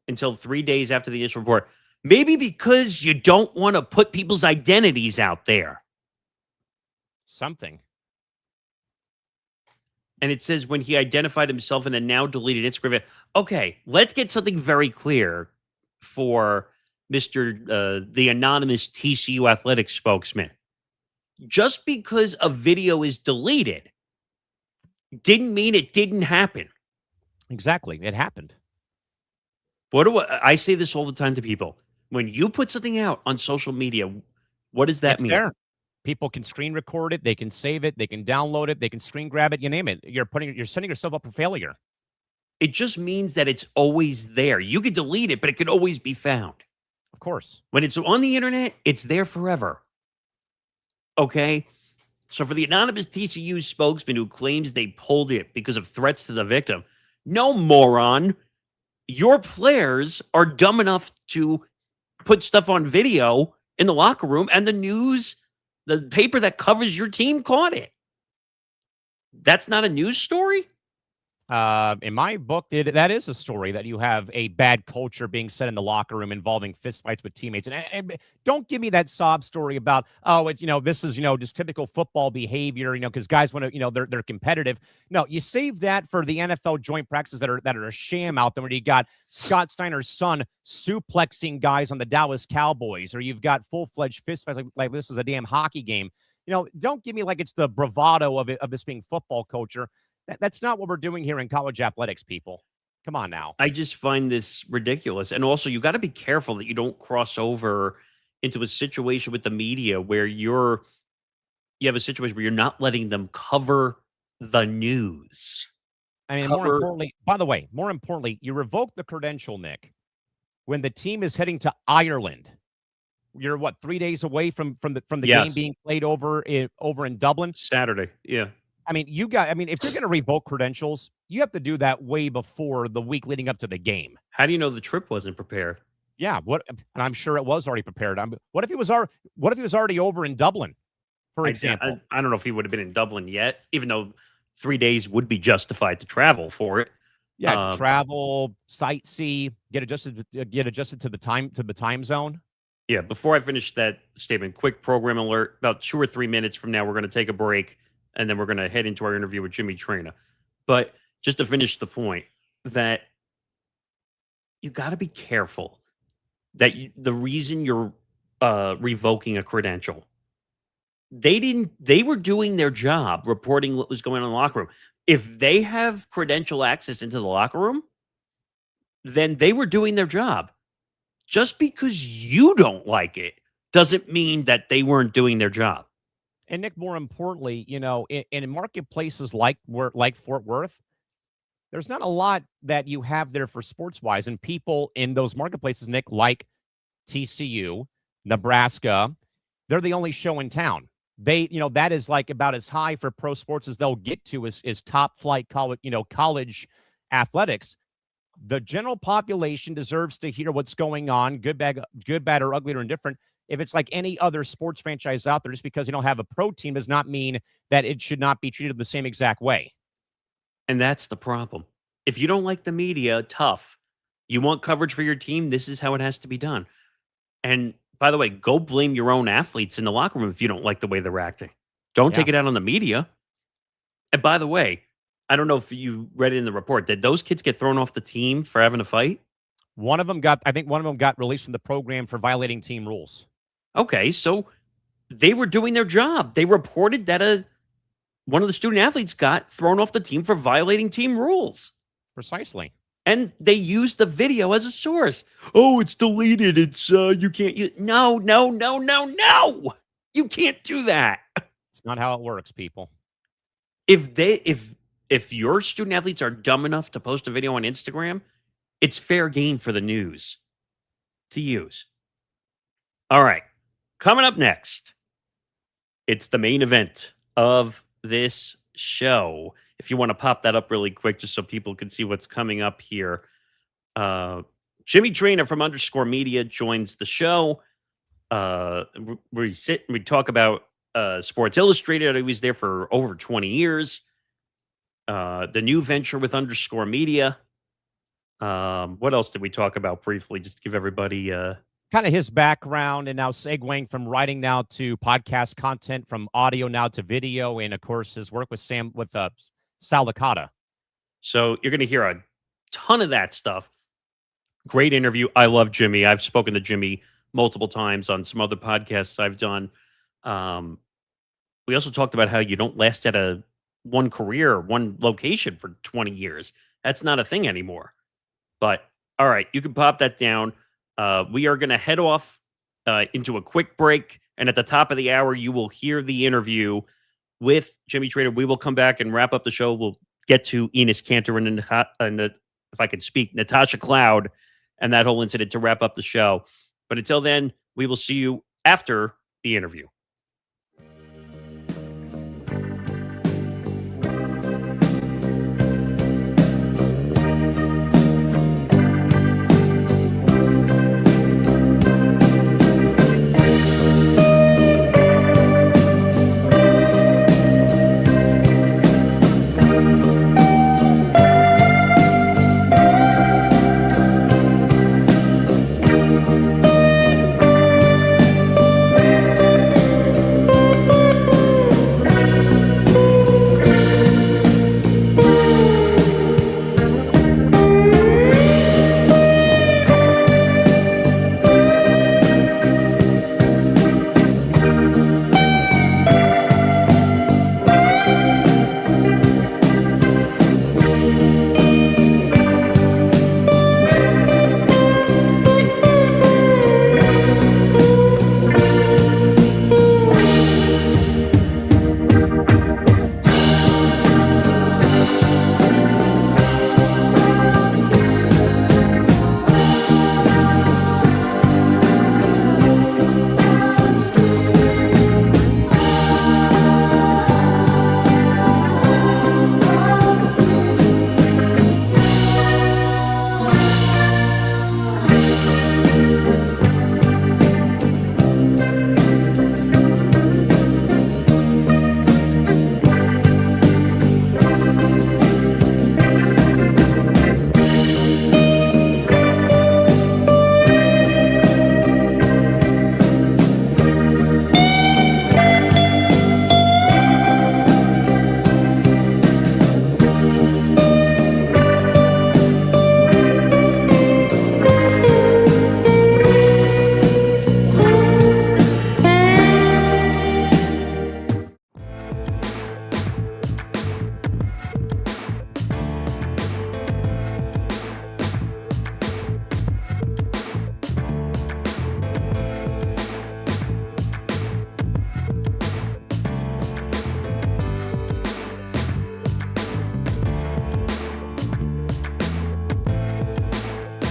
[SPEAKER 2] until 3 days after the initial report. Maybe because you don't want to put people's identities out there.
[SPEAKER 1] Something.
[SPEAKER 2] And it says when he identified himself in a now deleted Instagram. Okay, let's get something very clear for Mr. The anonymous TCU athletics spokesman. Just because a video is deleted didn't mean it didn't happen.
[SPEAKER 1] Exactly. It happened.
[SPEAKER 2] I say this all the time to people. When you put something out on social media, what does that mean?
[SPEAKER 1] There. People can screen record it, they can save it, they can download it, they can screen grab it, you name it. You're setting yourself up for failure.
[SPEAKER 2] It just means that it's always there. You can delete it, but it can always be found.
[SPEAKER 1] Of course.
[SPEAKER 2] When it's on the internet, it's there forever. Okay? So for the anonymous TCU spokesman who claims they pulled it because of threats to the victim, no, moron. Your players are dumb enough to put stuff on video in the locker room, and the news, the paper that covers your team caught it. That's not a news story?
[SPEAKER 1] In my book, that is a story that you have a bad culture being set in the locker room involving fistfights with teammates. And don't give me that sob story about, oh, it's, this is, just typical football behavior, because guys want to, they're competitive. No, you save that for the NFL joint practices that are a sham out there, where you got Scott Steiner's son suplexing guys on the Dallas Cowboys, or you've got full-fledged fistfights like this is a damn hockey game. Don't give me like it's the bravado of this being football culture. That's not what we're doing here in college athletics, people. Come on now.
[SPEAKER 2] I just find this ridiculous. And also, you got to be careful that you don't cross over into a situation with the media where you have a situation where you're not letting them cover the news.
[SPEAKER 1] I mean, more importantly, you revoke the credential, Nick, when the team is heading to Ireland. You're 3 days away from the game being played over in Dublin?
[SPEAKER 2] Saturday, yeah.
[SPEAKER 1] I mean, if you're going to revoke credentials, you have to do that way before the week leading up to the game.
[SPEAKER 2] How do you know the trip wasn't prepared?
[SPEAKER 1] Yeah, and I'm sure it was already prepared. What if he was already over in Dublin, for example?
[SPEAKER 2] I don't know if he would have been in Dublin yet, even though 3 days would be justified to travel for it.
[SPEAKER 1] Yeah, travel, sightsee, get adjusted to the time zone.
[SPEAKER 2] Yeah, before I finish that statement, quick program alert. About 2 or 3 minutes from now, we're going to take a break. And then we're going to head into our interview with Jimmy Traina. But just to finish the point, that you got to be careful that the reason you're revoking a credential, they were doing their job reporting what was going on in the locker room. If they have credential access into the locker room, then they were doing their job. Just because you don't like it doesn't mean that they weren't doing their job.
[SPEAKER 1] And Nick, more importantly, in marketplaces like Fort Worth, there's not a lot that you have there for sports-wise. And people in those marketplaces, Nick, like TCU, Nebraska, they're the only show in town. That is like about as high for pro sports as they'll get to is top flight college athletics. The general population deserves to hear what's going on, good, bad, or ugly, or indifferent. If it's like any other sports franchise out there, just because you don't have a pro team does not mean that it should not be treated the same exact way.
[SPEAKER 2] And that's the problem. If you don't like the media, tough. You want coverage for your team, this is how it has to be done. And by the way, go blame your own athletes in the locker room if you don't like the way they're acting. Don't take it out on the media. And by the way, I don't know if you read it in the report. Did those kids get thrown off the team for having a fight?
[SPEAKER 1] One of them got released from the program for violating team rules.
[SPEAKER 2] Okay, so they were doing their job. They reported that one of the student athletes got thrown off the team for violating team rules.
[SPEAKER 1] Precisely.
[SPEAKER 2] And they used the video as a source. Oh, it's deleted. It's you can't use. No. You can't do that.
[SPEAKER 1] It's not how it works, people.
[SPEAKER 2] If your student athletes are dumb enough to post a video on Instagram, it's fair game for the news to use. All right. Coming up next, it's the main event of this show. If you want to pop that up really quick, just so people can see what's coming up here. Jimmy Traina from _ Media joins the show. We sit and we talk about Sports Illustrated. He was there for over 20 years. The new venture with _ Media. What else did we talk about briefly? Just to give everybody
[SPEAKER 1] kind of his background, and now segueing from writing now to podcast content, from audio now to video, and of course his work with Sal Licata.
[SPEAKER 2] So you're going to hear a ton of that stuff. Great interview. I love Jimmy. I've spoken to Jimmy multiple times on some other podcasts I've done. We also talked about how you don't last at one career, one location for 20 years. That's not a thing anymore. But all right, you can pop that down. We are going to head off into a quick break. And at the top of the hour, you will hear the interview with Jimmy Traina. We will come back and wrap up the show. We'll get to Enes, Kanter, and if I can speak, Natasha Cloud, and that whole incident to wrap up the show. But until then, we will see you after the interview.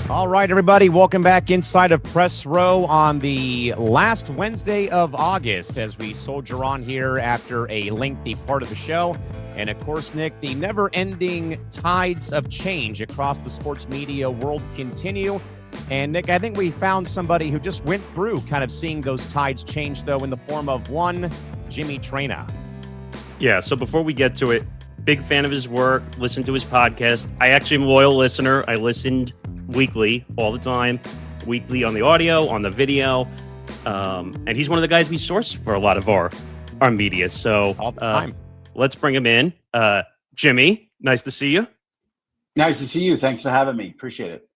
[SPEAKER 1] All right, everybody, welcome back inside of Press Row on the last Wednesday of August as we soldier on here after a lengthy part of the show. And of course, Nick, the never-ending tides of change across the sports media world continue. And Nick, I think we found somebody who just went through kind of seeing those tides change, though, in the form of one Jimmy Traina.
[SPEAKER 2] Yeah, so before we get to it, big fan of his work, listen to his podcast. I actually am a loyal listener. I listened weekly, all the time, weekly on the audio, on the video. And he's one of the guys we source for a lot of our media. So
[SPEAKER 1] All the time.
[SPEAKER 2] Let's bring him in. Jimmy, nice to see you.
[SPEAKER 4] Nice to see you. Thanks for having me. Appreciate it.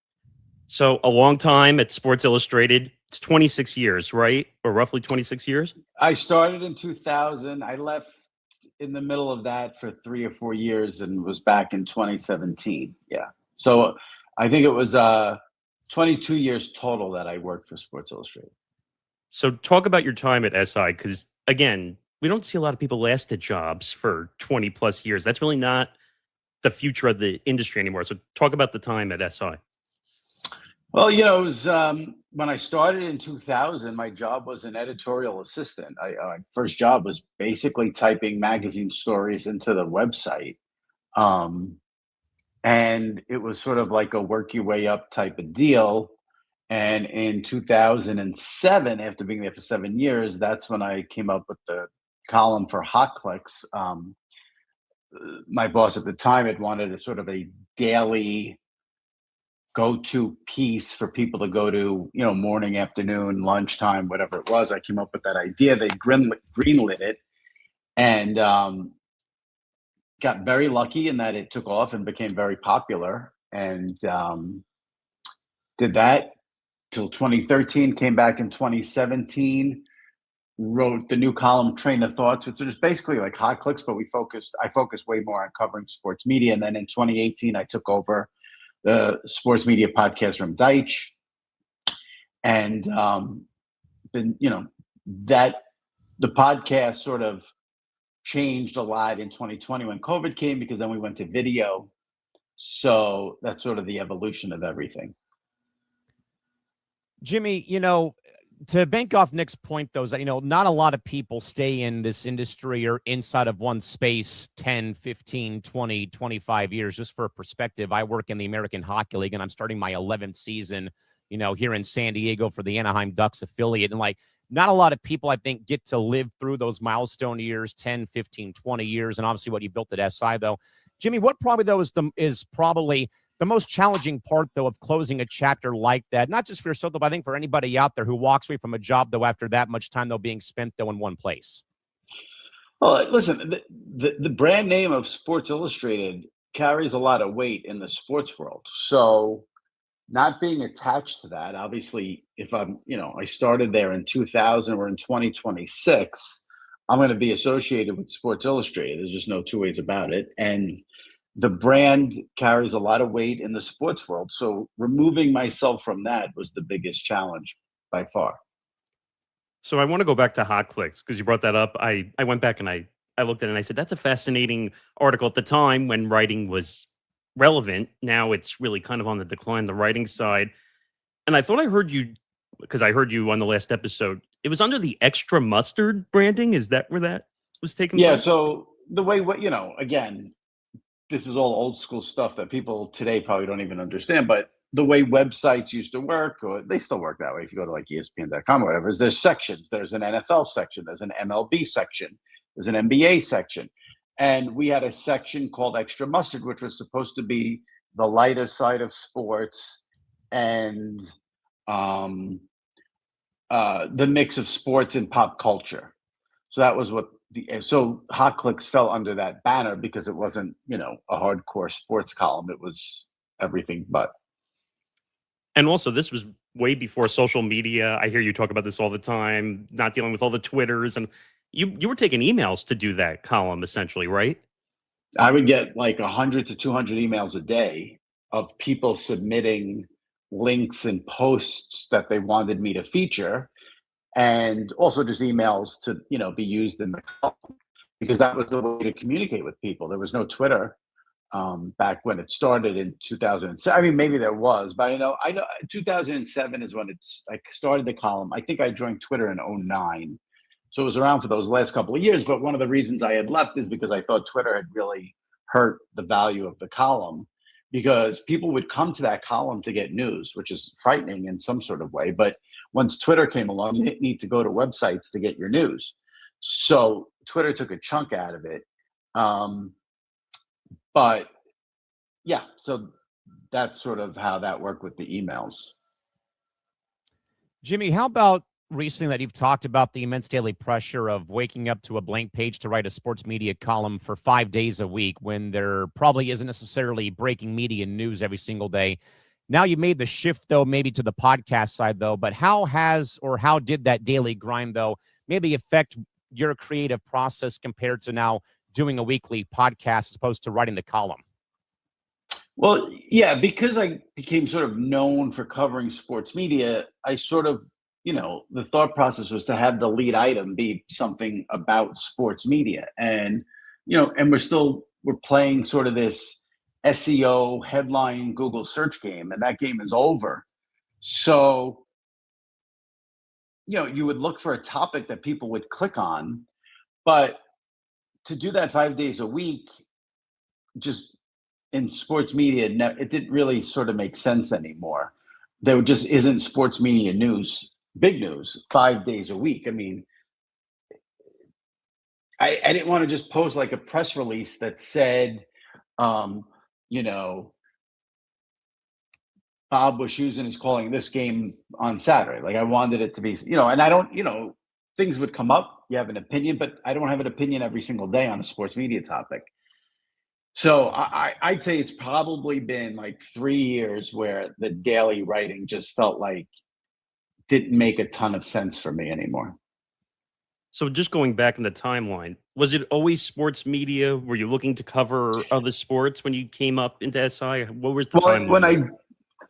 [SPEAKER 2] So a long time at Sports Illustrated. It's 26 years, right? Or roughly 26 years?
[SPEAKER 4] I started in 2000. I left in the middle of that for 3 or 4 years and was back in 2017. Yeah. So I think it was 22 years total that I worked for Sports Illustrated.
[SPEAKER 2] So talk about your time at SI, because again, we don't see a lot of people last at jobs for 20 plus years. That's really not the future of the industry anymore. So talk about the time at SI.
[SPEAKER 4] Well, you know, it was when I started in 2000, my job was an editorial assistant. My first job was basically typing magazine stories into the website. And it was sort of like a work your way up type of deal. And in 2007, after being there for 7 years, that's when I came up with the column for Hot Clicks. My boss at the time had wanted a sort of a daily go-to piece for people to go to, you know, morning, afternoon, lunchtime, whatever it was. I came up with that idea. They greenlit it, and got very lucky in that it took off and became very popular, and did that till 2013, came back in 2017, wrote the new column Train of Thoughts, which is basically like Hot Clicks, but I focused way more on covering sports media. And then in 2018, I took over the sports media podcast from Deitch, and been, you know, that the podcast sort of changed a lot in 2020 when COVID came, because then we went to video. So that's sort of the evolution of everything.
[SPEAKER 1] Jimmy, to bank off Nick's point, though, is that, not a lot of people stay in this industry or inside of one space 10, 15, 20, 25 years. Just for perspective, I work in the American Hockey League, and I'm starting my 11th season, here in San Diego for the Anaheim Ducks affiliate. And, not a lot of people, I think, get to live through those milestone years, 10, 15, 20 years, and obviously what you built at SI, though. Jimmy, what probably, though, is probably the most challenging part, though, of closing a chapter like that, not just for yourself, though, but I think for anybody out there who walks away from a job, though, after that much time, though, being spent, though, in one place?
[SPEAKER 4] Well, listen, the brand name of Sports Illustrated carries a lot of weight in the sports world. So not being attached to that, obviously, if I started there in 2000, we're in 2026, I'm going to be associated with Sports Illustrated. There's just no two ways about it. And the brand carries a lot of weight in the sports world. So removing myself from that was the biggest challenge by far.
[SPEAKER 2] So I want to go back to Hot Clicks because you brought that up. I went back and I looked at it and I said, that's a fascinating article at the time when writing was relevant. Now it's really kind of on the decline, the writing side. And I thought I heard you, because I heard you on the last episode, it was under the Extra Mustard branding. Is that where that was taken
[SPEAKER 4] Yeah.
[SPEAKER 2] place?
[SPEAKER 4] So the way, again, this is all old school stuff that people today probably don't even understand, but the way websites used to work, or they still work that way. If you go to like ESPN.com or whatever, is there's sections. There's an NFL section, there's an MLB section, there's an NBA section. And we had a section called Extra Mustard, which was supposed to be the lighter side of sports and the mix of sports and pop culture. So that was what so Hot Clicks fell under that banner because it wasn't, a hardcore sports column. It was everything but.
[SPEAKER 2] And also, this was way before social media. I hear you talk about this all the time, not dealing with all the Twitters. And you were taking emails to do that column, essentially, right?
[SPEAKER 4] I would get like 100 to 200 emails a day of people submitting links and posts that they wanted me to feature. And also just emails to, be used in the column, because that was the way to communicate with people. There was no Twitter back when it started in 2007. I mean, maybe there was, but I know 2007 is when I started the column. I think I joined Twitter in 2009. So it was around for those last couple of years. But one of the reasons I had left is because I thought Twitter had really hurt the value of the column, because people would come to that column to get news, which is frightening in some sort of way. But once Twitter came along, you didn't need to go to websites to get your news. So Twitter took a chunk out of it. But yeah, so that's sort of how that worked with the emails.
[SPEAKER 1] Jimmy, how about recently that you've talked about the immense daily pressure of waking up to a blank page to write a sports media column for 5 days a week when there probably isn't necessarily breaking media news every single day? Now you made the shift, though, maybe to the podcast side, though, but how did that daily grind, though, maybe affect your creative process compared to now doing a weekly podcast as opposed to writing the column?
[SPEAKER 4] Well, yeah, because I became sort of known for covering sports media, I sort of, the thought process was to have the lead item be something about sports media. And, and we're playing sort of this SEO headline Google search game, and that game is over. So, you would look for a topic that people would click on, but to do that 5 days a week, just in sports media, it didn't really sort of make sense anymore. There just isn't sports media news, big news, 5 days a week. I mean, I didn't want to just post like a press release that said, Bob Wischusen is calling this game on Saturday. Like I wanted it to be, and I don't, things would come up. You have an opinion, but I don't have an opinion every single day on a sports media topic. So I'd say it's probably been like 3 years where the daily writing just felt like didn't make a ton of sense for me anymore.
[SPEAKER 2] So just going back in the timeline, was it always sports media? Were you looking to cover other sports when you came up into SI? What was the timeline?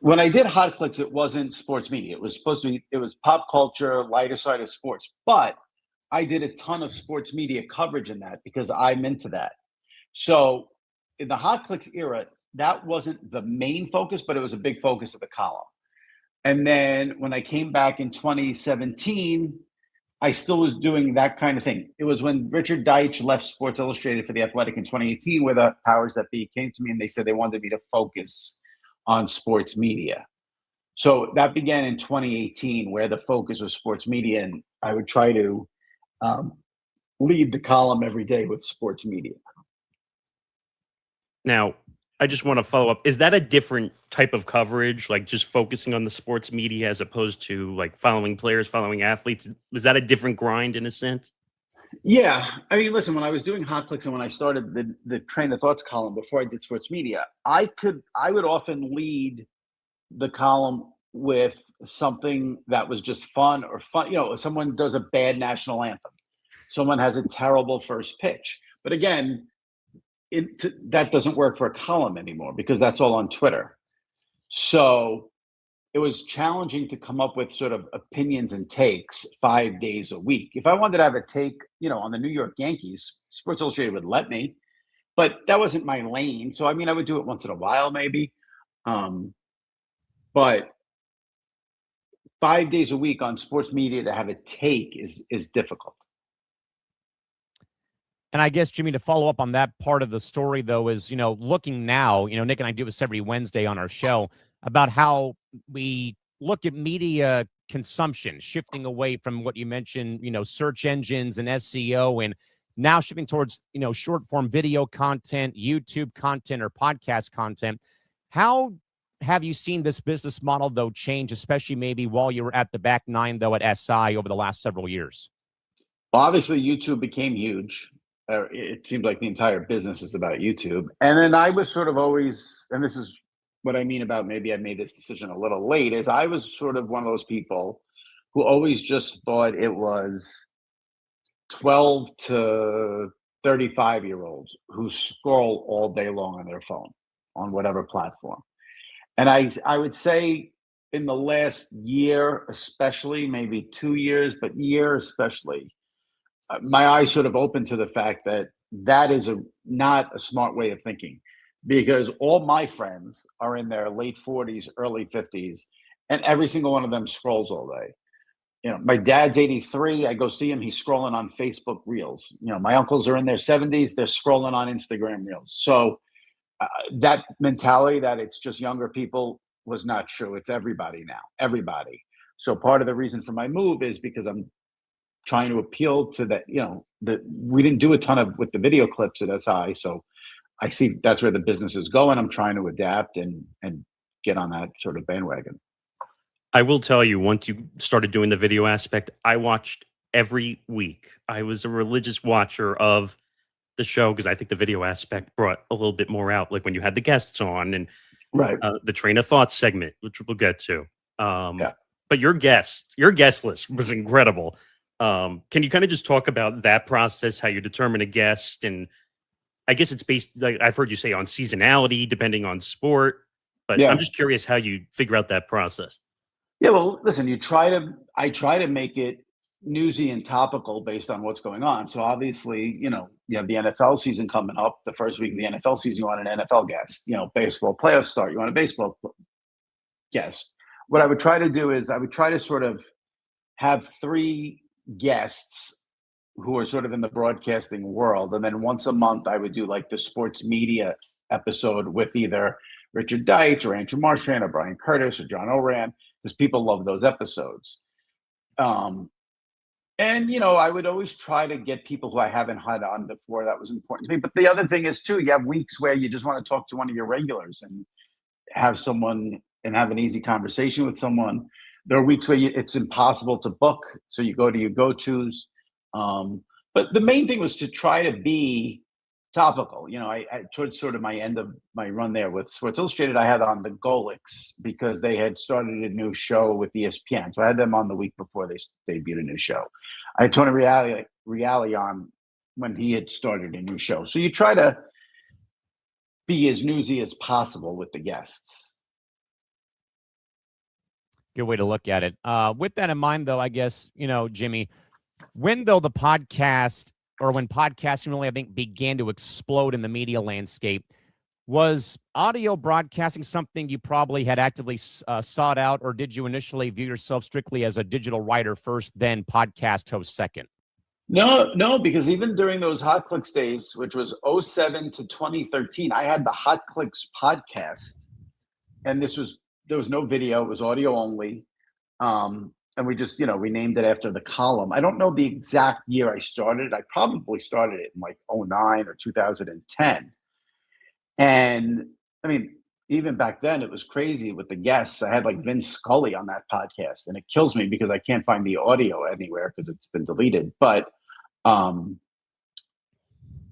[SPEAKER 4] When I did Hot Clicks, it wasn't sports media. It was supposed to be, it was pop culture, lighter side of sports. But I did a ton of sports media coverage in that because I'm into that. So in the Hot Clicks era, that wasn't the main focus, but it was a big focus of the column. And then when I came back in 2017, I still was doing that kind of thing. It was when Richard Deitch left Sports Illustrated for The Athletic in 2018, where the powers that be came to me and they said they wanted me to focus on sports media. So that began in 2018, where the focus was sports media, and I would try to lead the column every day with sports media.
[SPEAKER 2] Now, I just want to follow up. Is that a different type of coverage, like just focusing on the sports media as opposed to like following players, following athletes? Was that a different grind in a sense?
[SPEAKER 4] Yeah. I mean, listen, when I was doing Hot Clicks and when I started the Train of Thoughts column before I did sports media, I would often lead the column with something that was just fun or fun. You know, someone does a bad national anthem. Someone has a terrible first pitch. But again, that doesn't work for a column anymore because that's all on Twitter. So it was challenging to come up with sort of opinions and takes 5 days a week. If I wanted to have a take, on the New York Yankees, Sports Illustrated would let me, but that wasn't my lane. So, I mean, I would do it once in a while, maybe. But 5 days a week on sports media to have a take is difficult.
[SPEAKER 1] And I guess, Jimmy, to follow up on that part of the story, though, is, looking now, Nick and I do this every Wednesday on our show about how we look at media consumption, shifting away from what you mentioned, search engines and SEO, and now shifting towards, short form video content, YouTube content, or podcast content. How have you seen this business model, though, change, especially maybe while you were at the back nine, though, at SI over the last several years?
[SPEAKER 4] Well, obviously, YouTube became huge. It seems like the entire business is about YouTube. And then I was sort of always, and this is what I mean about maybe I made this decision a little late, is I was sort of one of those people who always just thought it was 12 to 35-year-olds who scroll all day long on their phone on whatever platform. And I would say in the last year, especially, maybe 2 years, but year especially, my eyes sort of opened to the fact that is not a smart way of thinking, because all my friends are in their late 40s, early 50s, and every single one of them scrolls all day. My dad's 83. I go see him. He's scrolling on Facebook Reels. My uncles are in their 70s. They're scrolling on Instagram Reels. So that mentality that it's just younger people was not true. It's everybody now, everybody. So part of the reason for my move is because I'm trying to appeal to that, that we didn't do a ton with the video clips at SI. So I see that's where the business is going. I'm trying to adapt and get on that sort of bandwagon.
[SPEAKER 2] I will tell you, once you started doing the video aspect, I watched every week. I was a religious watcher of the show because I think the video aspect brought a little bit more out, like when you had the guests on and
[SPEAKER 4] right,
[SPEAKER 2] the Train of Thought segment, which we'll get to.
[SPEAKER 4] Yeah.
[SPEAKER 2] But your guest list was incredible. Can you kind of just talk about that process, how you determine a guest? And I guess it's based, like I've heard you say, on seasonality, depending on sport. But
[SPEAKER 4] Yeah.
[SPEAKER 2] I'm just curious how you figure out that process.
[SPEAKER 4] Yeah, well, listen, I try to make it newsy and topical based on what's going on. So obviously, you have the NFL season coming up. The first week of the NFL season, you want an NFL guest. Baseball playoffs start, you want a baseball guest. What I would try to do is I would try to sort of have 3 guests who are sort of in the broadcasting world. And then once a month, I would do like the sports media episode with either Richard Deitch or Andrew Marchand or Brian Curtis or John Oram, because people love those episodes. And, I would always try to get people who I haven't had on before. That was important to me. But the other thing is, too, you have weeks where you just want to talk to one of your regulars and have an easy conversation with someone. There are weeks where it's impossible to book, so you go to your go-tos. But the main thing was to try to be topical. I towards sort of my end of my run there with Sports Illustrated, I had on the Golics because they had started a new show with ESPN. So I had them on the week before they debuted a new show. I had Tony Reale on when he had started a new show. So you try to be as newsy as possible with the guests.
[SPEAKER 1] Good way to look at it. With that in mind, though, I guess, Jimmy, when podcasting really, I think, began to explode in the media landscape, Was audio broadcasting something you probably had actively sought out, or did you initially view yourself strictly as a digital writer first, then podcast host second?
[SPEAKER 4] No, because even during those Hot Clicks days, which was '07 to 2013, I had the Hot Clicks podcast, and there was no video; it was audio only. And we just, we named it after the column. I don't know the exact year I started. I probably started it in like '09 or 2010. And I mean, even back then, it was crazy with the guests. I had like Vince Scully on that podcast, and it kills me because I can't find the audio anywhere because it's been deleted. But um,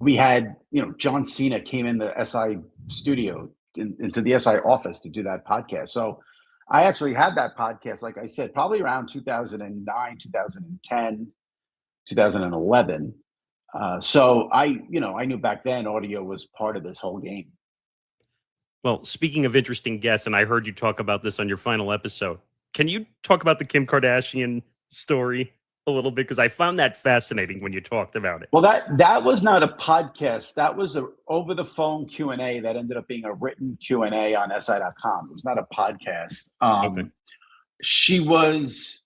[SPEAKER 4] we had, John Cena came in the SI studio, into the SI office to do that podcast. So I actually had that podcast, like I said, probably around 2009, 2010, 2011. So I knew back then audio was part of this whole game.
[SPEAKER 2] Well, speaking of interesting guests, and I heard you talk about this on your final episode, can you talk about the Kim Kardashian story a little bit? Because I found that fascinating when you talked about it.
[SPEAKER 4] Well, that was not a podcast. That was a over the phone Q&A that ended up being a written Q&A on SI.com. It was not a podcast.
[SPEAKER 2] Okay.
[SPEAKER 4] She was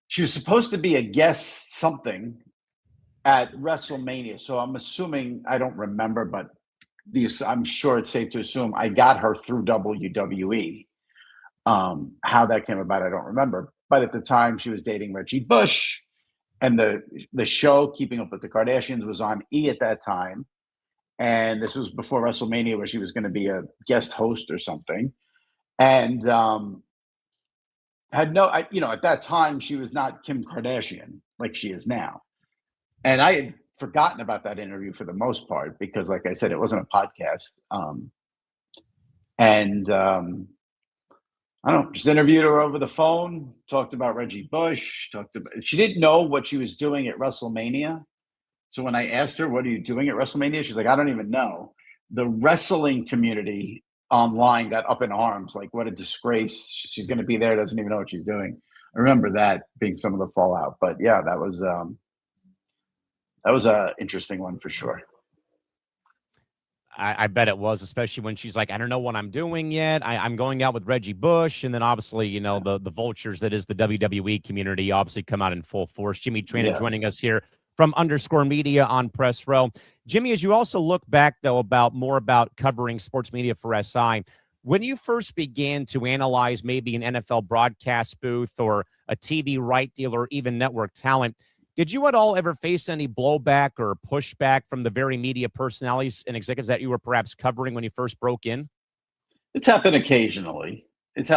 [SPEAKER 4] supposed to be a guest something at WrestleMania. So I'm assuming, I don't remember, but I'm sure it's safe to assume I got her through WWE. How that came about, I don't remember. But at the time, she was dating Reggie Bush, and the show Keeping Up with the Kardashians was on E at that time. And this was before WrestleMania, where she was going to be a guest host or something. And at that time, she was not Kim Kardashian like she is now. And I had forgotten about that interview for the most part because, like I said, it wasn't a podcast. I don't know, just interviewed her over the phone, talked about Reggie Bush, she didn't know what she was doing at WrestleMania. So when I asked her, what are you doing at WrestleMania? She's like, I don't even know. The wrestling community online got up in arms, like, what a disgrace. She's going to be there, doesn't even know what she's doing. I remember that being some of the fallout. But yeah, that was an interesting one for sure.
[SPEAKER 1] I bet it was, especially when she's like, I don't know what I'm doing yet. I'm going out with Reggie Bush. And then obviously, the vultures that is the WWE community obviously come out in full force. Jimmy Traina joining us here from _ media on Press Row. Jimmy, as you also look back, though, more about covering sports media for SI, when you first began to analyze maybe an NFL broadcast booth or a TV right deal or even network talent, did you at all ever face any blowback or pushback from the very media personalities and executives that you were perhaps covering when you first broke in?
[SPEAKER 4] It's happened occasionally. It's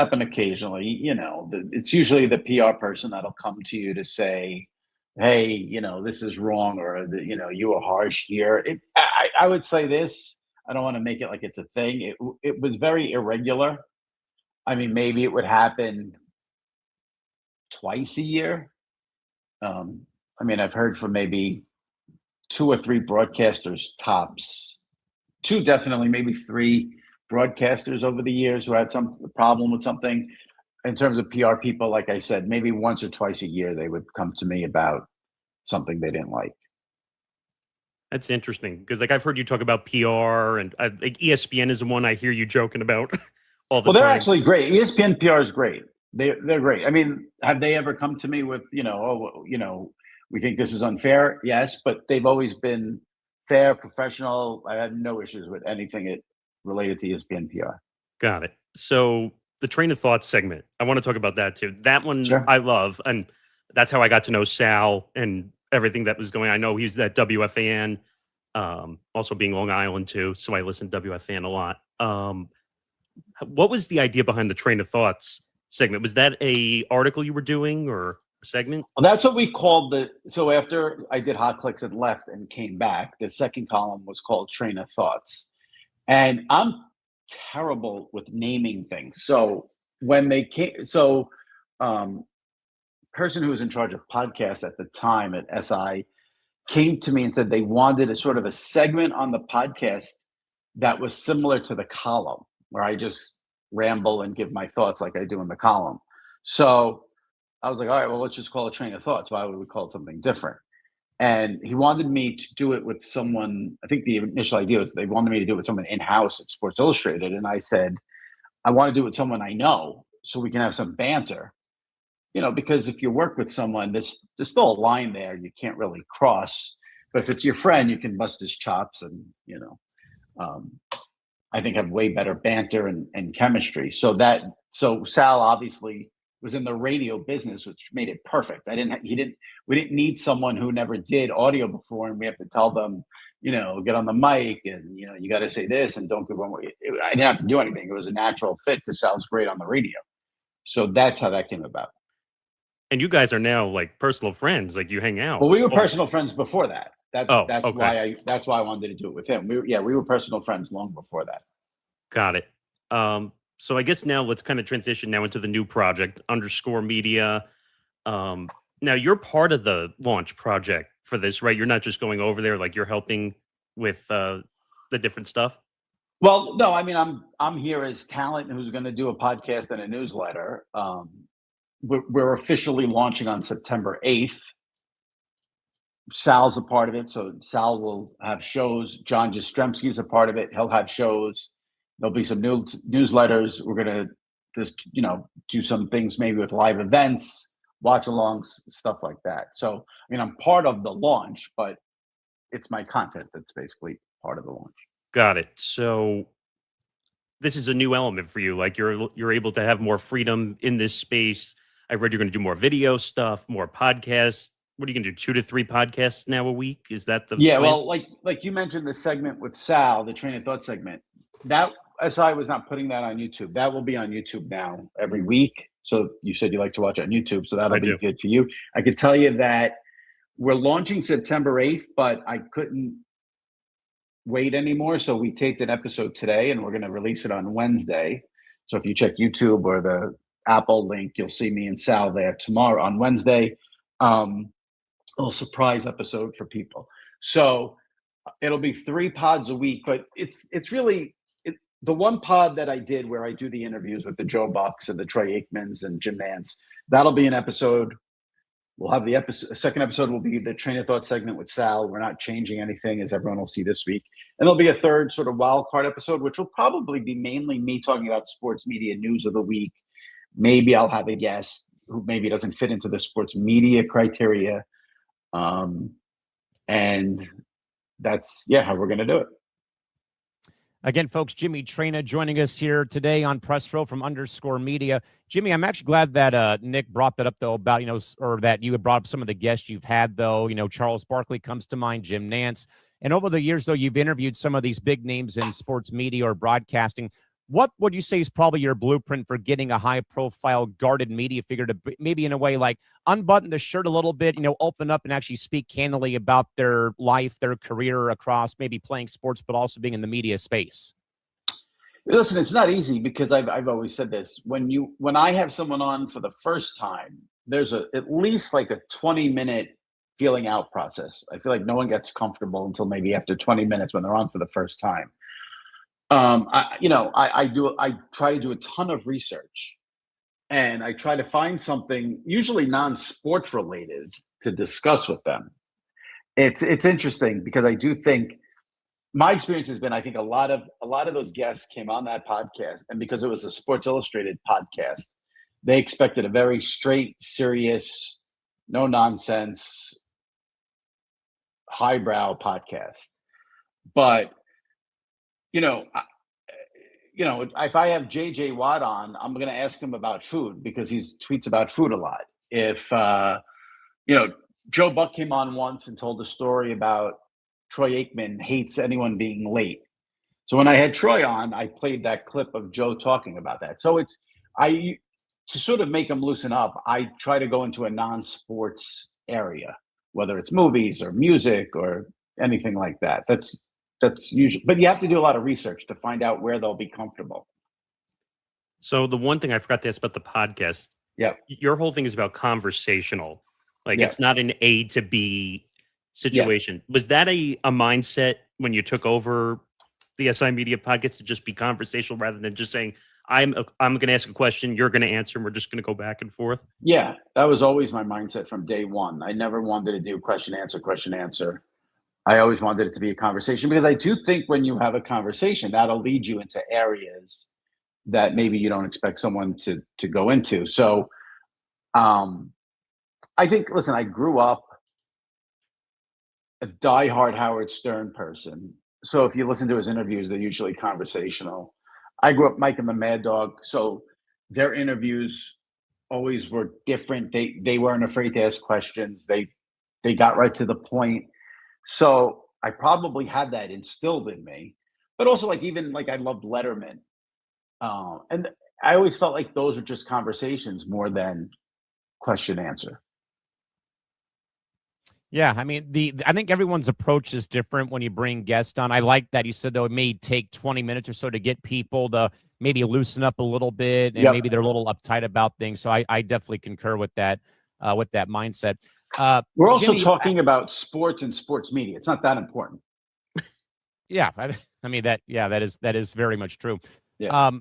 [SPEAKER 4] usually the PR person that'll come to you to say, hey, this is wrong, or, you were harsh here. I would say this. I don't want to make it like it's a thing. It was very irregular. I mean, maybe it would happen twice a year. I've heard from maybe 2 or 3 broadcasters tops. 2 definitely, maybe 3 broadcasters over the years who had some problem with something. In terms of PR people, like I said, maybe once or twice a year they would come to me about something they didn't like.
[SPEAKER 2] That's interesting because, I've heard you talk about PR, and like ESPN is the one I hear you joking about all the time.
[SPEAKER 4] Well, they're actually great. ESPN PR is great. They're great. I mean, have they ever come to me with, we think this is unfair? Yes, but they've always been fair, professional. I had no issues with anything related to ESPN PR.
[SPEAKER 2] Got it. So the train of thought segment, I want to talk about that too. That one
[SPEAKER 4] Sure.
[SPEAKER 2] I love, and that's how I got to know Sal and everything that was going on. I know he's at WFAN, also being Long Island too, so I listen to WFAN a lot. What was the idea behind the train of thoughts segment? Was that a article you were doing or a segment?
[SPEAKER 4] Well, that's what we called so after I did Hot Clicks and left and came back, the second column was called Train of Thoughts. And I'm terrible with naming things. So when they came, person who was in charge of podcasts at the time at SI came to me and said they wanted a sort of a segment on the podcast that was similar to the column, where I just ramble and give my thoughts like I do in the column. So I was like, all right, well, let's just call it Train of Thoughts. Why would we call it something different? And he wanted me to do it with someone. I think the initial idea was they wanted me to do it with someone in-house at Sports Illustrated. And I said, I want to do it with someone I know so we can have some banter. Because if you work with someone, there's still a line there you can't really cross. But if it's your friend, you can bust his chops and, I think have way better banter and chemistry. So Sal obviously was in the radio business, which made it perfect. We didn't need someone who never did audio before, and we have to tell them, get on the mic and, you got to say this and don't give one way. I didn't have to do anything. It was a natural fit because Sal's great on the radio. So that's how that came about.
[SPEAKER 2] And you guys are now like personal friends, like you hang out.
[SPEAKER 4] Well, we were personal friends before that. That's
[SPEAKER 2] okay.
[SPEAKER 4] why I wanted to do it with him. We were personal friends long before that.
[SPEAKER 2] Got it. So I guess now let's kind of transition now into the new project, Underscore Media. Now you're part of the launch project for this, right? You're not just going over there, like you're helping with the different stuff.
[SPEAKER 4] Well, no, I mean, I'm here as talent who's going to do a podcast and a newsletter. We're officially launching on September 8th. Sal's a part of it, so Sal will have shows. John Jastrzemski's a part of it. He'll have shows. There'll be some newsletters. We're going to just, do some things maybe with live events, watch-alongs, stuff like that. So, I mean, I'm part of the launch, but it's my content that's basically part of the launch.
[SPEAKER 2] Got it. So this is a new element for you. Like you're able to have more freedom in this space. I read you're going to do more video stuff, more podcasts. What are you going to do? 2 to 3 podcasts now a week? Is that the plan?
[SPEAKER 4] Well, like you mentioned the segment with Sal, the Train of Thought segment. That SI was not putting that on YouTube. That will be on YouTube now every week. So you said you like to watch it on YouTube, so that'll be good for you. I could tell you that we're launching September 8th, but I couldn't wait anymore. So we taped an episode today and we're going to release it on Wednesday. So if you check YouTube or the Apple link, you'll see me and Sal there tomorrow on Wednesday. A little surprise episode for people. So it'll be 3 pods a week, but it's really the one pod that I did where I do the interviews with the Joe Bucks and the Troy Aikmans and Jim Nance. That'll be an episode. We'll have the second episode will be the Train of Thought segment with Sal. We're not changing anything, as everyone will see this week. And there'll be a third sort of wild card episode, which will probably be mainly me talking about sports media news of the week. Maybe I'll have a guest who maybe doesn't fit into the sports media criteria. And that's, how we're going to do it.
[SPEAKER 1] Again, folks, Jimmy Traina joining us here today on Press Row from Underscore Media. Jimmy, I'm actually glad that Nick brought that up, though, about, or that you had brought up some of the guests you've had, though. Charles Barkley comes to mind, Jim Nance. And over the years, though, you've interviewed some of these big names in sports media or broadcasting. What would you say is probably your blueprint for getting a high-profile, guarded media figure to maybe in a way like unbutton the shirt a little bit, open up and actually speak candidly about their life, their career across maybe playing sports, but also being in the media space?
[SPEAKER 4] Listen, it's not easy because I've always said this. When I have someone on for the first time, there's at least like a 20-minute feeling out process. I feel like no one gets comfortable until maybe after 20 minutes when they're on for the first time. I try to do a ton of research and I try to find something usually non-sports related to discuss with them. It's interesting because I do think my experience has been, I think a lot of those guests came on that podcast, and because it was a Sports Illustrated podcast, they expected a very straight, serious, no nonsense, highbrow podcast. But if I have JJ Watt on, I'm going to ask him about food because he tweets about food a lot. If, Joe Buck came on once and told a story about Troy Aikman hates anyone being late. So when I had Troy on, I played that clip of Joe talking about that. So to sort of make him loosen up, I try to go into a non-sports area, whether it's movies or music or anything like that. That's usually, but you have to do a lot of research to find out where they'll be comfortable.
[SPEAKER 2] So the one thing I forgot to ask about the podcast, your whole thing is about conversational. It's not an A to B situation. Yeah. Was that a mindset when you took over the SI Media podcast to just be conversational rather than just saying, I'm going to ask a question. You're going to answer, and we're just going to go back and forth.
[SPEAKER 4] Yeah, that was always my mindset from day one. I never wanted to do question, answer. I always wanted it to be a conversation because I do think when you have a conversation, that'll lead you into areas that maybe you don't expect someone to go into. So I think, listen, I grew up a diehard Howard Stern person. So if you listen to his interviews, they're usually conversational. I grew up Mike and the Mad Dog, so their interviews always were different. They weren't afraid to ask questions. They got right to the point. So I probably had that instilled in me. But also, like, even like I loved Letterman, and I always felt like those are just conversations more than question answer.
[SPEAKER 1] Yeah, I mean, I think everyone's approach is different when you bring guests on. I like that you said, though, it may take 20 minutes or so to get people to maybe loosen up a little bit, and maybe they're a little uptight about things. So I definitely concur with that mindset.
[SPEAKER 4] We're also
[SPEAKER 1] Jimmy,
[SPEAKER 4] talking about sports and sports media. It's not that important.
[SPEAKER 1] Yeah, I mean that is very much true.
[SPEAKER 4] Yeah.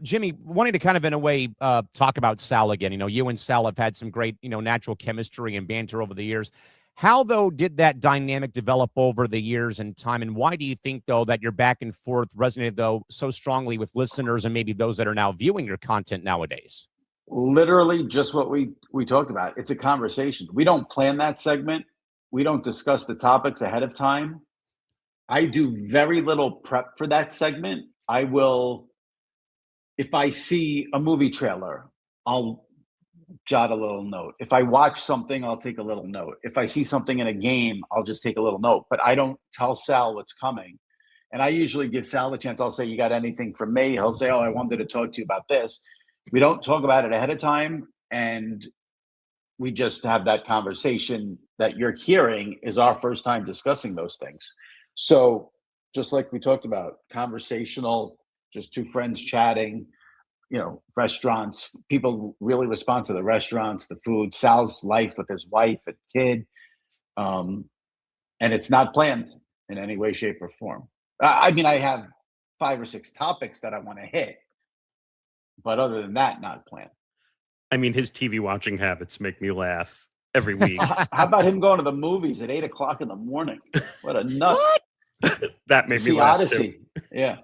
[SPEAKER 1] Jimmy, wanting to kind of in a way talk about Sal again. You and Sal have had some great, natural chemistry and banter over the years. How, though, did that dynamic develop over the years and time? And why do you think, though, that your back and forth resonated, though, so strongly with listeners and maybe those that are now viewing your content nowadays?
[SPEAKER 4] Literally just what we talked about. It's a conversation. We don't plan that segment. We don't discuss the topics ahead of time. I do very little prep for that segment. I will, if I see a movie trailer, I'll jot a little note. If I watch something, I'll take a little note. If I see something in a game, I'll just take a little note. But I don't tell Sal what's coming. And I usually give Sal a chance. I'll say, you got anything from me? He'll say, oh, I wanted to talk to you about this. We don't talk about it ahead of time. And we just have that conversation that you're hearing is our first time discussing those things. So just like we talked about, conversational, just two friends chatting, restaurants, people really respond to the restaurants, the food, Sal's life with his wife and kid. And it's not planned in any way, shape, or form. I mean, I have 5 or 6 topics that I want to hit, but other than that, not planned.
[SPEAKER 2] I mean, his TV watching habits make me laugh every week.
[SPEAKER 4] How about him going to the movies at 8:00 in the morning? What a nut.
[SPEAKER 2] That made me laugh
[SPEAKER 4] Odyssey.
[SPEAKER 2] Too.
[SPEAKER 4] Yeah.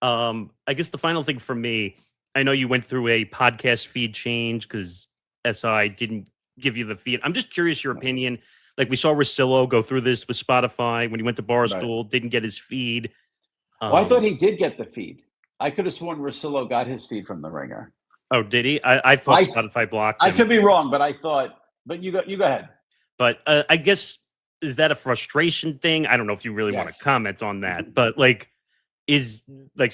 [SPEAKER 2] I guess the final thing for me, I know you went through a podcast feed change because SI didn't give you the feed. I'm just curious your opinion. Like, we saw Russillo go through this with Spotify when he went to Barstool, didn't get his feed.
[SPEAKER 4] Well, I thought he did get the feed. I could have sworn Russillo got his feed from The Ringer.
[SPEAKER 2] Oh, did he? I thought Spotify blocked him.
[SPEAKER 4] I could be wrong, but I thought. But you go ahead.
[SPEAKER 2] But I guess, is that a frustration thing? I don't know if you really want to comment on that, but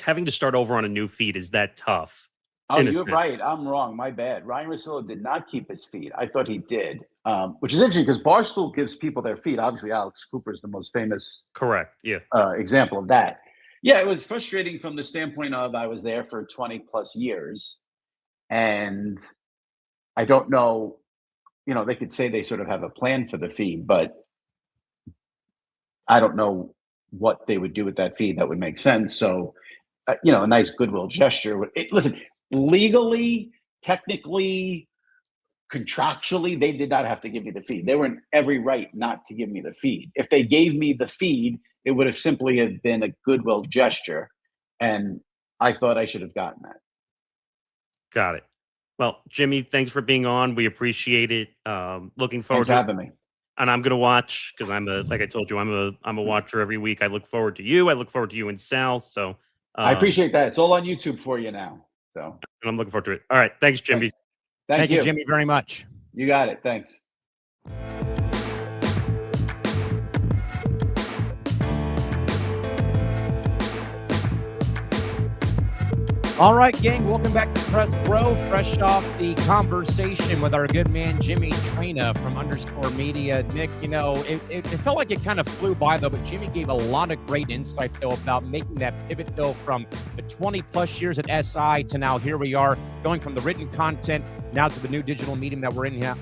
[SPEAKER 2] having to start over on a new feed, is that tough?
[SPEAKER 4] Oh, you're right. I'm wrong. My bad. Ryan Russillo did not keep his feed. I thought he did, which is interesting because Barstool gives people their feed. Obviously, Alex Cooper is the most famous example of that. Yeah, it was frustrating from the standpoint of I was there for 20 plus years, and I don't know, they could say they sort of have a plan for the feed, but I don't know what they would do with that feed that would make sense. So, a nice goodwill gesture. Listen, legally, technically, contractually, they did not have to give me the feed. They were in every right not to give me the feed. If they gave me the feed, it would have simply have been a goodwill gesture. And I thought I should have gotten that.
[SPEAKER 2] Got it. Well, Jimmy, thanks for being on. We appreciate it. Looking forward
[SPEAKER 4] to having me.
[SPEAKER 2] And I'm going to watch because like I told you, I'm a watcher every week. I look forward to you. I look forward to you and Sal. So
[SPEAKER 4] I appreciate that. It's all on YouTube for you now. So,
[SPEAKER 2] and I'm looking forward to it. All right. Thanks, Jimmy.
[SPEAKER 4] Thank you,
[SPEAKER 1] Jimmy, very much.
[SPEAKER 4] You got it. Thanks.
[SPEAKER 1] All right, gang, welcome back to Press Pro. Fresh off the conversation with our good man, Jimmy Traina from _ Media. Nick, it felt like it kind of flew by, though, but Jimmy gave a lot of great insight, though, about making that pivot, though, from the 20-plus years at SI to now here we are, going from the written content now to the new digital medium that we're in now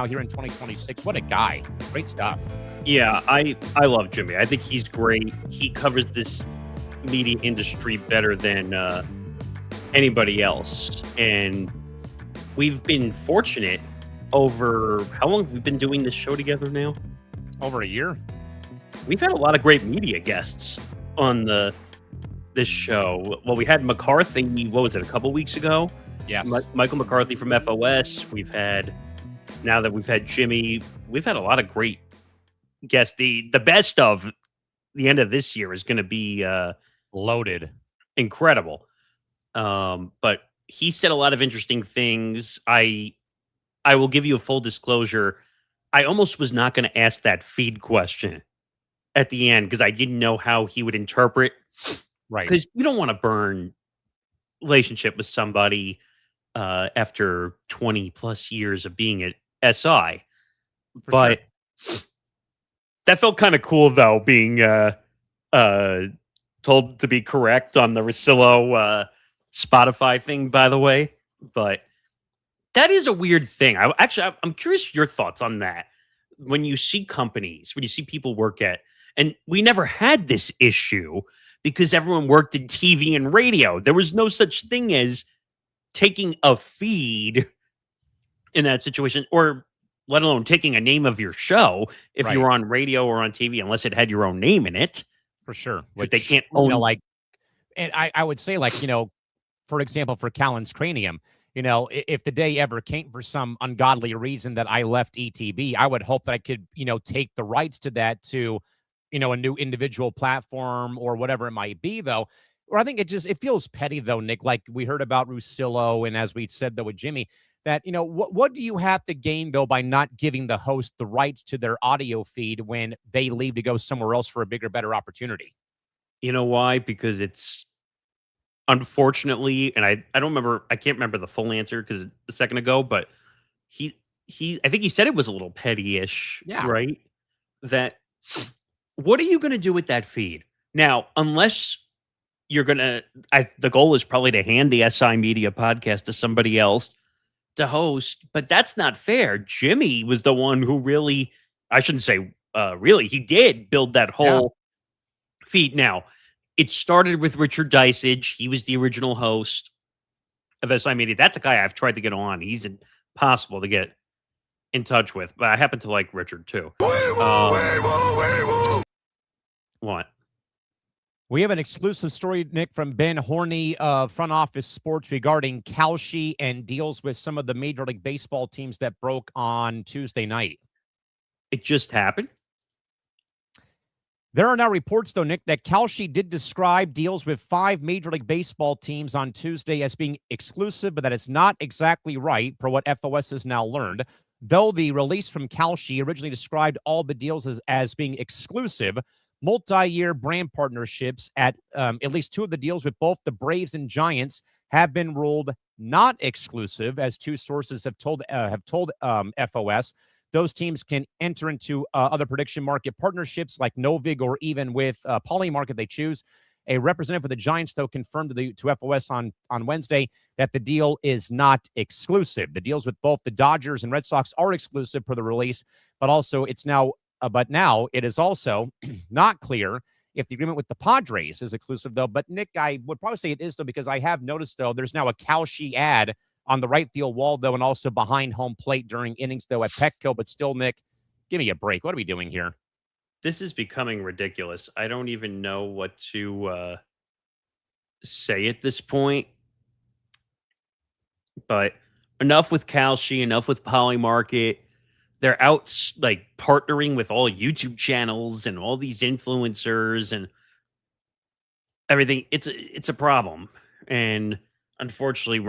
[SPEAKER 1] here in 2026. What a guy. Great stuff.
[SPEAKER 2] Yeah, I love Jimmy. I think he's great. He covers this media industry better than anybody else. And we've been fortunate over how long have we been doing this show together now?
[SPEAKER 1] Over a year.
[SPEAKER 2] We've had a lot of great media guests on this show. Well, we had McCarthy, what was it, a couple weeks ago?
[SPEAKER 1] Yes.
[SPEAKER 2] Michael McCarthy from FOS. Now that we've had Jimmy, we've had a lot of great guests. The best of the end of this year is going to be
[SPEAKER 1] Loaded.
[SPEAKER 2] incredible. But he said a lot of interesting things. I will give you a full disclosure. I almost was not going to ask that feed question at the end because I didn't know how he would interpret.
[SPEAKER 1] Right.
[SPEAKER 2] Because you don't want to burn relationship with somebody after 20 plus years of being at SI. But that felt kind of cool, though, being told to be correct on the Rosillo Spotify thing, by the way. But that is a weird thing. I'm curious your thoughts on that. When you see companies, when you see people work at, and we never had this issue because everyone worked in TV and radio. There was no such thing as taking a feed in that situation, or let alone taking a name of your show if you were on radio or on TV, unless it had your own name in it.
[SPEAKER 1] For sure.
[SPEAKER 2] Which they can't own.
[SPEAKER 1] And I would say, for example, for Callan's Cranium, if the day ever came for some ungodly reason that I left ETB, I would hope that I could, take the rights to that to, a new individual platform or whatever it might be, though. Or I think it feels petty, though, Nick, like we heard about Rosillo, and as we said, though, with Jimmy, that, what do you have to gain, though, by not giving the host the rights to their audio feed when they leave to go somewhere else for a bigger, better opportunity?
[SPEAKER 2] You know why? Because it's, unfortunately, and I can't remember the full answer because a second ago, but I think he said it was a little petty-ish, right? That, what are you going to do with that feed? Now, unless you're going to, the goal is probably to hand the SI Media podcast to somebody else to host, but that's not fair. Jimmy was the one who really, I shouldn't say really, he did build that whole feed. Now, it started with Richard Dicage. He was the original host of SI Media. That's a guy I've tried to get on. He's impossible to get in touch with, but I happen to like Richard too. What?
[SPEAKER 1] We have an exclusive story, Nick, from Ben Horney of Front Office Sports regarding Kalshi and deals with some of the Major League Baseball teams that broke on Tuesday night.
[SPEAKER 2] It just happened?
[SPEAKER 1] There are now reports, though, Nick, that Kalshi did describe deals with 5 Major League Baseball teams on Tuesday as being exclusive, but that is not exactly right, per what FOS has now learned. Though the release from Kalshi originally described all the deals as being exclusive, multi-year brand partnerships at least 2 of the deals with both the Braves and Giants have been ruled not exclusive, as 2 sources have told FOS. Those teams can enter into other prediction market partnerships like Novig or even with Polymarket if they choose. A representative for the Giants, though, confirmed to FOS on Wednesday that the deal is not exclusive. The deals with both the Dodgers and Red Sox are exclusive per the release, but now it is also not clear if the agreement with the Padres is exclusive, though. But, Nick, I would probably say it is, though, because I have noticed, though, there's now a Kalshi ad on the right field wall, though, and also behind home plate during innings, though, at Petco. But still, Nick, give me a break. What are we doing here?
[SPEAKER 2] This is becoming ridiculous. I don't even know what to say at this point. But enough with Kalshi, enough with Polymarket. They're out partnering with all YouTube channels and all these influencers and everything. It's a problem. And unfortunately,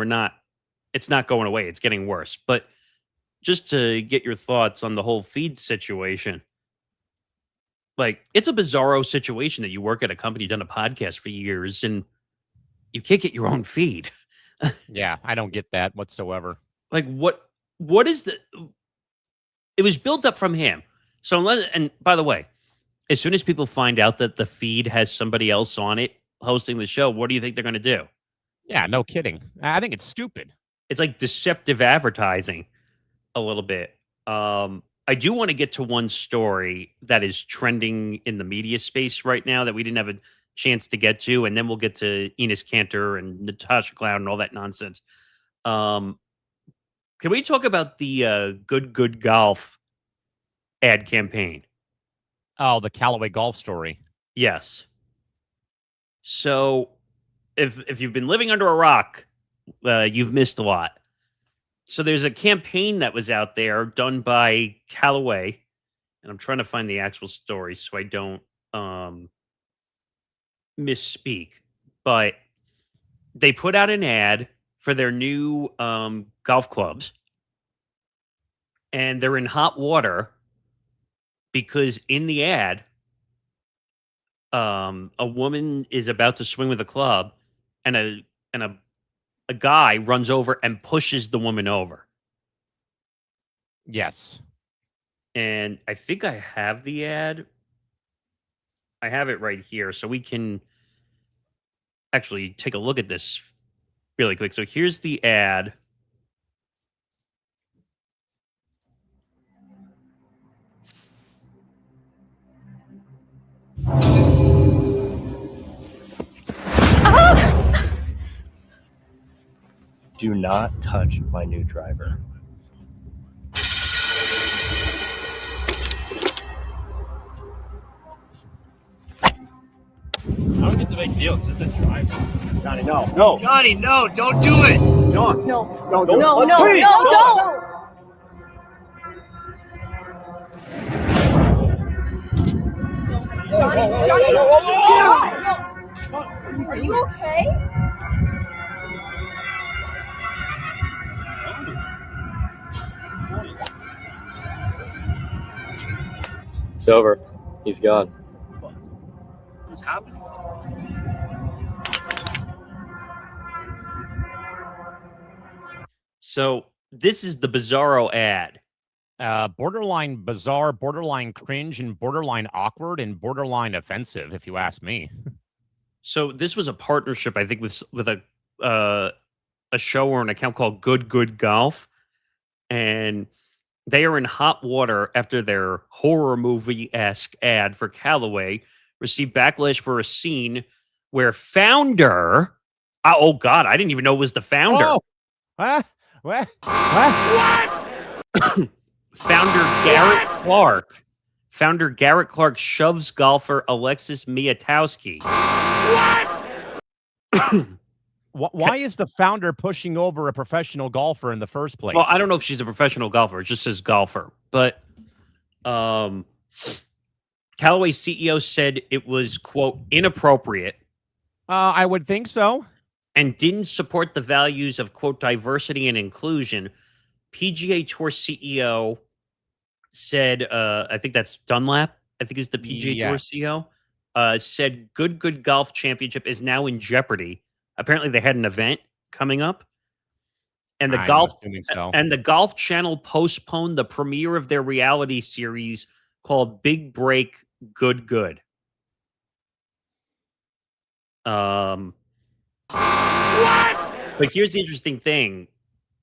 [SPEAKER 2] it's not going away. It's getting worse. But just to get your thoughts on the whole feed situation, it's a bizarro situation that you work at a company, done a podcast for years, and you can't get your own feed.
[SPEAKER 1] Yeah, I don't get that whatsoever.
[SPEAKER 2] What is it was built up from him. So and by the way, as soon as people find out that the feed has somebody else on it hosting the show, what do you think they're going to do?
[SPEAKER 1] Yeah, no kidding. I think it's stupid.
[SPEAKER 2] It's like deceptive advertising a little bit. I do want to get to one story that is trending in the media space right now that we didn't have a chance to get to, and then we'll get to Enes Kanter and Natasha Cloud and all that nonsense. Can we talk about the Good Golf ad campaign?
[SPEAKER 1] Oh, the Callaway golf story.
[SPEAKER 2] Yes. So if you've been living under a rock, you've missed a lot. So there's a campaign that was out there done by Callaway, and I'm trying to find the actual story so I don't misspeak. But they put out an ad for their new golf clubs, and they're in hot water because in the ad, a woman is about to swing with a club, and a guy runs over and pushes the woman over.
[SPEAKER 1] Yes.
[SPEAKER 2] And I think I have the ad. I have it right here, so we can actually take a look at this really quick. So here's the ad.
[SPEAKER 5] Do not touch my new driver.
[SPEAKER 6] I don't get the big deal. It says a driver.
[SPEAKER 5] Johnny, no.
[SPEAKER 6] Johnny, no, don't do it.
[SPEAKER 5] John.
[SPEAKER 7] No,
[SPEAKER 5] No,
[SPEAKER 7] no, no,
[SPEAKER 5] please,
[SPEAKER 7] don't. Johnny, are you okay?
[SPEAKER 5] It's over. He's gone.
[SPEAKER 6] What's happening?
[SPEAKER 2] So this is the Bizarro ad.
[SPEAKER 1] Borderline bizarre, borderline cringe, and borderline awkward, and borderline offensive, if you ask me.
[SPEAKER 2] So this was a partnership, I think, with a show or an account called Good Golf, and they are in hot water after their horror movie-esque ad for Callaway received backlash for a scene where founder, oh God, I didn't even know it was the founder.
[SPEAKER 1] Oh, what?
[SPEAKER 2] Founder Garrett Clark shoves golfer Alexis Miatowski.
[SPEAKER 1] Why is the founder pushing over a professional golfer in the first place?
[SPEAKER 2] Well, I don't know if she's a professional golfer. It just says golfer. But Callaway CEO said it was, quote, inappropriate.
[SPEAKER 1] I would think so.
[SPEAKER 2] And didn't support the values of, quote, diversity and inclusion. PGA Tour CEO said, I think that's Dunlap, I think is the PGA Tour CEO, said Good Golf Championship is now in jeopardy. Apparently they had an event coming up. And the Golf Channel postponed the premiere of their reality series called Big Break Good. What? But here's the interesting thing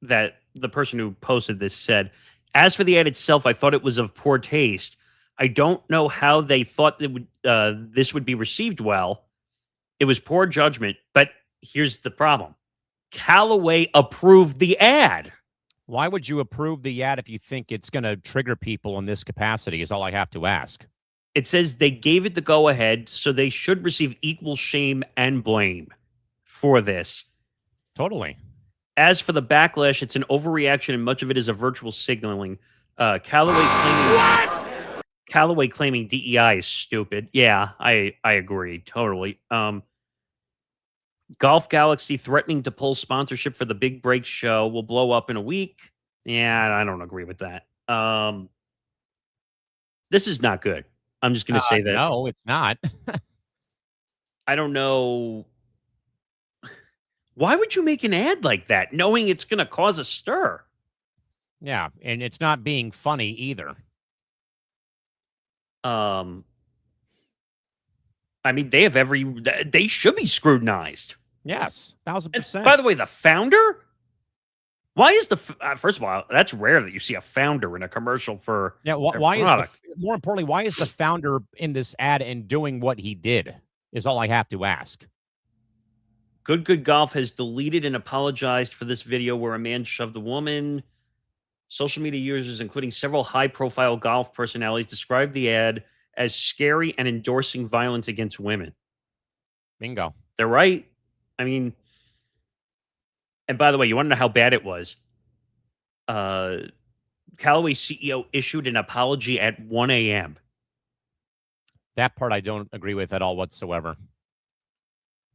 [SPEAKER 2] that the person who posted this said. As for the ad itself, I thought it was of poor taste. I don't know how they thought this would be received well. It was poor judgment, but here's the problem. Callaway approved the ad.
[SPEAKER 1] Why would you approve the ad if you think it's going to trigger people in this capacity is all I have to ask.
[SPEAKER 2] It says they gave it the go-ahead, so they should receive equal shame and blame for this.
[SPEAKER 1] Totally.
[SPEAKER 2] As for the backlash, it's an overreaction, and much of it is a virtual signaling. Callaway claiming DEI is stupid. Yeah, I agree totally. Golf Galaxy threatening to pull sponsorship for the Big Break show will blow up in a week. Yeah, I don't agree with that. This is not good. I'm just going to say that.
[SPEAKER 1] No, it's not.
[SPEAKER 2] I don't know. Why would you make an ad like that, knowing it's going to cause a stir?
[SPEAKER 1] Yeah, and it's not being funny either.
[SPEAKER 2] I mean, they should be scrutinized.
[SPEAKER 1] Yes, 1,000%.
[SPEAKER 2] By the way, the founder? Why is first of all, that's rare that you see a founder in a commercial for
[SPEAKER 1] why is more importantly, why is the founder in this ad and doing what he did? is all I have to ask.
[SPEAKER 2] Good Golf has deleted and apologized for this video where a man shoved a woman. Social media users, including several high-profile golf personalities, described the ad as scary and endorsing violence against women.
[SPEAKER 1] Bingo.
[SPEAKER 2] They're right. I mean, and by the way, you want to know how bad it was? Callaway CEO issued an apology at 1 a.m.
[SPEAKER 1] That part I don't agree with at all whatsoever.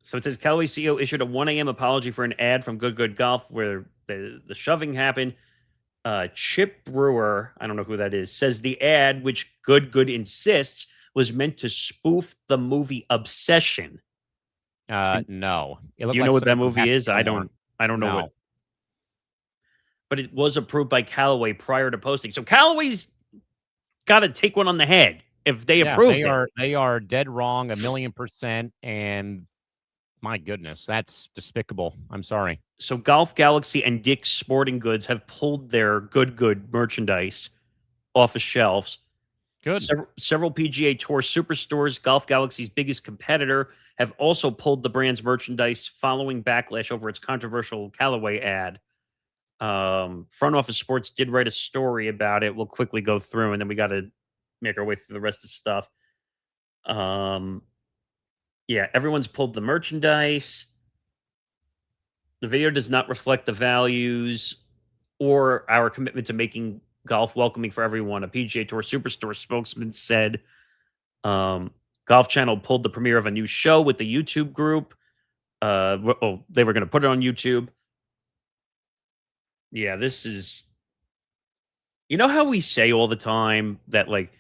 [SPEAKER 2] So it says Callaway CEO issued a 1 a.m. apology for an ad from Good Golf where the shoving happened. Chip Brewer, I don't know who that is, says the ad, which Good insists, was meant to spoof the movie Obsession.
[SPEAKER 1] No.
[SPEAKER 2] Do you know what that movie is? I don't know
[SPEAKER 1] No.
[SPEAKER 2] what. But it was approved by Callaway prior to posting. So Callaway's got to take one on the head if they approved it.
[SPEAKER 1] They are dead wrong 1,000,000%. And my goodness, that's despicable. I'm sorry.
[SPEAKER 2] So Golf Galaxy and Dick's Sporting Goods have pulled their good merchandise off of shelves.
[SPEAKER 1] Good.
[SPEAKER 2] Several PGA Tour superstores, Golf Galaxy's biggest competitor, have also pulled the brand's merchandise following backlash over its controversial Callaway ad. Front Office Sports did write a story about it. We'll quickly go through, and then we got to make our way through the rest of the stuff. Yeah, everyone's pulled the merchandise. The video does not reflect the values or our commitment to making golf welcoming for everyone. A PGA Tour Superstore spokesman said Golf Channel pulled the premiere of a new show with the YouTube group. They were going to put it on YouTube. Yeah, this is... You know how we say all the time that, like,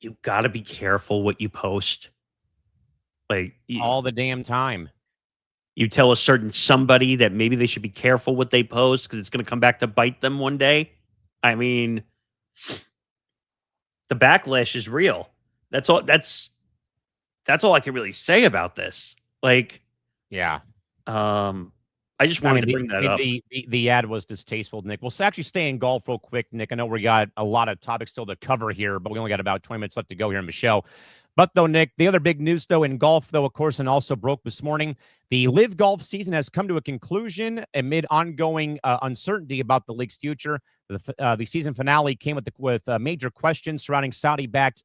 [SPEAKER 2] you got to be careful what you post? Like
[SPEAKER 1] all the damn time.
[SPEAKER 2] You tell a certain somebody that maybe they should be careful what they post because it's going to come back to bite them one day. I mean, the backlash is real. That's all I can really say about this. Like,
[SPEAKER 1] yeah.
[SPEAKER 2] I just wanted to bring that up.
[SPEAKER 1] The ad was distasteful, Nick. We'll actually stay in golf real quick, Nick. I know we got a lot of topics still to cover here, but we only got about 20 minutes left to go here in the show. But though, Nick, the other big news, though, in golf, though, of course, and also broke this morning, the LIV Golf season has come to a conclusion amid ongoing uncertainty about the league's future. The season finale came with major questions surrounding Saudi-backed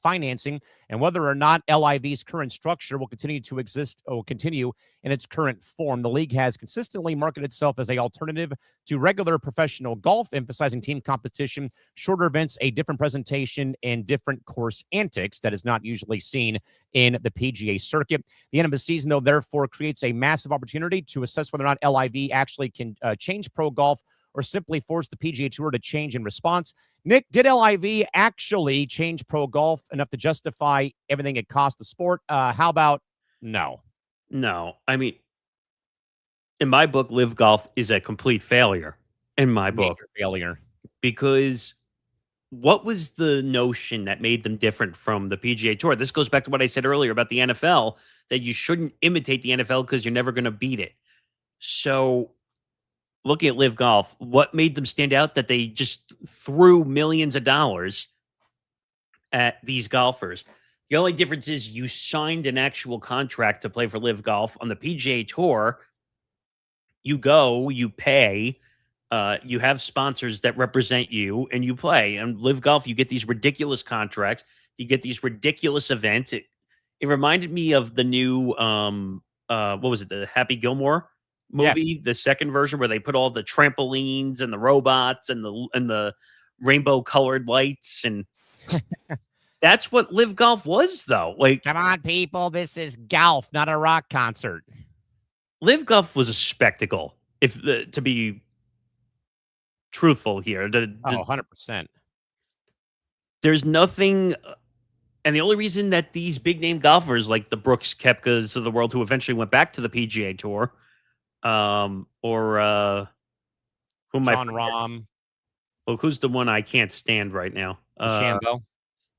[SPEAKER 1] financing and whether or not LIV's current structure will continue to exist or will continue in its current form. The league has consistently marketed itself as an alternative to regular professional golf, emphasizing team competition, shorter events, a different presentation, and different course antics that is not usually seen in the PGA circuit. The end of the season, though, therefore creates a massive opportunity to assess whether or not LIV actually can change pro golf or simply force the PGA Tour to change in response. Nick, did LIV actually change pro golf enough to justify everything it cost the sport? How about no?
[SPEAKER 2] No. I mean, in my book, LIV Golf is a complete failure. In my book.
[SPEAKER 1] Major failure.
[SPEAKER 2] Because what was the notion that made them different from the PGA Tour? This goes back to what I said earlier about the NFL, that you shouldn't imitate the NFL because you're never going to beat it. So looking at LIV Golf, what made them stand out? That they just threw millions of dollars at these golfers. The only difference is you signed an actual contract to play for LIV Golf. On the PGA Tour, you go, you pay, you have sponsors that represent you, and you play. And LIV Golf, you get these ridiculous contracts. You get these ridiculous events. It reminded me of the new, what was it, the Happy Gilmore movie,
[SPEAKER 1] yes.
[SPEAKER 2] The second version where they put all the trampolines and the robots and the rainbow colored lights, and that's what LIV Golf was, though. Like,
[SPEAKER 1] come on, people, this is golf, not a rock concert.
[SPEAKER 2] LIV Golf was a spectacle. If to be truthful here,
[SPEAKER 1] 100%.
[SPEAKER 2] There's nothing. And the only reason that these big name golfers like the Brooks Koepkas of the world, who eventually went back to the PGA Tour, or who am I?
[SPEAKER 1] Jon Rahm.
[SPEAKER 2] Well, who's the one I can't stand right now?
[SPEAKER 1] DeChambeau.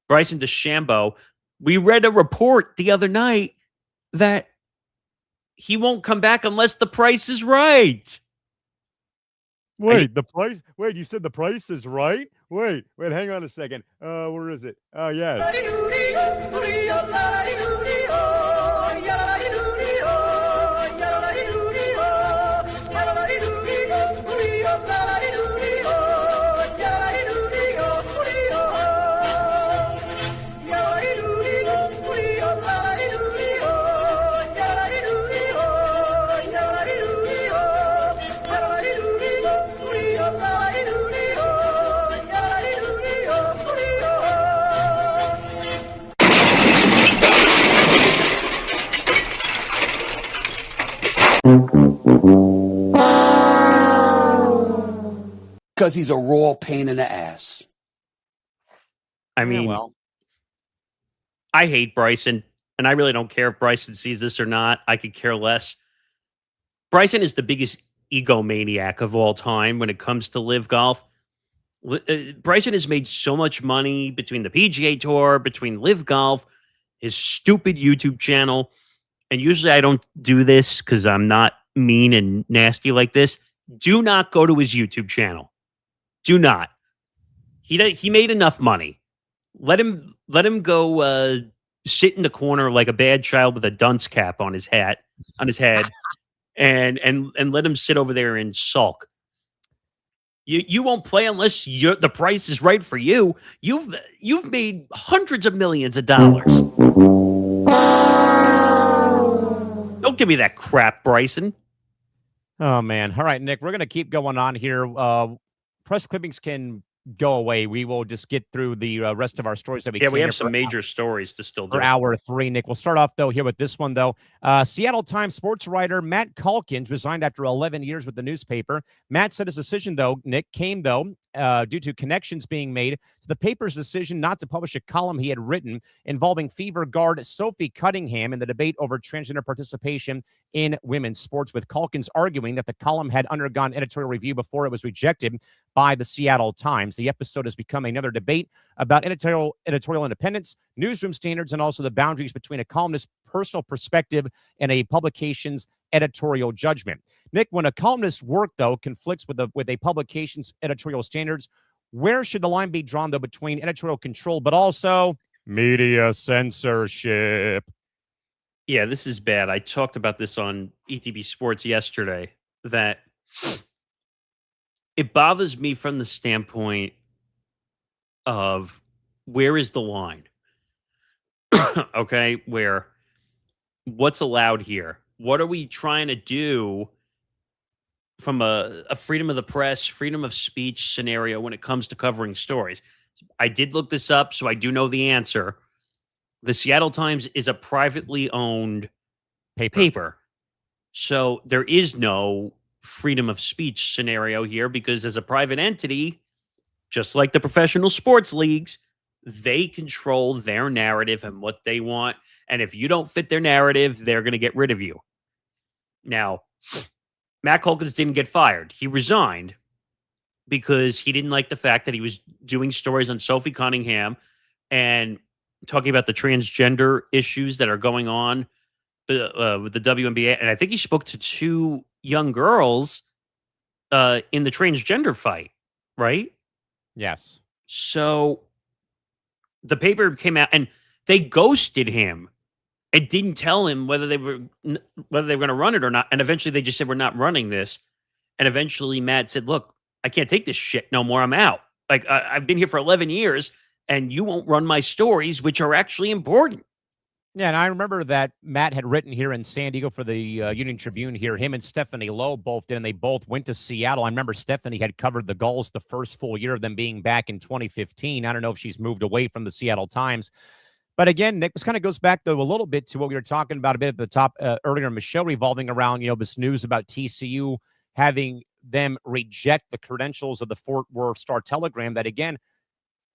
[SPEAKER 2] Bryson DeChambeau. We read a report the other night that he won't come back unless the price is right.
[SPEAKER 8] Wait, the price? Wait, you said the price is right? Wait, hang on a second. Where is it? Oh, yes.
[SPEAKER 9] Because he's a raw pain in the ass.
[SPEAKER 2] I mean,
[SPEAKER 1] well,
[SPEAKER 2] I hate Bryson, and I really don't care if Bryson sees this or not. I could care less. Bryson is the biggest egomaniac of all time when it comes to live golf. Bryson has made so much money between the PGA Tour, between live golf, his stupid YouTube channel. And usually I don't do this because I'm not mean and nasty like this. Do not go to his YouTube channel. Do not. He made enough money. Let him go sit in the corner like a bad child with a dunce cap on his head, and let him sit over there and sulk. You won't play unless the price is right for you. You've made hundreds of millions of dollars. Don't give me that crap, Bryson.
[SPEAKER 1] oh man. All right, Nick, we're going to keep going on here. Press clippings can go away. We will just get through the rest of our stories that we
[SPEAKER 2] Yeah,
[SPEAKER 1] can
[SPEAKER 2] we
[SPEAKER 1] here
[SPEAKER 2] have some major stories to still do.
[SPEAKER 1] for hour 3, Nick. We'll start off, though, here with this one, though. Seattle Times sports writer Matt Calkins resigned after 11 years with the newspaper. Matt said his decision, though, Nick, came, though, due to connections being made to the paper's decision not to publish a column he had written involving Fever guard Sophie Cunningham in the debate over transgender participation in women's sports, with Calkins arguing that the column had undergone editorial review before it was rejected by the Seattle Times. The episode has become another debate about editorial independence, newsroom standards, and also the boundaries between a columnist's personal perspective and a publication's editorial judgment. Nick, when a columnist's work, though, conflicts with a publication's editorial standards, where should the line be drawn, though, between editorial control but also media censorship?
[SPEAKER 2] Yeah, this is bad. I talked about this on ETB Sports yesterday, that it bothers me from the standpoint of where is the line? Okay, what's allowed here? What are we trying to do from a freedom of the press, freedom of speech scenario when it comes to covering stories? I did look this up, so I do know the answer. The Seattle Times is a privately owned paper. So there is no freedom of speech scenario here, because as a private entity, just like the professional sports leagues, they control their narrative and what they want. And if you don't fit their narrative, they're going to get rid of you. Now, Matt Calkins didn't get fired. He resigned because he didn't like the fact that he was doing stories on Sophie Cunningham and talking about the transgender issues that are going on with the WNBA. And I think he spoke to 2 young girls in the transgender fight, right?
[SPEAKER 1] Yes.
[SPEAKER 2] So the paper came out and they ghosted him and didn't tell him whether they were going to run it or not. And eventually they just said, we're not running this. And eventually Matt said, look, I can't take this shit no more. I'm out. Like, I've been here for 11 years and you won't run my stories, which are actually important.
[SPEAKER 1] Yeah, and I remember that Matt had written here in San Diego for the Union Tribune here. Him and Stephanie Lowe both did, and they both went to Seattle. I remember Stephanie had covered the Gulls the first full year of them being back in 2015. I don't know if she's moved away from the Seattle Times. But again, Nick, this kind of goes back, though, a little bit to what we were talking about a bit at the top earlier in the show, revolving around, this news about TCU having them reject the credentials of the Fort Worth Star-Telegram. That, again,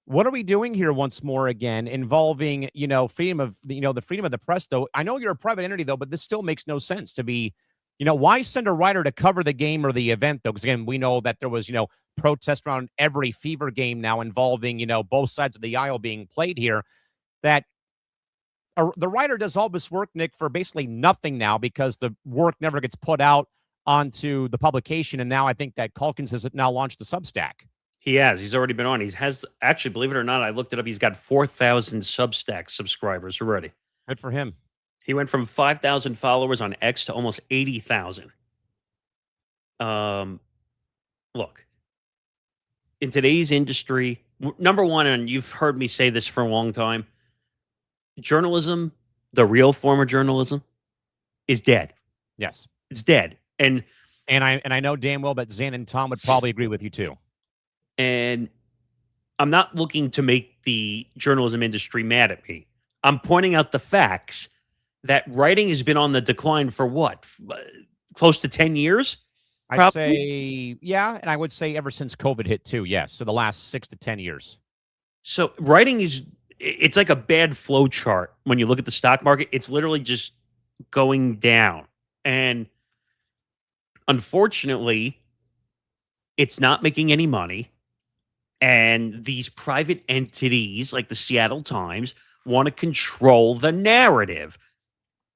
[SPEAKER 1] what are we doing here once more again, involving, freedom of, the freedom of the press, though? I know you're a private entity, though, but this still makes no sense to be, why send a writer to cover the game or the event, though? Because, again, we know that there was, protest around every Fever game now involving, both sides of the aisle being played here, that the writer does all this work, Nick, for basically nothing now, because the work never gets put out onto the publication. And now I think that Calkins has now launched the Substack.
[SPEAKER 2] He has. He's already been on. Actually, believe it or not, I looked it up. He's got 4,000 Substack subscribers already.
[SPEAKER 1] Good for him.
[SPEAKER 2] He went from 5,000 followers on X to almost 80,000. Look, in today's industry, number one, and you've heard me say this for a long time, journalism, the real form of journalism, is dead.
[SPEAKER 1] Yes.
[SPEAKER 2] It's dead. And
[SPEAKER 1] I know damn well that Zan and Tom would probably agree with you too.
[SPEAKER 2] And I'm not looking to make the journalism industry mad at me. I'm pointing out the facts that writing has been on the decline for what? Close to 10 years?
[SPEAKER 1] I'd say, yeah, and I would say ever since COVID hit too, yes. So the last 6 to 10 years.
[SPEAKER 2] So writing it's like a bad flow chart. When you look at the stock market, it's literally just going down. And unfortunately, it's not making any money. And these private entities like the Seattle Times want to control the narrative.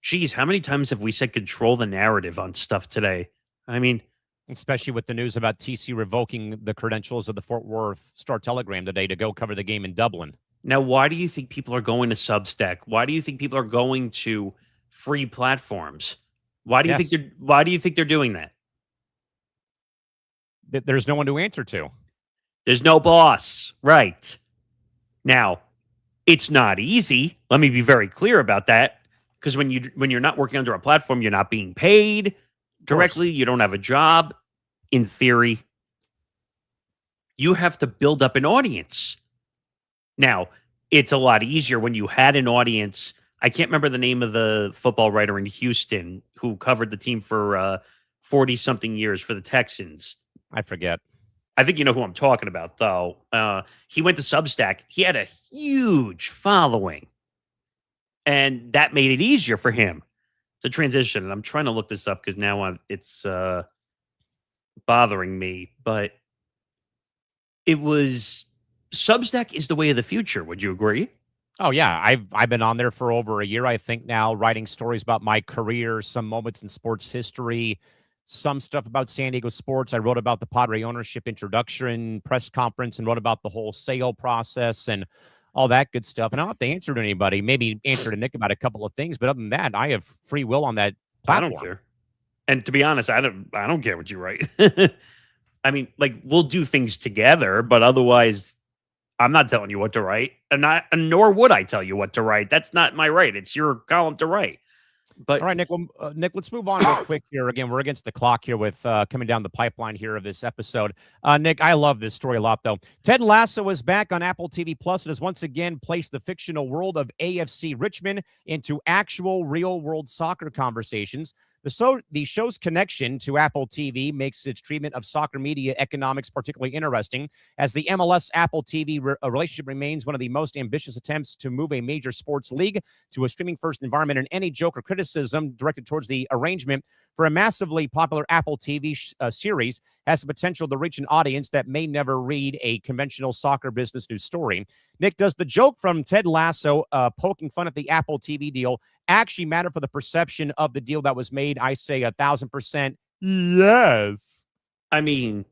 [SPEAKER 2] Geez, how many times have we said control the narrative on stuff today? I mean,
[SPEAKER 1] especially with the news about TC revoking the credentials of the Fort Worth Star-Telegram today to go cover the game in Dublin.
[SPEAKER 2] Now, why do you think people are going to Substack? Why do you think people are going to free platforms? Why do you think they're doing that?
[SPEAKER 1] There's no one to answer to.
[SPEAKER 2] There's no boss. Right. Now, it's not easy. Let me be very clear about that. Because when you're not working under a platform, you're not being paid directly. You don't have a job. In theory, you have to build up an audience. Now, it's a lot easier when you had an audience. I can't remember the name of the football writer in Houston who covered the team for 40-something years for the Texans.
[SPEAKER 1] I forget.
[SPEAKER 2] I think you know who I'm talking about, though. He went to Substack. He had a huge following. And that made it easier for him to transition. And I'm trying to look this up because now it's bothering me. But it was... Substack is the way of the future. Would you agree?
[SPEAKER 1] Oh, yeah. I've been on there for over a year, I think now, writing stories about my career, some moments in sports history, some stuff about San Diego sports. I wrote about the Padre ownership introduction press conference and wrote about the whole sale process and all that good stuff. And I don't have to answer to anybody, maybe answer to Nick about a couple of things. But other than that, I have free will on that platform.
[SPEAKER 2] I don't care. And to be honest, I don't care what you write. I mean, like, we'll do things together, but otherwise, I'm not telling you what to write, and nor would I tell you what to write. That's not my right. It's your column to write. But
[SPEAKER 1] all right, Nick. Well, Nick, let's move on real quick here. Again, we're against the clock here with coming down the pipeline here of this episode. Nick, I love this story a lot, though. Ted Lasso is back on Apple TV Plus and has once again placed the fictional world of AFC Richmond into actual real-world soccer conversations. The show's connection to Apple TV makes its treatment of soccer media economics particularly interesting, as the MLS-Apple TV relationship remains one of the most ambitious attempts to move a major sports league to a streaming-first environment, and any joke or criticism directed towards the arrangement for a massively popular Apple TV series has the potential to reach an audience that may never read a conventional soccer business news story. Nick, does the joke from Ted Lasso poking fun at the Apple TV deal actually matter for the perception of the deal that was made? I say 1,000% yes.
[SPEAKER 2] I mean,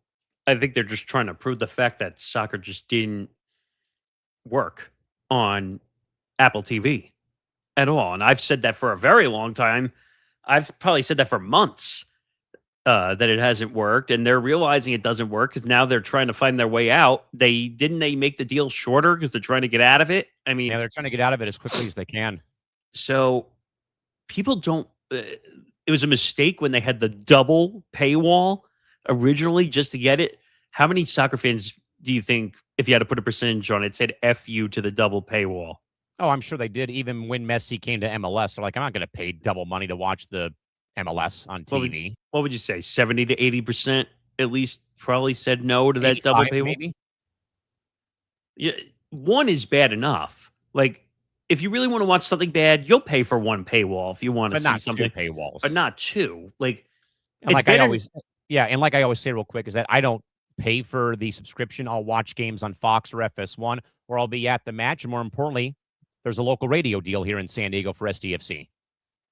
[SPEAKER 2] I think they're just trying to prove the fact that soccer just didn't work on Apple TV at all. And I've said that for a very long time. I've probably said that for months, that it hasn't worked, and they're realizing it doesn't work because now they're trying to find their way out. They make the deal shorter because they're trying to get out of it. I mean,
[SPEAKER 1] yeah, they're trying to get out of it as quickly as they can.
[SPEAKER 2] So people don't. It was a mistake when they had the double paywall originally just to get it. How many soccer fans do you think, if you had to put a percentage on it, said "F you" to the double paywall?
[SPEAKER 1] Oh, I'm sure they did. Even when Messi came to MLS, they're like, I'm not going to pay double money to watch the MLS on TV.
[SPEAKER 2] What would you say? 70 to 80% at least probably said no to that double paywall?
[SPEAKER 1] Maybe?
[SPEAKER 2] Yeah, one is bad enough. Like, if you really want to watch something bad, you'll pay for one paywall if you want to see something.
[SPEAKER 1] Two paywalls.
[SPEAKER 2] But not two. Like,
[SPEAKER 1] and like I always say real quick is that I don't pay for the subscription. I'll watch games on Fox or FS1, or I'll be at the match. And more importantly, there's a local radio deal here in San Diego for SDFC.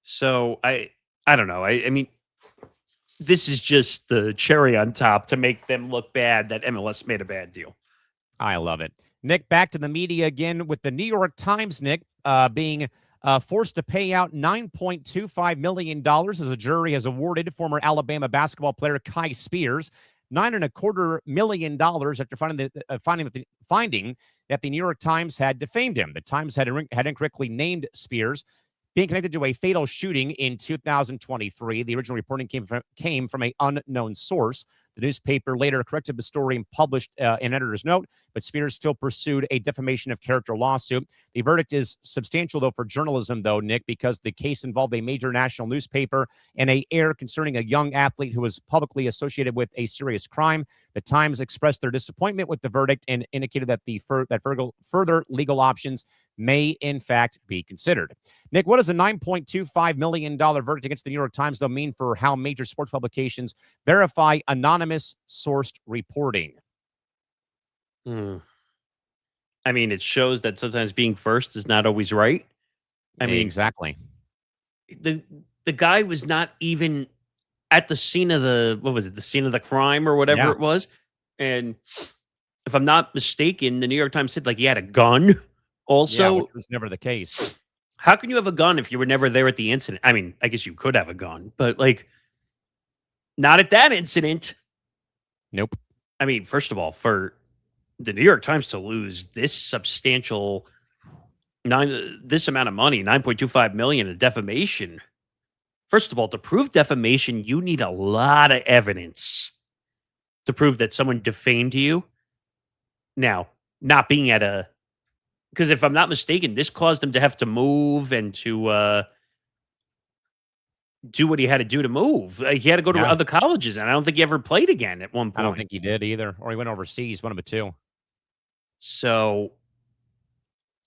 [SPEAKER 2] So I don't know. I mean, this is just the cherry on top to make them look bad that MLS made a bad deal.
[SPEAKER 1] I love it. Nick, back to the media again with the New York Times, Nick, being forced to pay out $9.25 million as a jury has awarded former Alabama basketball player Kai Spears $9.25 million after finding that the New York Times had defamed him. The Times had incorrectly named Spears being connected to a fatal shooting in 2023. The original reporting came from an unknown source. The newspaper later corrected the story and published an editor's note, but Spears still pursued a defamation of character lawsuit. The verdict is substantial, though, for journalism, though, Nick, because the case involved a major national newspaper and an error concerning a young athlete who was publicly associated with a serious crime. The Times expressed their disappointment with the verdict and indicated that further legal options may, in fact, be considered. Nick, what does a $9.25 million verdict against the New York Times, though, mean for how major sports publications verify anonymous sourced reporting?
[SPEAKER 2] I mean, it shows that sometimes being first is not always right. I mean,
[SPEAKER 1] exactly.
[SPEAKER 2] The guy was not even at the scene of the scene of the crime or whatever it was. And if I'm not mistaken, the New York Times said like he had a gun also.
[SPEAKER 1] Which was never the case.
[SPEAKER 2] How can you have a gun if you were never there at the incident? I mean, I guess you could have a gun, but like not at that incident.
[SPEAKER 1] Nope.
[SPEAKER 2] I mean, first of all, for the New York Times to lose this substantial this amount of money, $9.25 million in defamation. First of all, to prove defamation, you need a lot of evidence to prove that someone defamed you. Now, not being at because if I'm not mistaken, this caused him to have to move and to do what he had to do to move. He had to go to other colleges, and I don't think he ever played again at one point.
[SPEAKER 1] I don't think he did either, or he went overseas, one of the two.
[SPEAKER 2] So,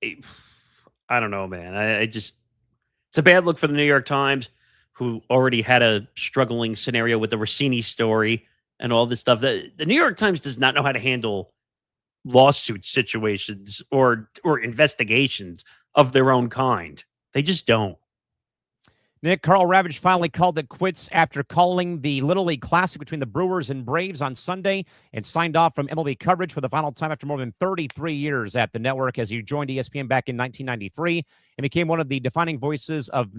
[SPEAKER 2] I don't know, man. It's a bad look for the New York Times, who already had a struggling scenario with the Rossini story and all this stuff. The New York Times does not know how to handle lawsuit situations or investigations of their own kind. They just don't.
[SPEAKER 1] Nick, Carl Ravage finally called it quits after calling the Little League Classic between the Brewers and Braves on Sunday and signed off from MLB coverage for the final time after more than 33 years at the network as he joined ESPN back in 1993 and became one of the defining voices of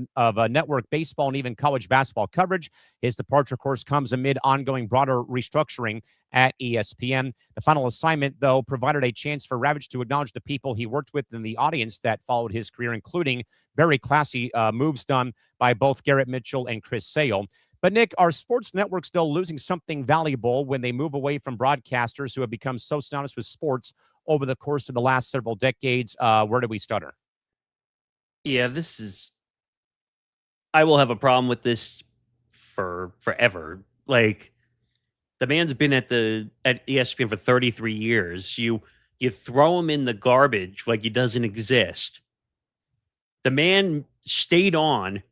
[SPEAKER 1] network baseball and even college basketball coverage. His departure, of course, comes amid ongoing broader restructuring at ESPN. The final assignment, though, provided a chance for Ravage to acknowledge the people he worked with in the audience that followed his career, including very classy moves done by both Garrett Mitchell and Chris Sale. But, Nick, are sports networks still losing something valuable when they move away from broadcasters who have become so synonymous with sports over the course of the last several decades? Where do we stutter?
[SPEAKER 2] Yeah, I will have a problem with this for forever. Like, the man's been at ESPN for 33 years. You throw him in the garbage like he doesn't exist. The man stayed on,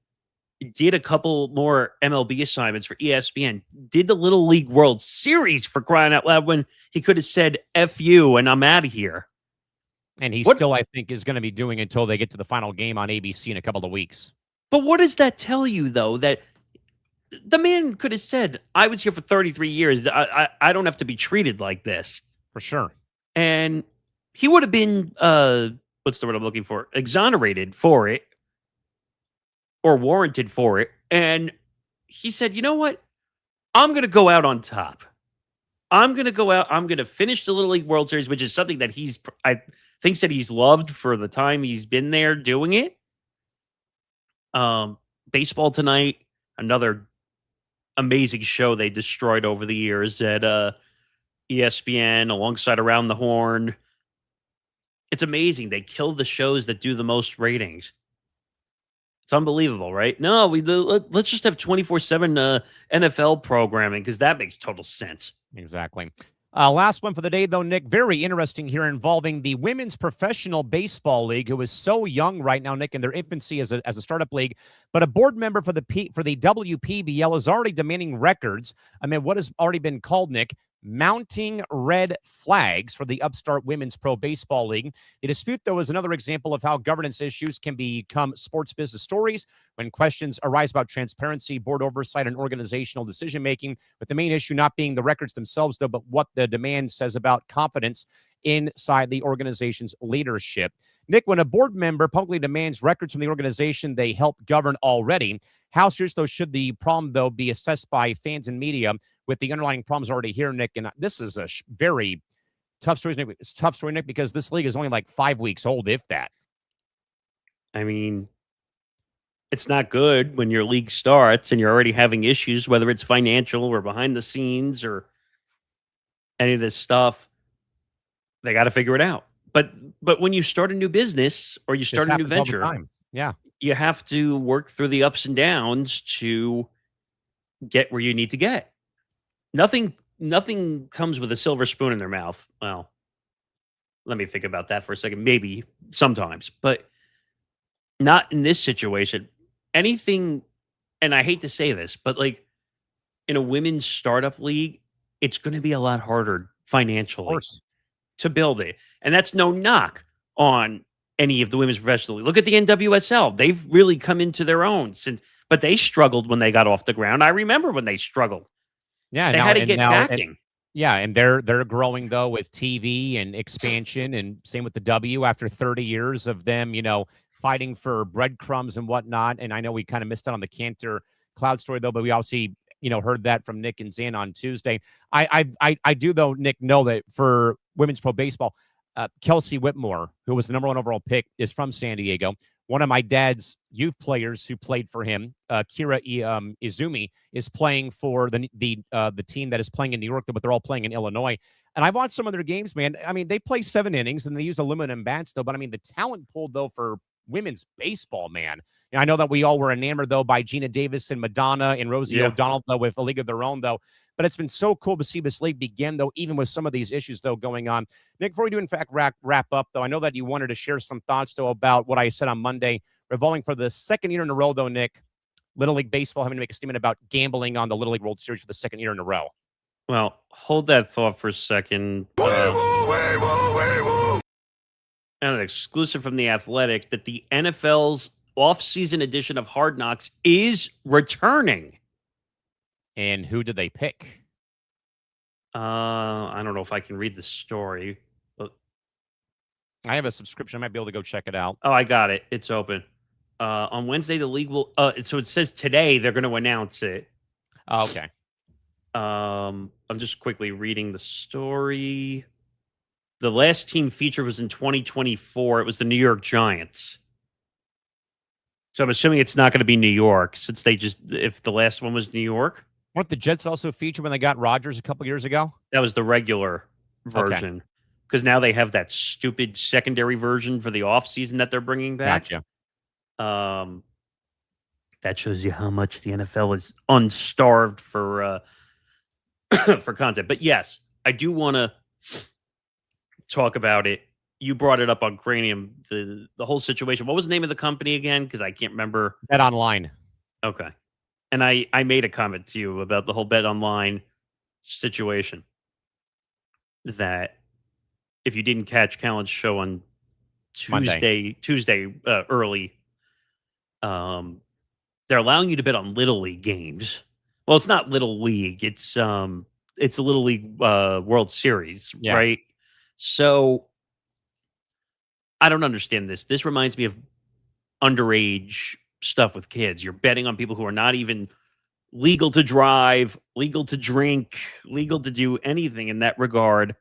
[SPEAKER 2] did a couple more MLB assignments for ESPN, did the Little League World Series for crying out loud when he could have said, F you, and I'm out of here.
[SPEAKER 1] And he still, I think, is going to be doing until they get to the final game on ABC in a couple of weeks.
[SPEAKER 2] But what does that tell you, though, that the man could have said, I was here for 33 years. I don't have to be treated like this.
[SPEAKER 1] For sure.
[SPEAKER 2] And he would have been, what's the word I'm looking for? Exonerated for it or warranted for it. And he said, you know what? I'm going to go out on top. I'm going to go out. I'm going to finish the Little League World Series, which is something that I think that he's loved for the time he's been there doing it. Baseball Tonight, another amazing show they destroyed over the years at ESPN alongside Around the Horn. It's amazing. They kill the shows that do the most ratings. It's unbelievable, right? No, let's just have 24/7 NFL programming because that makes total sense.
[SPEAKER 1] Exactly. Last one for the day, though, Nick. Very interesting here involving the Women's Professional Baseball League, who is so young right now, Nick, in their infancy as a startup league. But a board member for the WPBL is already demanding records. I mean, what has already been called, Nick, mounting red flags for the upstart Women's Pro Baseball League. The dispute, though, is another example of how governance issues can become sports business stories when questions arise about transparency, board oversight, and organizational decision-making, with the main issue not being the records themselves, though, but what the demand says about confidence inside the organization's leadership. Nick, when a board member publicly demands records from the organization they help govern already, how serious, though, should the problem, though, be assessed by fans and media with the underlying problems already here, Nick? And this is a very tough story, Nick. It's a tough story, Nick, because this league is only like 5 weeks old, if that.
[SPEAKER 2] I mean, it's not good when your league starts and you're already having issues, whether it's financial or behind the scenes or any of this stuff. They got to figure it out. But when you start a new business or you start a new venture,
[SPEAKER 1] yeah,
[SPEAKER 2] you have to work through the ups and downs to get where you need to get. Nothing comes with a silver spoon in their mouth. Well, let me think about that for a second. Maybe sometimes, but not in this situation. Anything, and I hate to say this, but like in a women's startup league, it's going to be a lot harder financially to build it. And that's no knock on any of the women's professional league. Look at the NWSL. They've really come into their own but they struggled when they got off the ground. I remember when they struggled.
[SPEAKER 1] Yeah,
[SPEAKER 2] they had to get backing.
[SPEAKER 1] And they're growing though with TV and expansion, and same with the W after 30 years of them, fighting for breadcrumbs and whatnot. And I know we kind of missed out on the Kanter Cloud story though, but we obviously heard that from Nick and Zan on Tuesday. I do though, Nick, know that for women's pro baseball, Kelsey Whitmore, who was the number 1 overall pick, is from San Diego. One of my dad's youth players who played for him, Kira Izumi, is playing for the team that is playing in New York, but they're all playing in Illinois. And I've watched some of their games, man. I mean, they play 7 innings and they use aluminum bats, though. But I mean, the talent pool, though, for women's baseball, man. I know that we all were enamored, though, by Gina Davis and Madonna and Rosie O'Donnell, though, with a league of their own, though. But it's been so cool to see this league begin, though, even with some of these issues, though, going on. Nick, before we do, in fact, wrap up, though, I know that you wanted to share some thoughts, though, about what I said on Monday, revolving for the second year in a row, though, Nick, Little League Baseball having to make a statement about gambling on the Little League World Series for the second year in a row.
[SPEAKER 2] Well, hold that thought for a second. And an exclusive from The Athletic that the NFL's off-season edition of Hard Knocks is returning.
[SPEAKER 1] And who did they pick?
[SPEAKER 2] I don't know if I can read the story, but
[SPEAKER 1] I have a subscription. I might be able to go check it out.
[SPEAKER 2] Oh, I got it. It's open. On Wednesday, the league will. So it says today they're going to announce it.
[SPEAKER 1] Oh, okay.
[SPEAKER 2] I'm just quickly reading the story. The last team featured was in 2024. It was the New York Giants. So I'm assuming it's not going to be New York, since if the last one was New York.
[SPEAKER 1] Weren't the Jets also featured when they got Rodgers a couple years ago?
[SPEAKER 2] That was the regular version. Because now they have that stupid secondary version for the offseason that they're bringing back.
[SPEAKER 1] Gotcha.
[SPEAKER 2] That shows you how much the NFL is unstarved for for content. But yes, I do want to talk about it. You brought it up on Cranium, the whole situation. What was the name of the company again? Because I can't remember.
[SPEAKER 1] Bet Online.
[SPEAKER 2] Okay. And I made a comment to you about the whole Bet Online situation. That if you didn't catch Callan's show on Tuesday early, they're allowing you to bet on Little League games. Well, it's not Little League. It's a Little League World Series, right? So I don't understand this. This reminds me of underage stuff with kids. You're betting on people who are not even legal to drive, legal to drink, legal to do anything in that regard.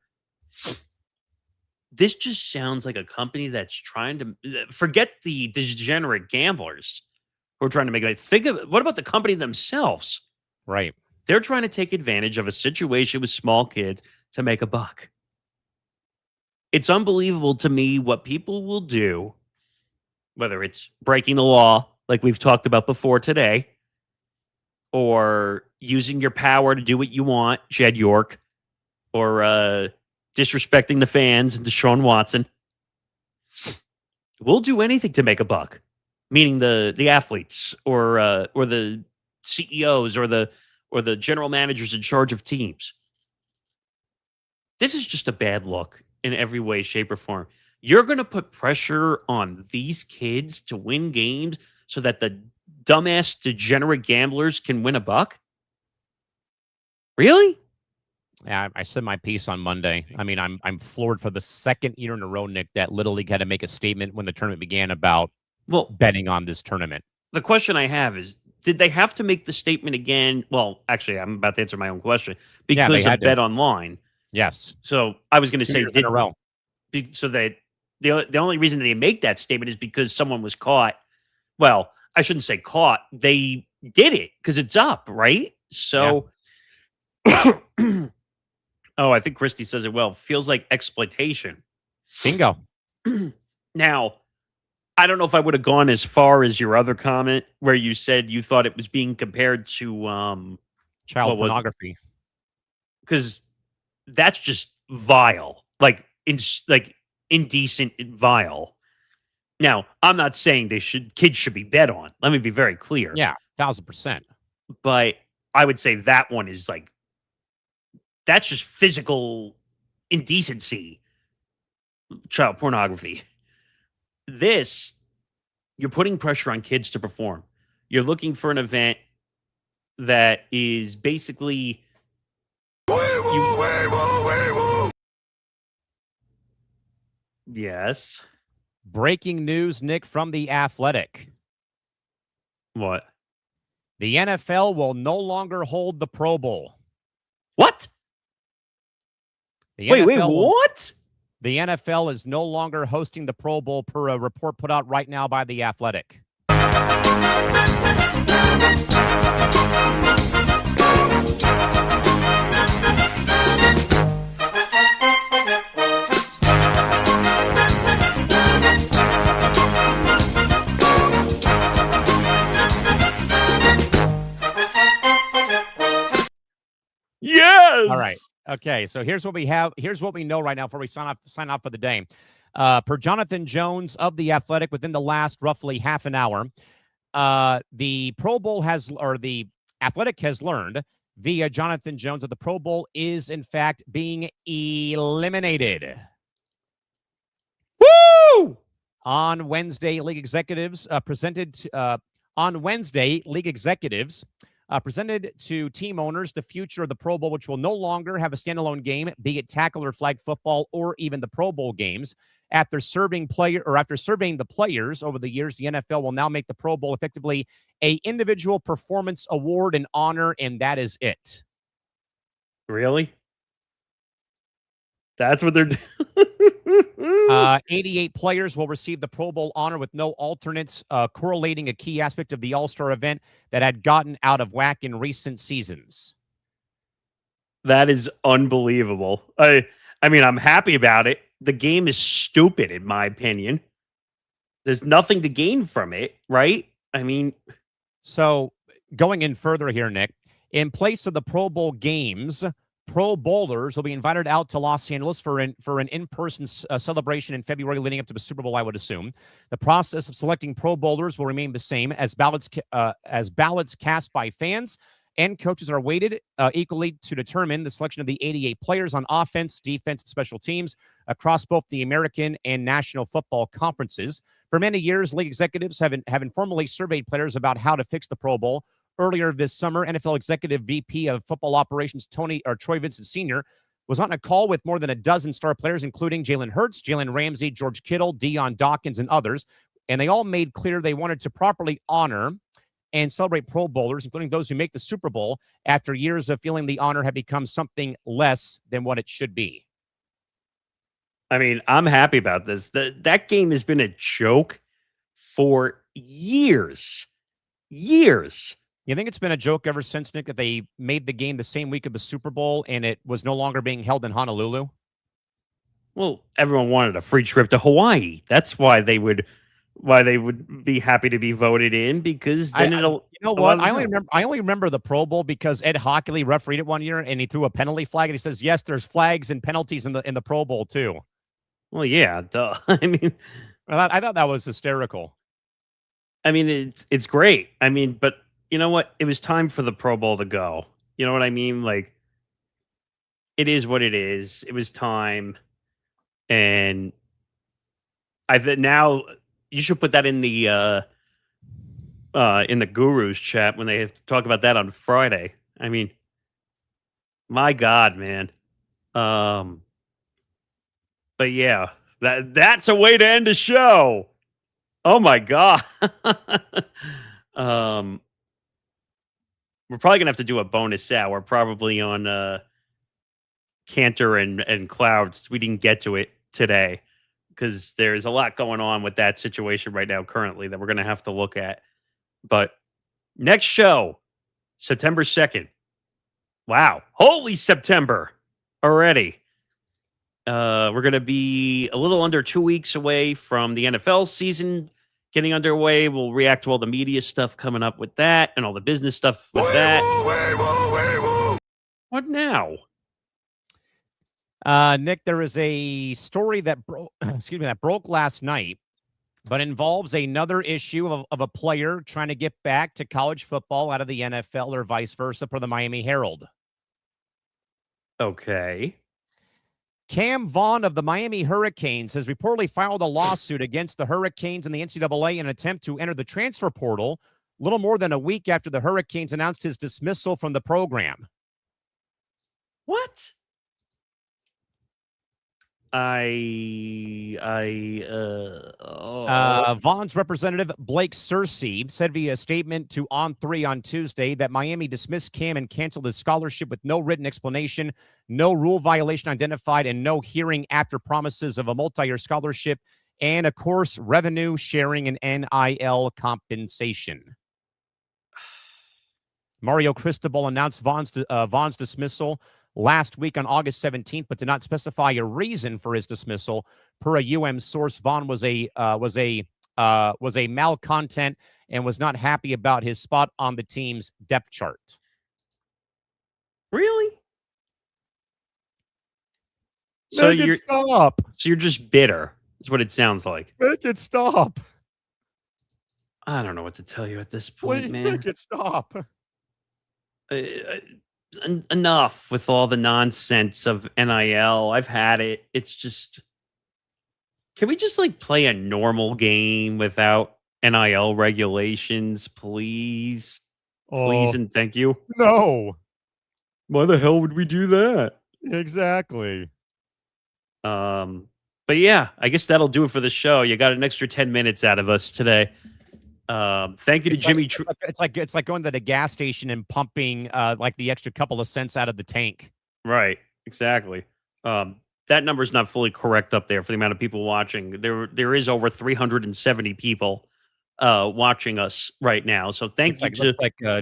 [SPEAKER 2] This just sounds like a company that's trying to forget the degenerate gamblers who are trying to make it. What about the company themselves?
[SPEAKER 1] Right.
[SPEAKER 2] They're trying to take advantage of a situation with small kids to make a buck. It's unbelievable to me what people will do, whether it's breaking the law, like we've talked about before today, or using your power to do what you want, Jed York, or disrespecting the fans and Deshaun Watson. We'll do anything to make a buck, meaning the athletes or the CEOs or the general managers in charge of teams. This is just a bad look in every way, shape, or form. You're going to put pressure on these kids to win games so that the dumbass, degenerate gamblers can win a buck? Really?
[SPEAKER 1] Yeah, I said my piece on Monday. I mean, I'm floored for the second year in a row, Nick, that Little League had to make a statement when the tournament began about
[SPEAKER 2] Well,
[SPEAKER 1] betting on this tournament.
[SPEAKER 2] the question I have is, did they have to make the statement again? Well, actually, I'm about to answer my own question
[SPEAKER 1] Yeah, they
[SPEAKER 2] because
[SPEAKER 1] had
[SPEAKER 2] of
[SPEAKER 1] to.
[SPEAKER 2] Bet Online.
[SPEAKER 1] Yes.
[SPEAKER 2] So I was going to
[SPEAKER 1] 2
[SPEAKER 2] say,
[SPEAKER 1] years in a row.
[SPEAKER 2] so that the only reason they make that statement is because someone was caught. Well, I shouldn't say caught. They did it because it's up, right? So, oh, I think Christy says it well. Feels like exploitation.
[SPEAKER 1] Bingo.
[SPEAKER 2] Now, I don't know if I would have gone as far as your other comment where you said you thought it was being compared to
[SPEAKER 1] Child pornography.
[SPEAKER 2] because that's just vile, like indecent and vile. Now, I'm not saying kids should be bet on. Let me be very clear.
[SPEAKER 1] Yeah, 1,000%.
[SPEAKER 2] But I would say that one is like, that's just physical indecency, child pornography. This, you're putting pressure on kids to perform. You're looking for an event that is basically yes.
[SPEAKER 1] Breaking news, Nick, from The Athletic.
[SPEAKER 2] What?
[SPEAKER 1] The NFL will no longer hold the Pro Bowl.
[SPEAKER 2] What?
[SPEAKER 1] The
[SPEAKER 2] Wait,
[SPEAKER 1] NFL
[SPEAKER 2] what?
[SPEAKER 1] The NFL is no longer hosting the Pro Bowl per a report put out right now by The Athletic.
[SPEAKER 2] Yes.
[SPEAKER 1] All right. Okay, so here's what we have. Here's what we know right now before we sign off for the day. Per Jonathan Jones of The Athletic, within the last roughly half an hour, the Pro Bowl the Athletic has learned via Jonathan Jones that the Pro Bowl is in fact being eliminated.
[SPEAKER 2] Woo!
[SPEAKER 1] On Wednesday, league executives presented to team owners the future of the Pro Bowl, which will no longer have a standalone game, be it tackle or flag football, or even the Pro Bowl games. After surveying the players over the years, the NFL will now make the Pro Bowl effectively a individual performance award and honor, and that is it.
[SPEAKER 2] Really? That's what they're doing.
[SPEAKER 1] 88 players will receive the Pro Bowl honor with no alternates, correlating a key aspect of the All-Star event that had gotten out of whack in recent seasons.
[SPEAKER 2] That is unbelievable. I mean, I'm happy about it. The game is stupid, in my opinion. There's nothing to gain from it, right? I mean,
[SPEAKER 1] so going in further here, Nick, in place of the Pro Bowl games, Pro Bowlers will be invited out to Los Angeles for an in-person celebration in February leading up to the Super Bowl, I would assume. The process of selecting Pro Bowlers will remain the same as ballots cast by fans and coaches are weighted equally to determine the selection of the 88 players on offense, defense, and special teams across both the American and National Football Conferences. For many years, league executives have informally surveyed players about how to fix the Pro Bowl. Earlier this summer, NFL Executive VP of Football Operations Troy Vincent Sr. was on a call with more than a dozen star players, including Jalen Hurts, Jalen Ramsey, George Kittle, Deion Dawkins, and others. And they all made clear they wanted to properly honor and celebrate Pro Bowlers, including those who make the Super Bowl, after years of feeling the honor had become something less than what it should be.
[SPEAKER 2] I mean, I'm happy about this. That game has been a joke for years. Years.
[SPEAKER 1] You think it's been a joke ever since, Nick, that they made the game the same week of the Super Bowl and it was no longer being held in Honolulu?
[SPEAKER 2] Well, everyone wanted a free trip to Hawaii. That's why they would be happy to be voted in, because then it'll.
[SPEAKER 1] You know what? I only remember the Pro Bowl because Ed Hockley refereed it one year and he threw a penalty flag and he says, "Yes, there's flags and penalties in the Pro Bowl too."
[SPEAKER 2] Well, yeah, duh. I mean,
[SPEAKER 1] I thought that was hysterical.
[SPEAKER 2] I mean, it's great. I mean, but you know what? It was time for the Pro Bowl to go. You know what I mean? Like, it is what it is. It was time, and now you should put that in the gurus chat when they have to talk about that on Friday. I mean, my God, man. But yeah, that's a way to end the show. Oh my God. We're probably gonna have to do a bonus hour, probably on Kanter and Clouds. We didn't get to it today because there's a lot going on with that situation right now currently that we're gonna have to look at. But next show, September 2nd. Wow. Holy September already. We're going to be a little under 2 weeks away from the NFL season getting underway. We'll react to all the media stuff coming up with that and all the business stuff with that. What now?
[SPEAKER 1] Nick, there is a story that broke last night, but involves another issue of a player trying to get back to college football out of the NFL or vice versa per the Miami Herald.
[SPEAKER 2] Okay.
[SPEAKER 1] Cam Vaughn of the Miami Hurricanes has reportedly filed a lawsuit against the Hurricanes and the NCAA in an attempt to enter the transfer portal little more than a week after the Hurricanes announced his dismissal from the program.
[SPEAKER 2] What?
[SPEAKER 1] Vaughn's representative Blake Searcy said via a statement to On3 on Tuesday that Miami dismissed Cam and canceled his scholarship with no written explanation, no rule violation identified, and no hearing after promises of a multi-year scholarship and, of course, revenue sharing and NIL compensation. Mario Cristobal announced Vaughn's dismissal last week on August 17th, but did not specify a reason for his dismissal. Per a source, Vaughn was a malcontent and was not happy about his spot on the team's depth chart.
[SPEAKER 2] Really?
[SPEAKER 8] Make it stop.
[SPEAKER 2] So you're just bitter, is what it sounds like.
[SPEAKER 8] Make it stop.
[SPEAKER 2] I don't know what to tell you at this point,
[SPEAKER 8] Please
[SPEAKER 2] man.
[SPEAKER 8] make it stop.
[SPEAKER 2] Enough with all the nonsense of NIL. I've had it. It's just, can we just like play a normal game without NIL regulations, please? Please and thank you.
[SPEAKER 8] No.
[SPEAKER 2] Why the hell would we do that?
[SPEAKER 8] Exactly.
[SPEAKER 2] But yeah, I guess that'll do it for the show. You got an extra 10 minutes out of us today. Thank you to Jimmy.
[SPEAKER 1] It's like going to the gas station and pumping like the extra couple of cents out of the tank.
[SPEAKER 2] Right. Exactly. That number's not fully correct up there for the amount of people watching. There is over 370 people watching us right now. So thank you.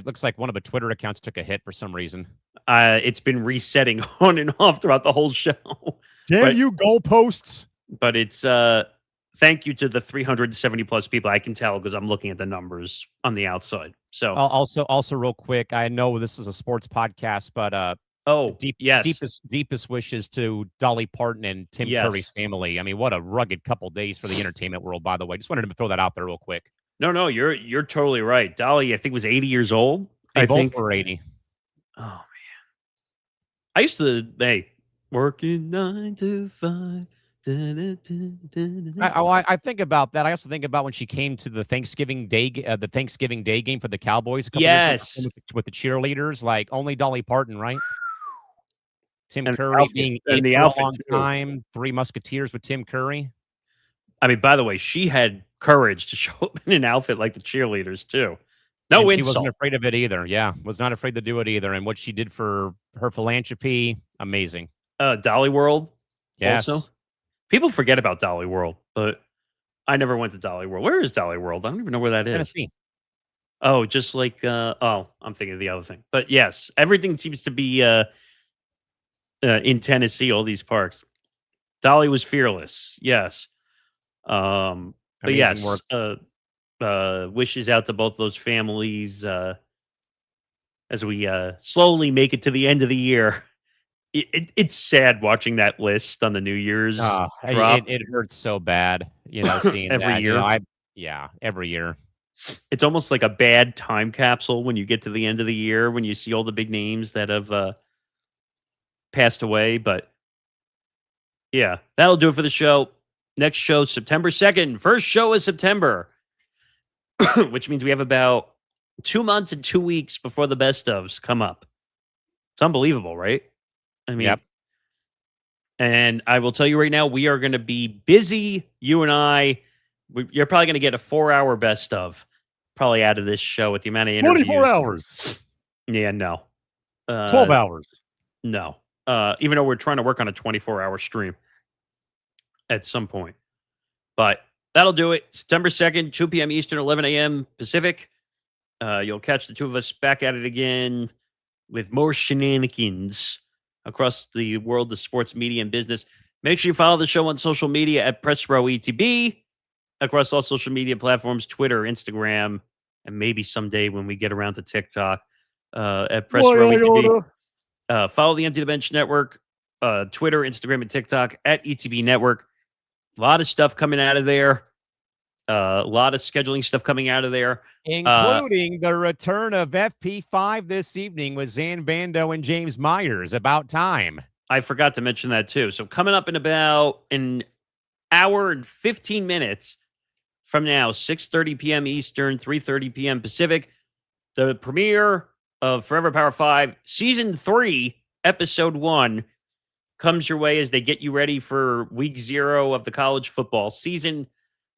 [SPEAKER 1] Looks like one of the Twitter accounts took a hit for some reason.
[SPEAKER 2] It's been resetting on and off throughout the whole show.
[SPEAKER 8] Damn you, goalposts.
[SPEAKER 2] But it's thank you to the 370 plus people. I can tell because I'm looking at the numbers on the outside. So
[SPEAKER 1] also real quick, I know this is a sports podcast, but deepest wishes to Dolly Parton and Tim Curry's family. I mean, what a rugged couple days for the entertainment world, by the way. Just wanted to throw that out there real quick.
[SPEAKER 2] No, you're totally right. Dolly, I think, was 80 years old.
[SPEAKER 1] They both were 80.
[SPEAKER 2] Oh man. I used to working 9 to 5.
[SPEAKER 1] I think about that. I also think about when she came to the Thanksgiving Day game for the Cowboys.
[SPEAKER 2] Yes,
[SPEAKER 1] years ago with the cheerleaders, like only Dolly Parton, right? Tim Curry being in the outfit on time. Three Musketeers with Tim Curry.
[SPEAKER 2] I mean, by the way, she had courage to show up in an outfit like the cheerleaders too. No insult.
[SPEAKER 1] She wasn't afraid of it either. Yeah, was not afraid to do it either. And what she did for her philanthropy, amazing.
[SPEAKER 2] Dolly World.
[SPEAKER 1] Yes.
[SPEAKER 2] Also. People forget about Dolly World, but I never went to Dolly World. Where is Dolly World? I don't even know where that is.
[SPEAKER 1] Tennessee.
[SPEAKER 2] Oh, just like I'm thinking of the other thing. But yes, everything seems to be in Tennessee, all these parks. Dolly was fearless. Yes. But yes, wishes out to both those families as we slowly make it to the end of the year. It's sad watching that list on the New Year's drop.
[SPEAKER 1] It hurts so bad, seeing
[SPEAKER 2] every
[SPEAKER 1] that.
[SPEAKER 2] year.
[SPEAKER 1] Every year.
[SPEAKER 2] It's almost like a bad time capsule when you get to the end of the year when you see all the big names that have passed away, but yeah, that'll do it for the show. Next show, September 2nd. First show is September, which means we have about 2 months and 2 weeks before the best ofs come up. It's unbelievable, right? I mean,
[SPEAKER 1] Yep.
[SPEAKER 2] And I will tell you right now, we are going to be busy. You and I, you're probably going to get a 4-hour best of probably out of this show with the amount of interviews.
[SPEAKER 8] 24 hours.
[SPEAKER 2] Yeah, no.
[SPEAKER 8] 12 hours.
[SPEAKER 2] No. Even though we're trying to work on a 24-hour stream at some point. But that'll do it. September 2nd, 2 p.m. Eastern, 11 a.m. Pacific. You'll catch the two of us back at it again with more shenanigans across the world of sports media and business. Make sure you follow the show on social media at PressRowETB, across all social media platforms, Twitter, Instagram, and maybe someday when we get around to TikTok, at PressRowETB. Follow the Empty the Bench Network, Twitter, Instagram, and TikTok at ETB Network. A lot of stuff coming out of there. A lot of scheduling stuff coming out of there.
[SPEAKER 1] Including the return of FP5 this evening with Zan Bando and James Myers. About time.
[SPEAKER 2] I forgot to mention that too. So coming up in about an hour and 15 minutes from now, 6:30 p.m. Eastern, 3:30 p.m. Pacific, the premiere of Forever Power 5 Season 3, Episode 1 comes your way as they get you ready for Week 0 of the college football season.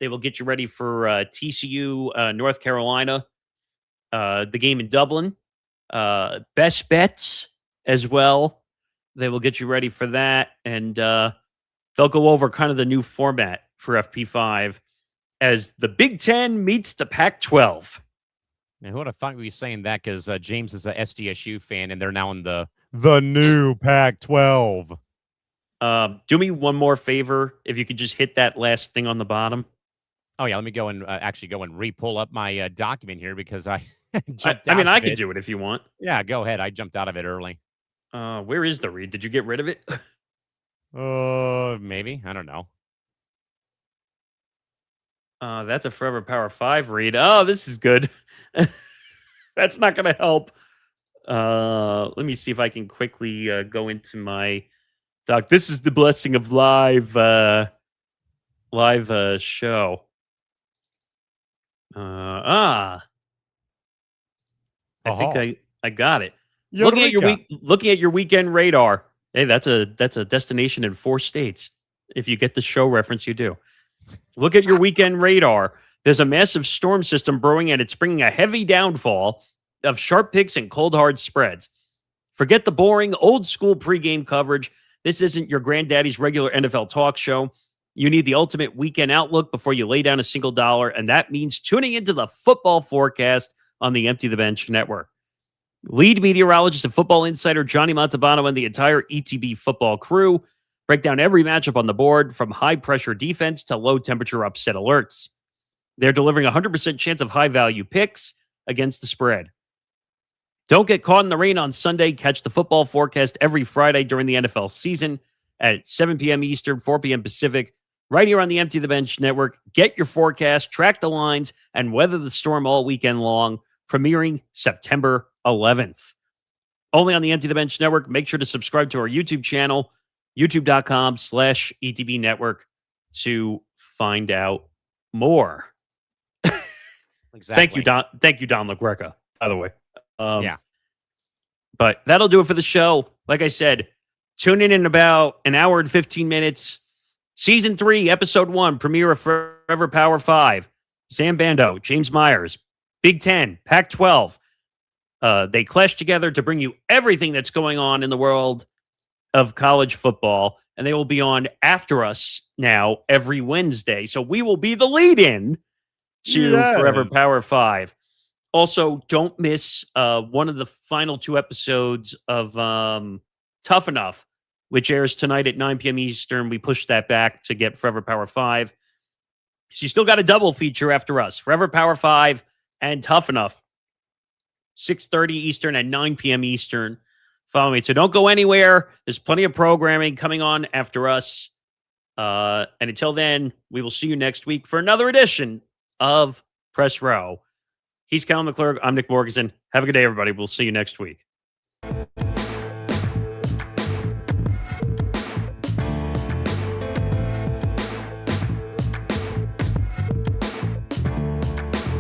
[SPEAKER 2] They will get you ready for TCU, North Carolina, the game in Dublin, best bets as well. They will get you ready for that, and they'll go over kind of the new format for FP5 as the Big Ten meets the Pac-12.
[SPEAKER 1] Now, who would have thought we'd be saying that? Because James is a SDSU fan, and they're now in the
[SPEAKER 8] new Pac-12.
[SPEAKER 2] Do me one more favor, if you could just hit that last thing on the bottom.
[SPEAKER 1] Oh, yeah, let me go and actually go and re-pull up my document here because I
[SPEAKER 2] jumped out I could do it if you want.
[SPEAKER 1] Yeah, go ahead. I jumped out of it early.
[SPEAKER 2] Where is the read? Did you get rid of it?
[SPEAKER 1] Maybe. I don't know.
[SPEAKER 2] That's a Forever Power 5 read. Oh, this is good. That's not going to help. Let me see if I can quickly go into my doc. This is the blessing of live show. I think I got it. Looking at your weekend radar. Hey, that's a destination in 4 states. If you get the show reference, you do. Look at your weekend radar. There's a massive storm system brewing, and it's bringing a heavy downfall of sharp picks and cold hard spreads. Forget the boring old school pregame coverage. This isn't your granddaddy's regular NFL talk show. You need the ultimate weekend outlook before you lay down a single dollar, and that means tuning into the football forecast on the Empty the Bench Network. Lead meteorologist and football insider Johnny Montalbano and the entire ETB football crew break down every matchup on the board, from high-pressure defense to low-temperature upset alerts. They're delivering a 100% chance of high-value picks against the spread. Don't get caught in the rain on Sunday. Catch the football forecast every Friday during the NFL season at 7 p.m. Eastern, 4 p.m. Pacific, right here on the Empty the Bench Network. Get your forecast, track the lines, and weather the storm all weekend long, premiering September 11th. Only on the Empty the Bench Network. Make sure to subscribe to our YouTube channel, youtube.com/ETB Network, to find out more.
[SPEAKER 1] Exactly.
[SPEAKER 2] Thank you, Don. Thank you, Don LaGreca, by the way.
[SPEAKER 1] Yeah.
[SPEAKER 2] But that'll do it for the show. Like I said, tune in about an hour and 15 minutes. Season 3, Episode 1, premiere of Forever Power 5. Sam Bando, James Myers, Big Ten, Pac-12. They clash together to bring you everything that's going on in the world of college football, and they will be on after us now every Wednesday. So we will be the lead-in to Forever Power 5. Also, don't miss one of the final 2 episodes of Tough Enough, which airs tonight at 9 p.m. Eastern. We pushed that back to get Forever Power 5. So you still got a double feature after us, Forever Power 5 and Tough Enough, 6:30 Eastern and 9 p.m. Eastern. Follow me. So don't go anywhere. There's plenty of programming coming on after us. And until then, we will see you next week for another edition of Press Row. He's Callan McClurg. I'm Nick Morgasen. Have a good day, everybody. We'll see you next week.